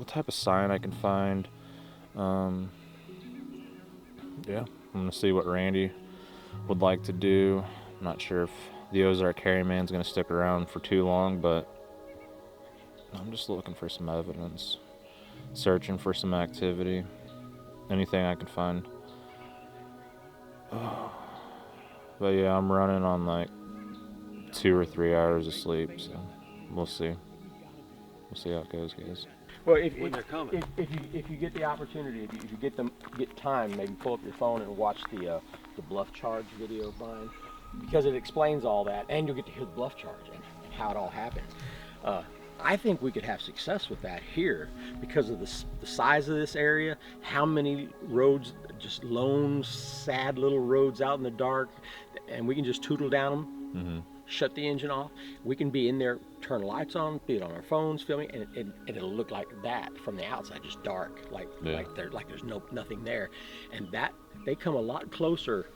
type of sign I can find. Yeah, I'm gonna see what Randy would like to do. I'm not sure if the Ozark Hairy Man's gonna stick around for too long, but I'm just looking for some evidence, searching for some activity, anything I can find. But yeah, I'm running on like 2 or 3 hours of sleep, so we'll see. we'll see how it goes, guys. Well, When they're coming. if you get the opportunity, if you get time, maybe pull up your phone and watch the bluff charge video of mine, because it explains all that, and you'll get to hear the bluff charge and how it all happened. I think we could have success with that here because of the size of this area, how many roads, just lone, sad little roads out in the dark, and we can just tootle down them, shut the engine off. We can be in there, turn lights on, be it on our phones, filming, and it'll look like that from the outside, just dark, like there's nothing there. And that they come a lot closer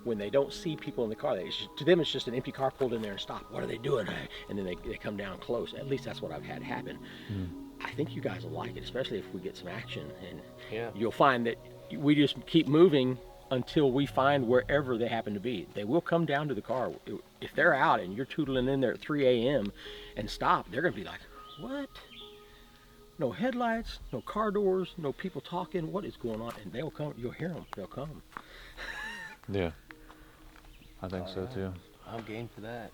when they don't see people in the car. To them, it's just an empty car pulled in there and stopped. What are they doing? And then they come down close. At least that's what I've had happen. I think you guys will like it, especially if we get some action. And you'll find that we just keep moving until we find wherever they happen to be. They will come down to the car. If they're out and you're tootling in there at 3 a.m. and stop, they're gonna be like, what? No headlights, no car doors, no people talking. What is going on? And they'll come. You'll hear them. They'll come. Yeah, I think so too. I'm game for that.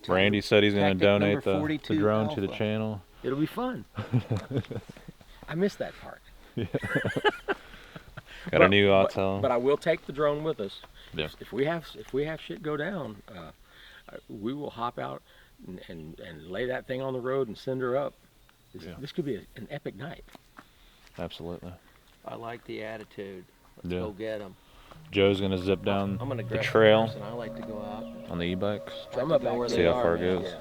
Randy said he's going to Tactic donate number the 42 drone to the Alpha. channel. It'll be fun. I missed that part. Got a new autel. But I will take the drone with us. Yeah. If we have shit go down, we will hop out and lay that thing on the road and send her up. This could be an epic night. Absolutely. I like the attitude. Let's Yeah. go get them. Joe's going to zip down I'm gonna the grab trail and I like to go out. on the e-bikes. I'm up know where See they how are, far it man. goes.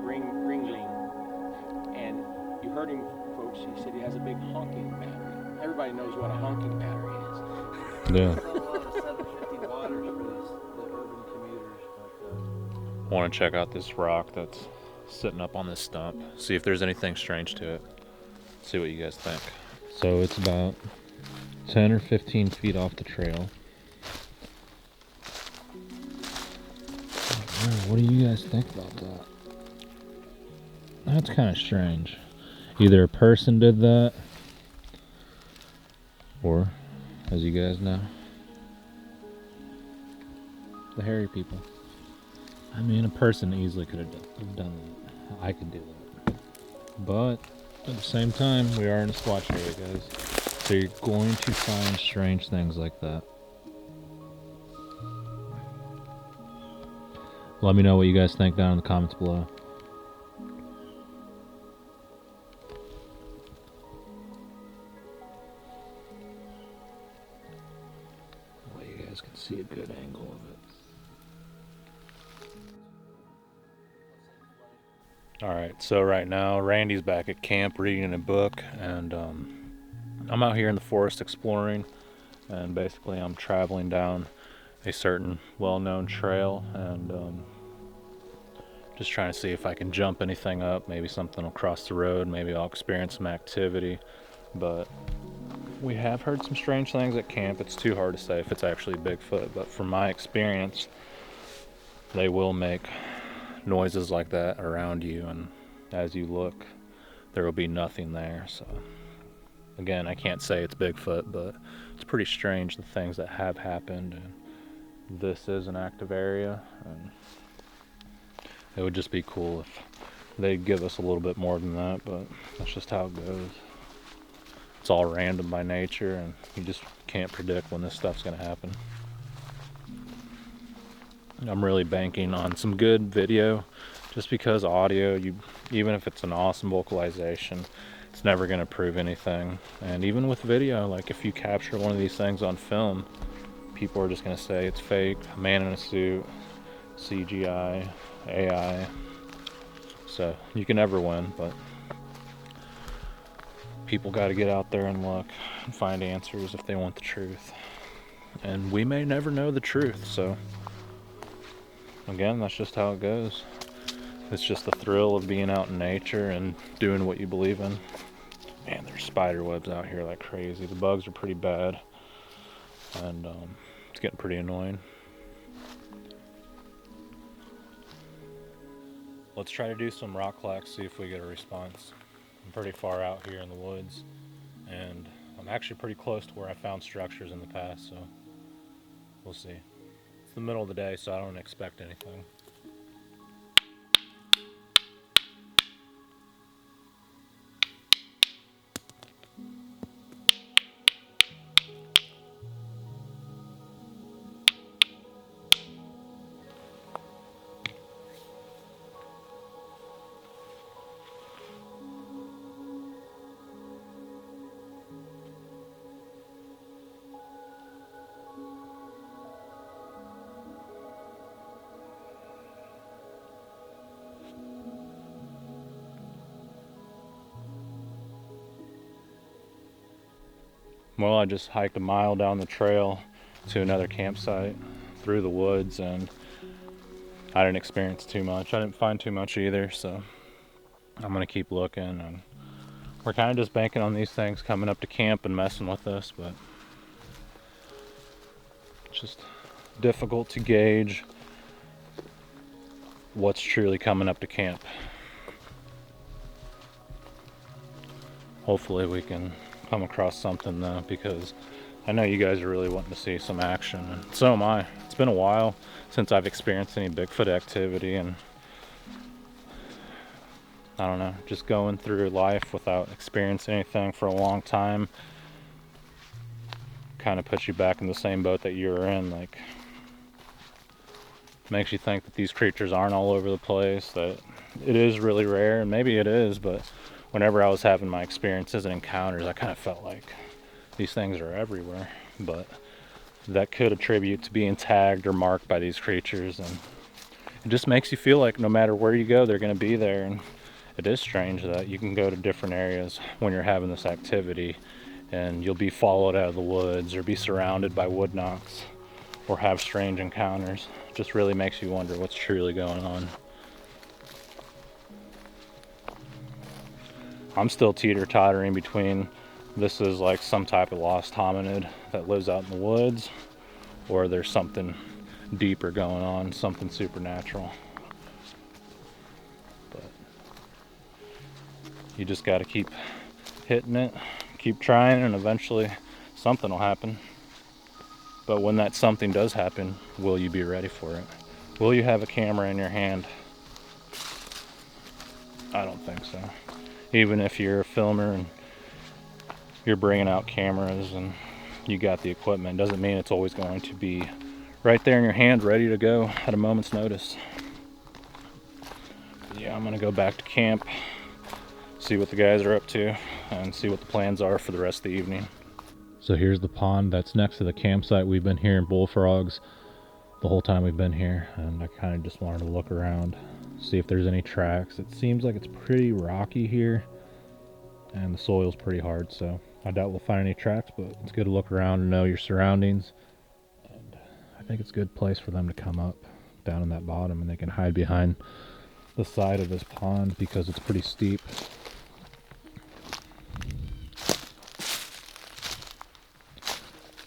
Ringling, and you heard him, folks. He said he has a big honking battery. Everybody knows what a honking battery is. Yeah. Not a lot of 750 watters for the urban commuters. Want to check out this rock that's sitting up on this stump. See if there's anything strange to it. See what you guys think. So it's about 10 or 15 feet off the trail. What do you guys think about that? That's kind of strange. Either a person did that, or, as you guys know, the hairy people. I mean, a person easily could have done that. I could do that. But at the same time, we are in a Squatch area, guys. So you're going to find strange things like that. Let me know what you guys think down in the comments below. Well, you guys can see a good angle of it. Alright, so right now Randy's back at camp reading a book, and I'm out here in the forest exploring, and basically I'm traveling down a certain well-known trail, and just trying to see if I can jump anything up. Maybe something will cross the road, maybe I'll experience some activity. But we have heard some strange things at camp. It's too hard to say if it's actually Bigfoot, but from my experience, they will make noises like that around you, and as you look, there will be nothing there. So again, I can't say it's Bigfoot, but it's pretty strange the things that have happened, and this is an active area, and it would just be cool if they'd give us a little bit more than that, but that's just how it goes. It's all random by nature, and you just can't predict when this stuff's gonna happen. I'm really banking on some good video, just because audio, even if it's an awesome vocalization, it's never gonna prove anything. And even with video, like if you capture one of these things on film, people are just gonna say it's fake, a man in a suit, CGI, AI. So you can never win, but people got to get out there and look and find answers if they want the truth. And we may never know the truth, so again, that's just how it goes. It's just the thrill of being out in nature and doing what you believe in. Man, there's spider webs out here like crazy. The bugs are pretty bad, and it's getting pretty annoying. Let's try to do some rock clacks, see if we get a response. I'm pretty far out here in the woods, and I'm actually pretty close to where I found structures in the past, so we'll see. It's the middle of the day, so I don't expect anything. Well, I just hiked a mile down the trail to another campsite through the woods, and I didn't experience too much. I didn't find too much either, so I'm gonna keep looking. And we're kind of just banking on these things coming up to camp and messing with us, but it's just difficult to gauge what's truly coming up to camp. Hopefully we can come across something though, because I know you guys are really wanting to see some action, and so am I. It's been a while since I've experienced any Bigfoot activity, and I don't know, just going through life without experiencing anything for a long time kind of puts you back in the same boat that you were in. Like, makes you think that these creatures aren't all over the place, that it is really rare, and maybe it is, but whenever I was having my experiences and encounters, I kind of felt like these things are everywhere. But that could attribute to being tagged or marked by these creatures, and it just makes you feel like no matter where you go, they're going to be there. And it is strange that you can go to different areas when you're having this activity, and you'll be followed out of the woods or be surrounded by wood knocks or have strange encounters. It just really makes you wonder what's truly going on. I'm still teeter-tottering between this is like some type of lost hominid that lives out in the woods, or there's something deeper going on, something supernatural. But you just got to keep hitting it, keep trying, and eventually something will happen. But when that something does happen, will you be ready for it? Will you have a camera in your hand? I don't think so. Even if you're a filmer and you're bringing out cameras and you got the equipment, doesn't mean it's always going to be right there in your hand, ready to go at a moment's notice. But yeah, I'm gonna go back to camp, see what the guys are up to, and see what the plans are for the rest of the evening. So here's the pond that's next to the campsite. We've been hearing bullfrogs the whole time we've been here, and I kind of just wanted to look around, see if there's any tracks. It seems like it's pretty rocky here, and the soil's pretty hard, so I doubt we'll find any tracks, but it's good to look around and know your surroundings. And I think it's a good place for them to come up down in that bottom, and they can hide behind the side of this pond because it's pretty steep.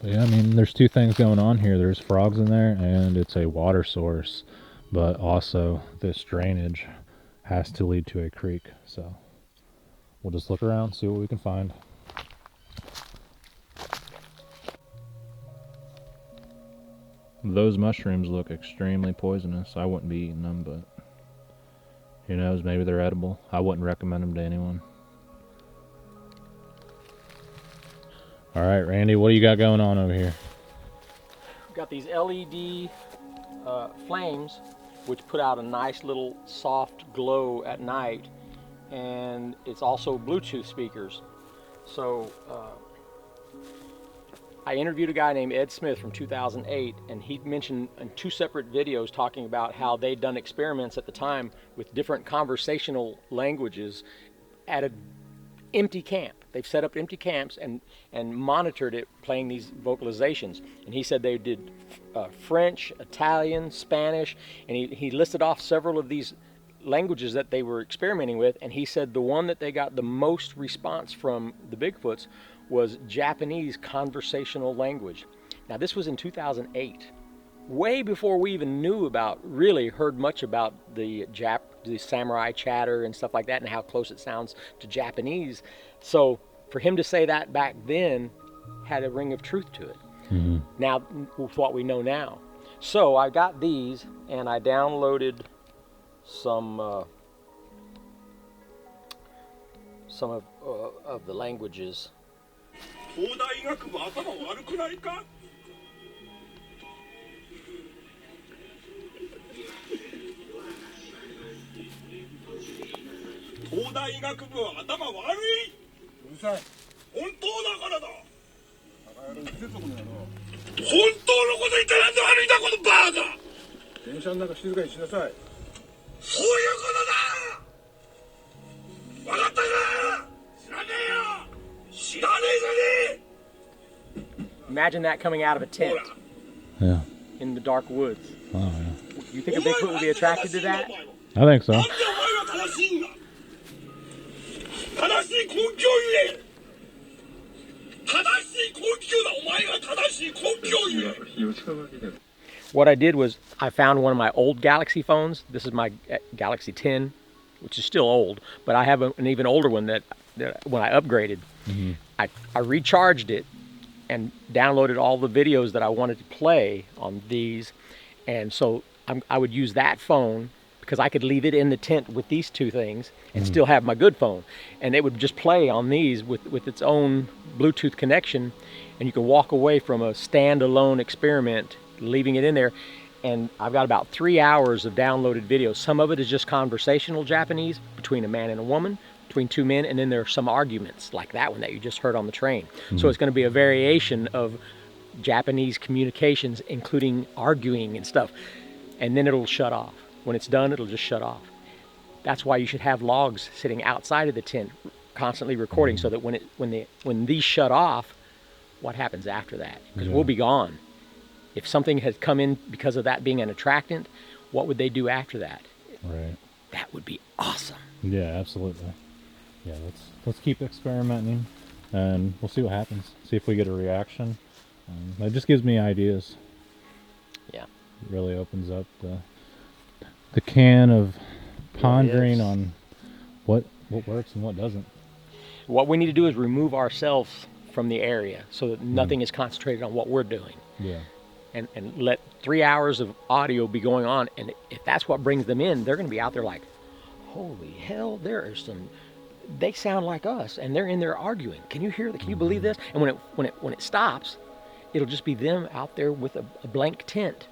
But yeah, I mean, there's two things going on here. There's frogs in there, and it's a water source, but also this drainage has to lead to a creek, so we'll just look around, see what we can find. Those mushrooms look extremely poisonous. I wouldn't be eating them, but who knows, maybe they're edible. I wouldn't recommend them to anyone. All right, Randy, what do you got going on over here? We've got these LED flames, which put out a nice little soft glow at night, and it's also Bluetooth speakers. So I interviewed a guy named Ed Smith from 2008, and he mentioned in two separate videos talking about how they'd done experiments at the time with different conversational languages at an empty camp. They've set up empty camps and monitored it, playing these vocalizations. And he said they did French, Italian, Spanish, and he listed off several of these languages that they were experimenting with, and he said the one that they got the most response from the Bigfoots was Japanese conversational language. Now this was in 2008, way before we even knew about, really heard much about the the samurai chatter and stuff like that, and how close it sounds to Japanese. So for him to say that back then had a ring of truth to it. Now, with what we know now. So I got these, and I downloaded some of the languages. 東大医学部頭悪くないか東大医学部は頭悪いうるさい本当だからだ本当のこと言ってなんで悪いんだこのバーカ電車の中静かにしなさいそういうことだ分かったか知らねえよ知らねえじゃねえ Imagine that coming out of a tent Yeah. in the dark woods. Oh, yeah. You think a Bigfoot would be attracted to that? I think so. なんでお前は正しいんだ正しい根拠を言え正しい根拠だお前が正しい根拠を言え What I did was I found one of my old Galaxy phones. This is my Galaxy 10, which is still old, but I have an even older one that when I upgraded, I recharged it and downloaded all the videos that I wanted to play on these. And so I would use that phone because I could leave it in the tent with these two things and still have my good phone. And it would just play on these with its own Bluetooth connection. And you can walk away from a standalone experiment, leaving it in there. And I've got about 3 hours of downloaded videos. Some of it is just conversational Japanese between a man and a woman, between two men, and then there are some arguments like that one that you just heard on the train. So it's going to be a variation of Japanese communications, including arguing and stuff. And then it'll shut off. When it's done, it'll just shut off. That's why you should have logs sitting outside of the tent, constantly recording, so that when these shut off, what happens after that? Because we'll be gone. If something has come in because of that being an attractant, what would they do after that? Right. That would be awesome. Yeah, absolutely. Yeah, let's keep experimenting, and we'll see what happens. See if we get a reaction. That just gives me ideas. Yeah. It really opens up the can of pondering on what works and what doesn't. What we need to do is remove ourselves from the area so that nothing is concentrated on what we're doing. Yeah. And let 3 hours of audio be going on. And if that's what brings them in, they're going to be out there like, holy hell, they sound like us, and they're in there arguing. Can you hear that? Can you believe this? And when it stops, it'll just be them out there with a blank tent.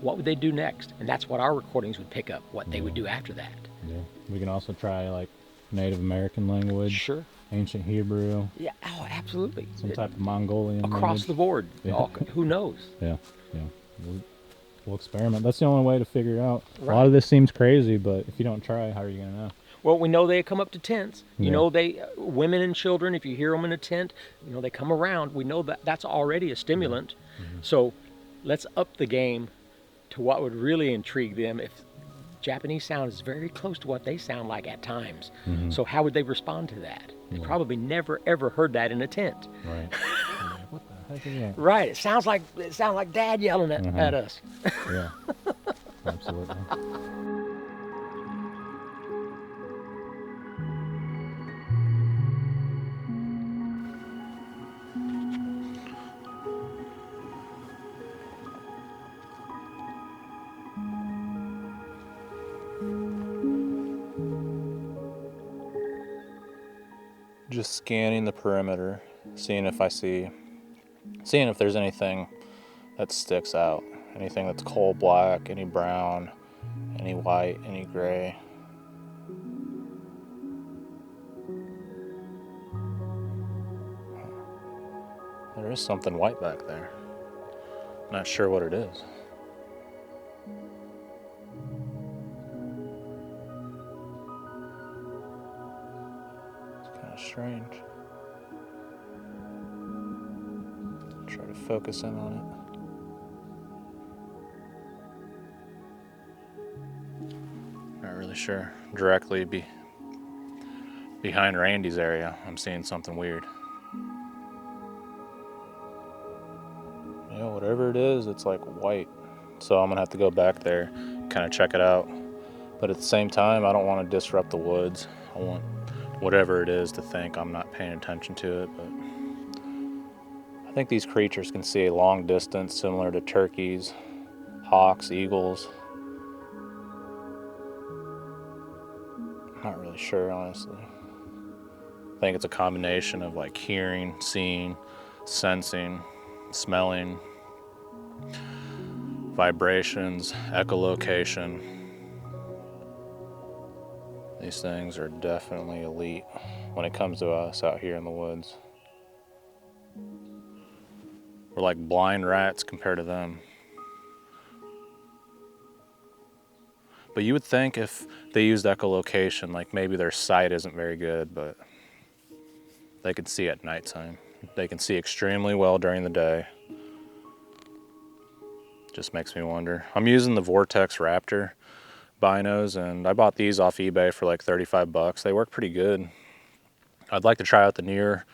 What would they do next? And that's what our recordings would pick up, what they would do after that. Yeah. We can also try like Native American language. Sure. Ancient Hebrew. Yeah, oh, absolutely. Some type of Mongolian Across language. the board. Yeah. Who knows? Yeah. We'll experiment. That's the only way to figure out. Right. A lot of this seems crazy, but if you don't try, how are you going to know? Well, we know they come up to tents. You Yeah. know, women and children, if you hear them in a tent, you know, they come around. We know that that's already a stimulant. So let's up the game to what would really intrigue them if Japanese sound is very close to what they sound like at times. So how would they respond to that? They probably never, ever heard that in a tent. Right. What the heck is that? Right. It sounds like Dad yelling at us. Yeah. Absolutely. Just scanning the perimeter, seeing if there's anything that sticks out, anything that's coal black, any brown, any white, any gray. There is something white back there. Not sure what it is. Strange. Try to focus in on it. Not really sure. Directly behind Randy's area, I'm seeing something weird. Whatever it is, it's like white. So I'm gonna have to go back there, kind of check it out. But at the same time, I don't want to disrupt the woods. I want whatever it is to think I'm not paying attention to it. But I think these creatures can see a long distance, similar to turkeys, hawks, eagles. Not really sure, honestly. I think it's a combination of like hearing, seeing, sensing, smelling, vibrations, echolocation. These things are definitely elite when it comes to us out here in the woods. We're like blind rats compared to them. But you would think if they used echolocation, like maybe their sight isn't very good, but they can see at nighttime. They can see extremely well during the day. Just makes me wonder. I'm using the Vortex Raptor binos, and I bought these off eBay for like 35 bucks. They work pretty good. I'd like to try out the newer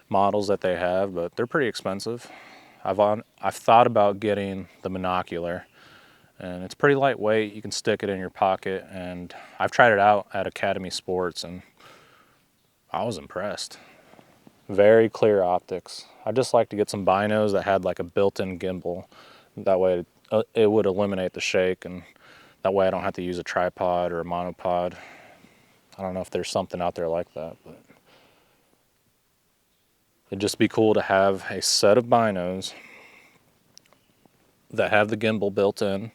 models that they have, but they're pretty expensive. I've thought about getting the monocular, and it's pretty lightweight. You can stick it in your pocket, and I've tried it out at Academy Sports, and I was impressed. Very clear optics. I'd just like to get some binos that had like a built-in gimbal. That way it would eliminate the shake, and that way I don't have to use a tripod or a monopod. I don't know if there's something out there like that, but it'd just be cool to have a set of binos that have the gimbal built in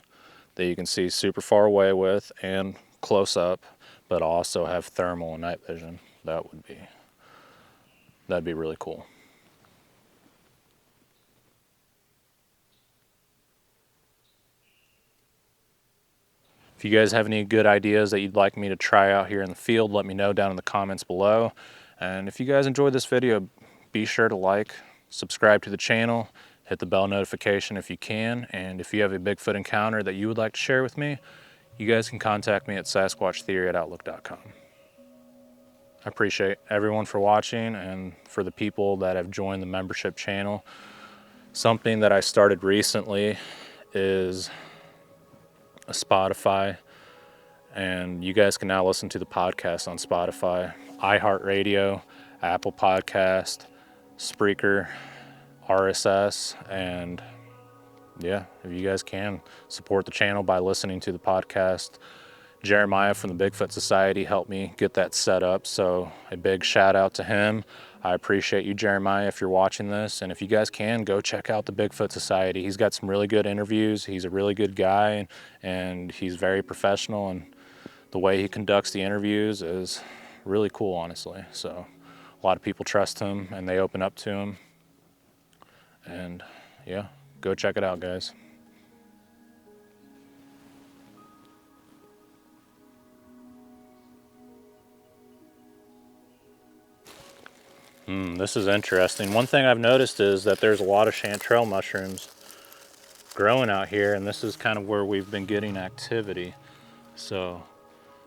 that you can see super far away with and close up, but also have thermal and night vision. That'd be really cool. If you guys have any good ideas that you'd like me to try out here in the field, let me know down in the comments below. And if you guys enjoyed this video, be sure to like, subscribe to the channel, hit the bell notification if you can. And if you have a Bigfoot encounter that you would like to share with me, you guys can contact me at sasquatchtheory@outlook.com. I appreciate everyone for watching, and for the people that have joined the membership channel. Something that I started recently is a Spotify, and you guys can now listen to the podcast on Spotify, iHeartRadio, Apple Podcast, Spreaker, RSS, and yeah, if you guys can support the channel by listening to the podcast. Jeremiah from the Bigfoot Society helped me get that set up, so a big shout out to him. I appreciate you, Jeremiah, if you're watching this. And if you guys can, go check out the Bigfoot Society. He's got some really good interviews. He's a really good guy, and he's very professional, and the way he conducts the interviews is really cool, honestly. So a lot of people trust him, and they open up to him. And yeah, go check it out, guys. This is interesting. One thing I've noticed is that there's a lot of chanterelle mushrooms growing out here, and this is kind of where we've been getting activity. So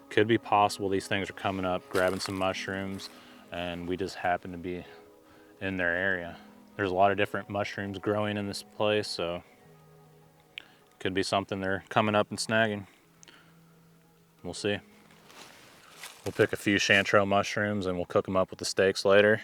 could be possible these things are coming up, grabbing some mushrooms, and we just happen to be in their area. There's a lot of different mushrooms growing in this place, so could be something they're coming up and snagging. We'll see. We'll pick a few chanterelle mushrooms and we'll cook them up with the steaks later.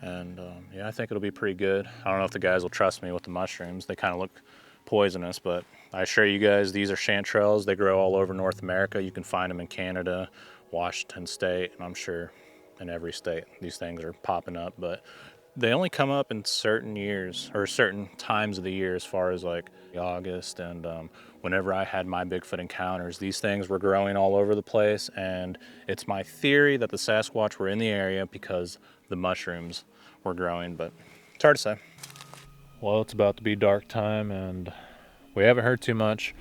And yeah, I think it'll be pretty good. I don't know if the guys will trust me with the mushrooms. They kind of look poisonous, but I assure you guys, these are chanterelles. They grow all over North America. You can find them in Canada, Washington State, and I'm sure in every state these things are popping up. But they only come up in certain years or certain times of the year, as far as like August. And whenever I had my Bigfoot encounters, these things were growing all over the place. And it's my theory that the Sasquatch were in the area because the mushrooms were growing, but it's hard to say. Well, it's about to be dark time, and we haven't heard too much.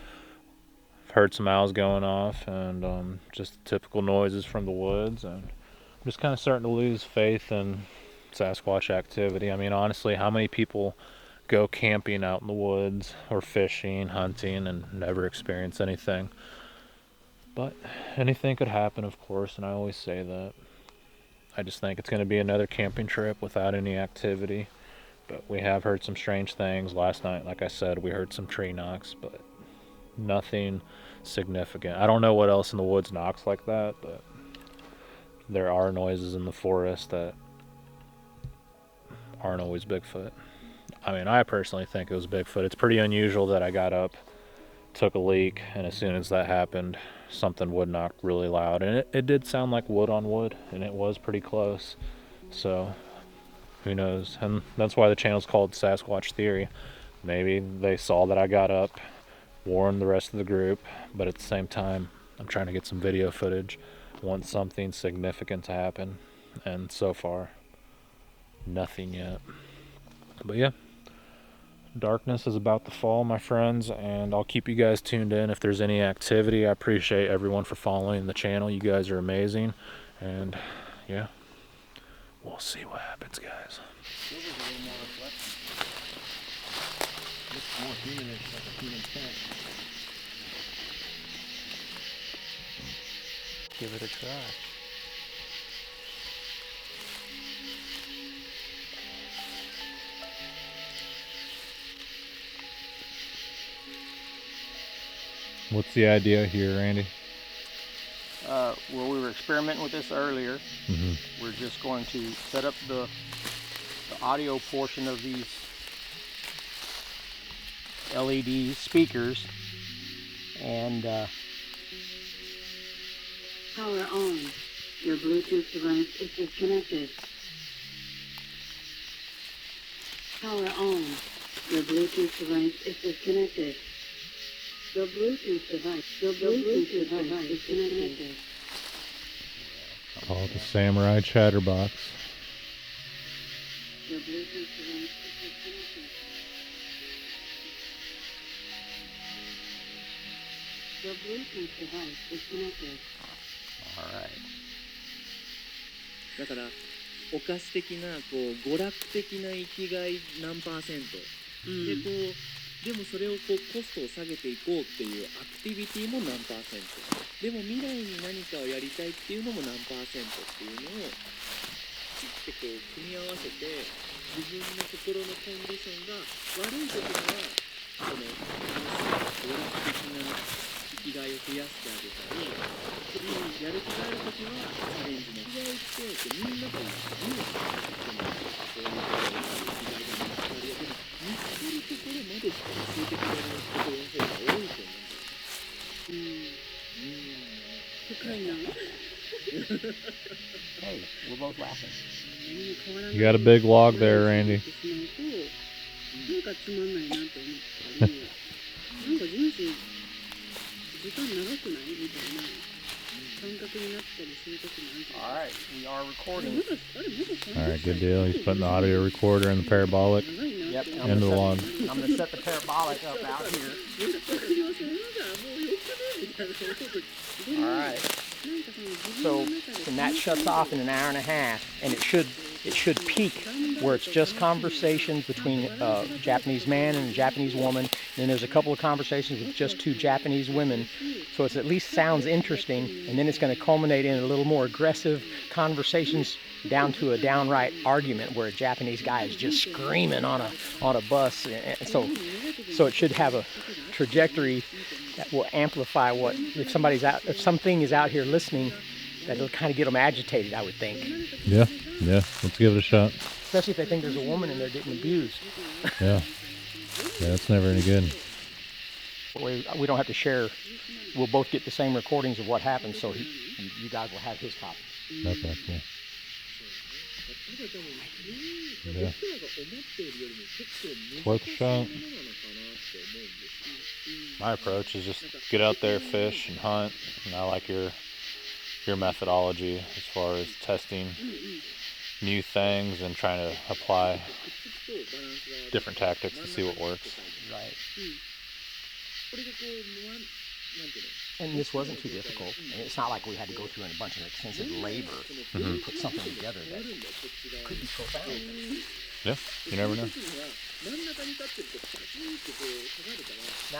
I've heard some owls going off, and just typical noises from the woods, and I'm just kind of starting to lose faith in Sasquatch activity. I mean, honestly, how many people go camping out in the woods or fishing, hunting, and never experience anything? But anything could happen, of course, and I always say that. I just think it's going to be another camping trip without any activity. But we have heard some strange things. Last night, like I said, we heard some tree knocks, but nothing significant. I don't know what else in the woods knocks like that, but there are noises in the forest that aren't always Bigfoot. I mean, I personally think it was Bigfoot. It's pretty unusual that I got up, took a leak, and as soon as that happened, something would knock really loud. And it did sound like wood on wood, and it was pretty close. So, who knows? And that's why the channel's called Sasquatch Theory. Maybe they saw that I got up, warned the rest of the group, but at the same time, I'm trying to get some video footage. I want something significant to happen, and so far, nothing yet. But yeah, darkness is about to fall, my friends, and I'll keep you guys tuned in if there's any activity. I appreciate everyone for following the channel. You guys are amazing, and yeah, we'll see what happens, guys. Looks more humanish, like a human tent. Give it a try. What's the idea here, Randy? Well, we were experimenting with this earlier. We're just going to set up the audio portion of these LED speakers and Power on. Your Bluetooth device is disconnected. Power on. Your Bluetooth device is disconnected. The Bluetooth device is connected. Call it the Samurai Chatterbox. Your Bluetooth device is disconnected. The Bluetooth device is connected. all right. だからお菓子的なこう娯楽的な生きがい何%、でこうでもそれをこうコストを下げていこうっていうアクティビティも何%、でも未来に何かをやりたいっていうのも何%っていうのをチッてこう組み合わせて自分の心のコンディションが悪い時にはその娯楽的な生きがいを増やしてあげたり、やる気がある時はチャレンジの生きがいってみんなと自由にそういう生きがいが見つかるよ。でも見つかるところまでしか教えてくれないところの方が多いと思うんだよ。深いな。 Hey, we're both laughing. You got a big log there, Randy. なんかつまんないなと思ったり、なんか人生時間長くないみたいな感覚になったりする時もあるじゃない。 All right, we are あれ recording. まだ30 Alright, good deal. He's putting the audio recorder in the parabolic Yep, into the log. I'm gonna set the parabolic up out here. All right. So, and that shuts off in an hour and a half, and it should peak where it's just conversations between a Japanese man and a Japanese woman. And then there's a couple of conversations with just two Japanese women. So it at least sounds interesting, and then it's going to culminate in a little more aggressive conversations down to a downright argument where a Japanese guy is just screaming on a bus. And so it should have a trajectory that will amplify what if something is out here listening, that'll kind of get them agitated, I would think. Yeah, let's give it a shot. Especially if they think there's a woman in there getting abused. Yeah, that's never any good. We don't have to share. We'll both get the same recordings of what happened, so you guys will have his copy. Okay, cool. Yeah. It's worth a shot. My approach is just get out there, fish, and hunt. And I like your methodology as far as testing new things and trying to apply different tactics to see what works. Right. And this wasn't too difficult. And it's not like we had to go through a bunch of extensive labor to put something together that could be profound. Yeah, you never know. Now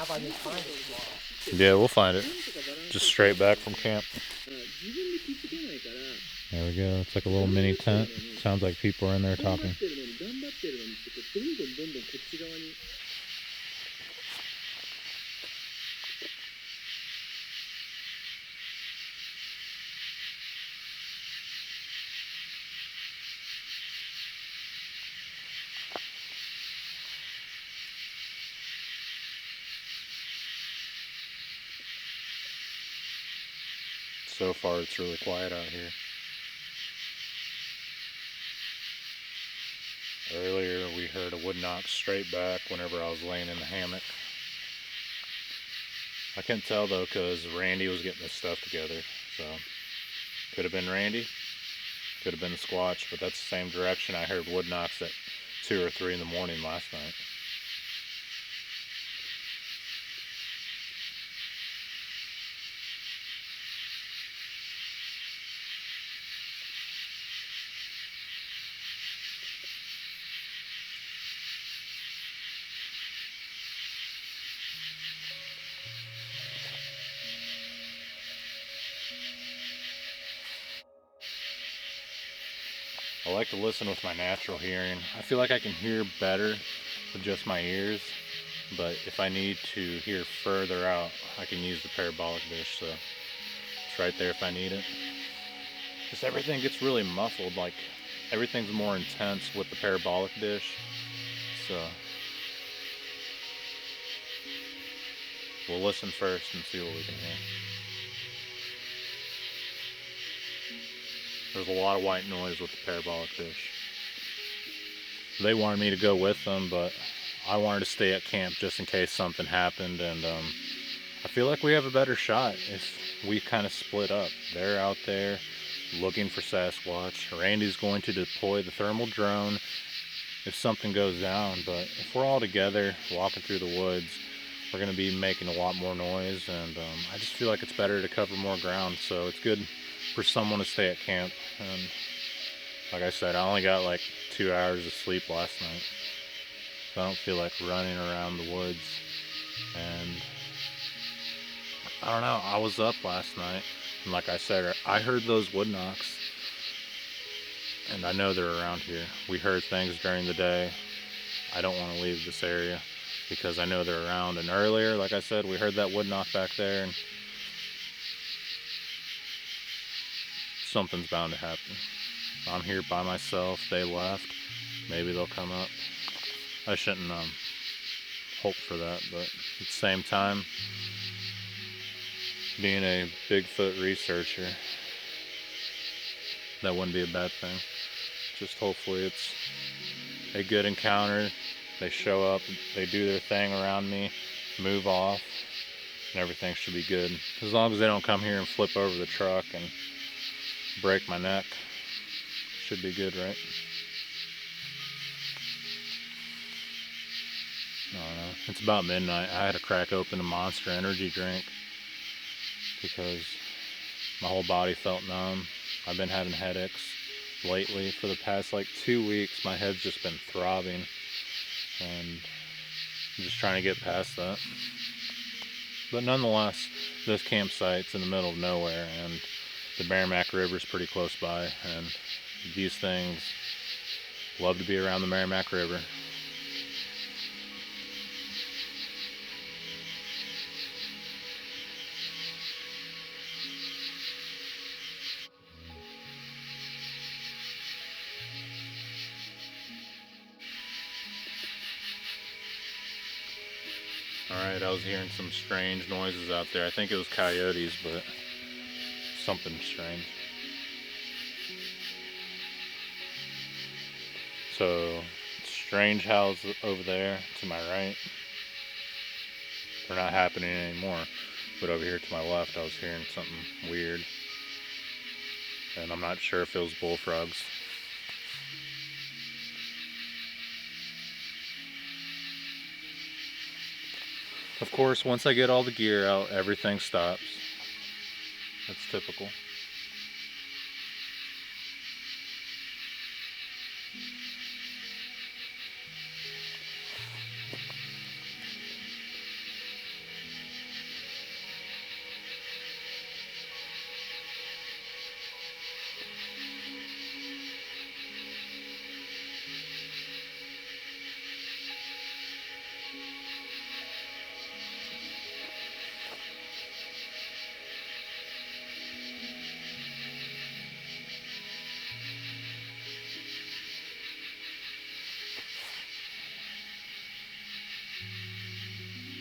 if I can find it, Yeah, we'll find it. Just straight back from camp. There we go. It's like a little mini tent. Sounds like people are in there talking. So far it's really quiet out here. Earlier we heard a wood knock straight back whenever I was laying in the hammock. I couldn't tell though because Randy was getting his stuff together, so could have been Randy, could have been the Squatch, but that's the same direction I heard wood knocks at 2 or 3 in the morning last night. I like to listen with my natural hearing. I feel like I can hear better with just my ears, but if I need to hear further out, I can use the parabolic dish, so it's right there if I need it. Just everything gets really muffled, like everything's more intense with the parabolic dish, so we'll listen first and see what we can hear. There's a lot of white noise with the parabolic dish. They wanted me to go with them, but I wanted to stay at camp just in case something happened, and I feel like we have a better shot if we kind of split up. They're out there looking for Sasquatch. Randy's going to deploy the thermal drone if something goes down, but if we're all together walking through the woods, we're going to be making a lot more noise, and I just feel like it's better to cover more ground, so it's good for someone to stay at camp. And like I said, I only got like 2 hours of sleep last night, so I don't feel like running around the woods. And I don't know, I was up last night, and like I said, I heard those wood knocks, and I know they're around here. We heard things during the day. I don't want to leave this area because I know they're around, and earlier, like I said, we heard that wood knock back there, and something's bound to happen. I'm here by myself, they left, maybe they'll come up. I shouldn't hope for that, but at the same time, being a Bigfoot researcher, that wouldn't be a bad thing. Just hopefully it's a good encounter. They show up, they do their thing around me, move off, and everything should be good. As long as they don't come here and flip over the truck and break my neck, should be good, right? I don't know. It's about midnight. I had to crack open a Monster energy drink because my whole body felt numb. I've been having headaches lately for the past like 2 weeks. My head's just been throbbing, and I'm just trying to get past that. But nonetheless, this campsite's in the middle of nowhere, and the Merrimack River's pretty close by, and these things love to be around the Merrimack River. Alright, I was hearing some strange noises out there. I think it was coyotes, but something strange. So, strange howls over there to my right. They're not happening anymore. But over here to my left, I was hearing something weird. And I'm not sure if it was bullfrogs. Of course, once I get all the gear out, everything stops. That's typical.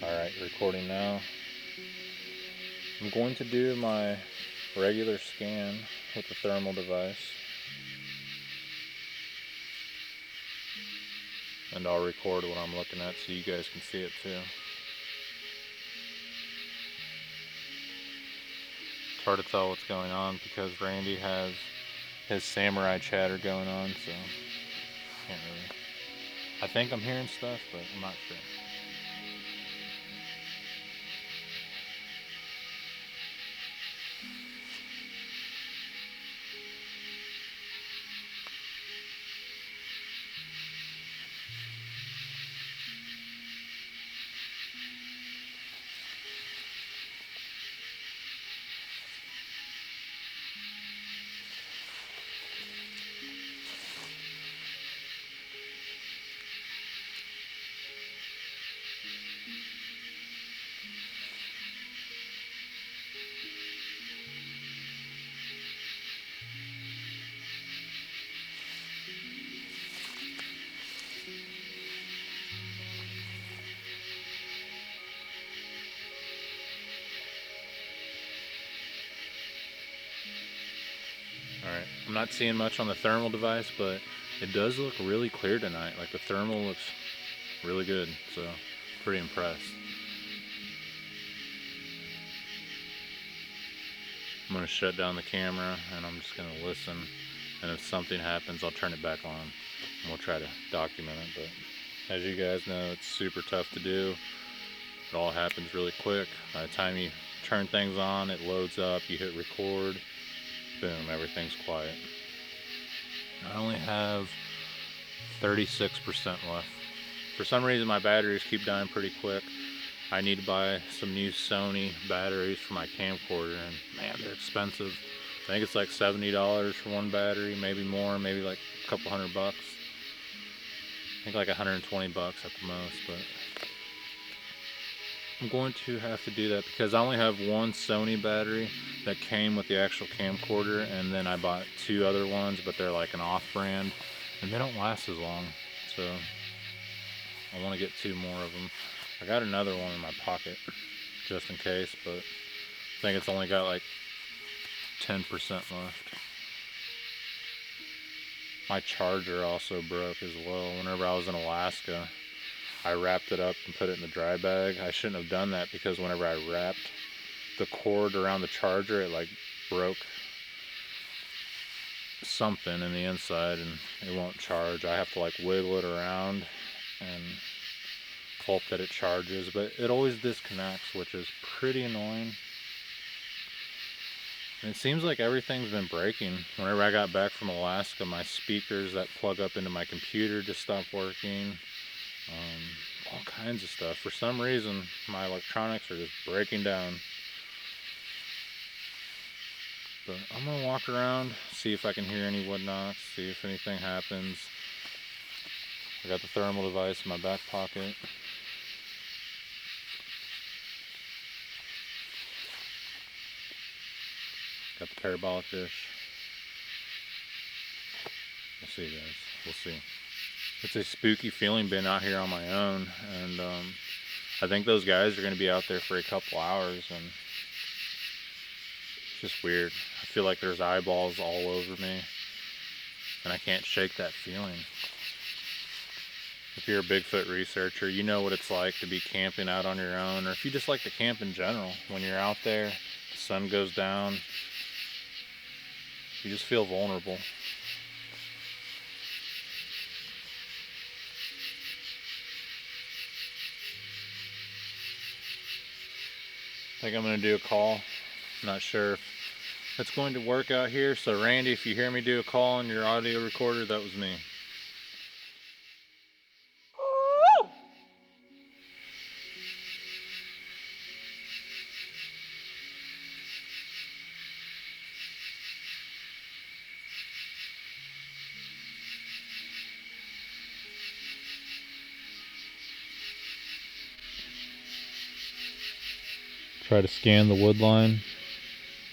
Alright, recording now. I'm going to do my regular scan with the thermal device. And I'll record what I'm looking at so you guys can see it too. It's hard to tell what's going on because Randy has his samurai chatter going on, so can't really. I think I'm hearing stuff, but I'm not sure. Alright, I'm not seeing much on the thermal device, but it does look really clear tonight. Like the thermal looks really good, so pretty impressed. I'm going to shut down the camera and I'm just going to listen, and if something happens I'll turn it back on and we'll try to document it. But as you guys know, it's super tough to do. It all happens really quick. By the time you turn things on, it loads up, you hit record, boom, everything's quiet. I only have 36% left. For some reason my batteries keep dying pretty quick. I need to buy some new Sony batteries for my camcorder, and man, they're expensive. I think it's like $70 for one battery, maybe more, maybe like a couple $100. I think like $120 at the most, but I'm going to have to do that because I only have one Sony battery that came with the actual camcorder, and then I bought two other ones, but they're like an off-brand, and they don't last as long, so I want to get two more of them. I got another one in my pocket just in case, but I think it's only got like 10% left. My charger also broke as well. Whenever I was in Alaska, I wrapped it up and put it in the dry bag. I shouldn't have done that because whenever I wrapped the cord around the charger, it like broke something in the inside and it won't charge. I have to like wiggle it around and hope that it charges, but it always disconnects, which is pretty annoying. And it seems like everything's been breaking. Whenever I got back from Alaska, my speakers that plug up into my computer just stopped working. All kinds of stuff. For some reason, my electronics are just breaking down. But I'm gonna walk around, see if I can hear any wood knocks, see if anything happens. I got the thermal device in my back pocket. Got the parabolic dish. We'll see, guys. We'll see. It's a spooky feeling being out here on my own, and I think those guys are going to be out there for a couple hours, and it's just weird. I feel like there's eyeballs all over me, and I can't shake that feeling. If you're a Bigfoot researcher, you know what it's like to be camping out on your own, or if you just like to camp in general. When you're out there, the sun goes down, you just feel vulnerable. I think I'm going to do a call. I'm not sure if it's going to work out here. So Randy, if you hear me do a call on your audio recorder, that was me. Try to scan the wood line.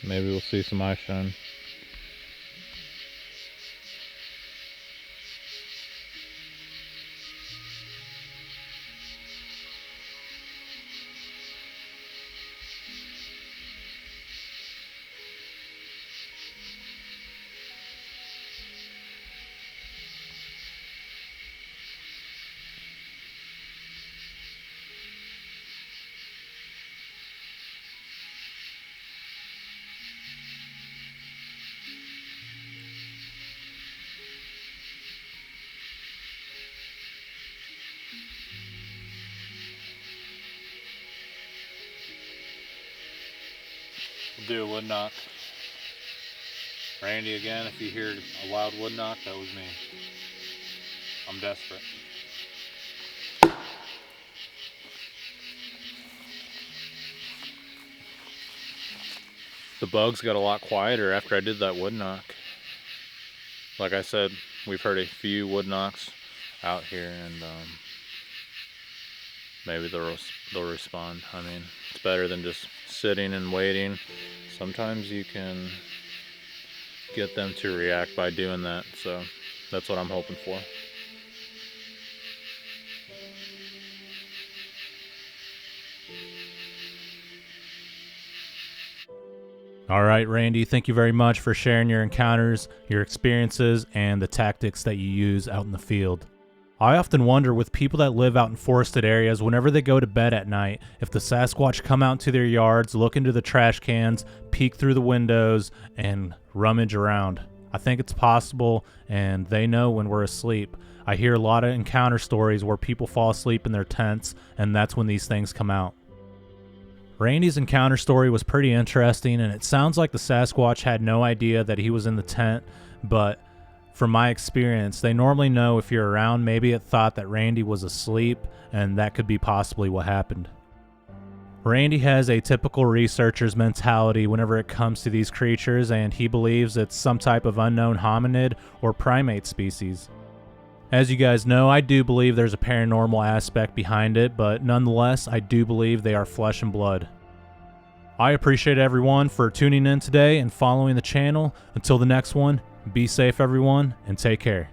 Maybe we'll see some eye shine. Do a wood knock. Randy, again, if you hear a loud wood knock, that was me. I'm desperate. The bugs got a lot quieter after I did that wood knock. Like I said, we've heard a few wood knocks out here, and maybe they'll respond. I mean, it's better than just sitting and waiting. Sometimes you can get them to react by doing that, so that's what I'm hoping for. All right, Randy, thank you very much for sharing your encounters, your experiences, and the tactics that you use out in the field. I often wonder with people that live out in forested areas, whenever they go to bed at night, if the Sasquatch come out into their yards, look into the trash cans, peek through the windows, and rummage around. I think it's possible, and they know when we're asleep. I hear a lot of encounter stories where people fall asleep in their tents, and that's when these things come out. Randy's encounter story was pretty interesting, and it sounds like the Sasquatch had no idea that he was in the tent, but from my experience, they normally know if you're around. Maybe it thought that Randy was asleep, and that could be possibly what happened. Randy has a typical researcher's mentality whenever it comes to these creatures, and he believes it's some type of unknown hominid or primate species. As you guys know, I do believe there's a paranormal aspect behind it, but nonetheless, I do believe they are flesh and blood. I appreciate everyone for tuning in today and following the channel. Until the next one, be safe everyone, and take care.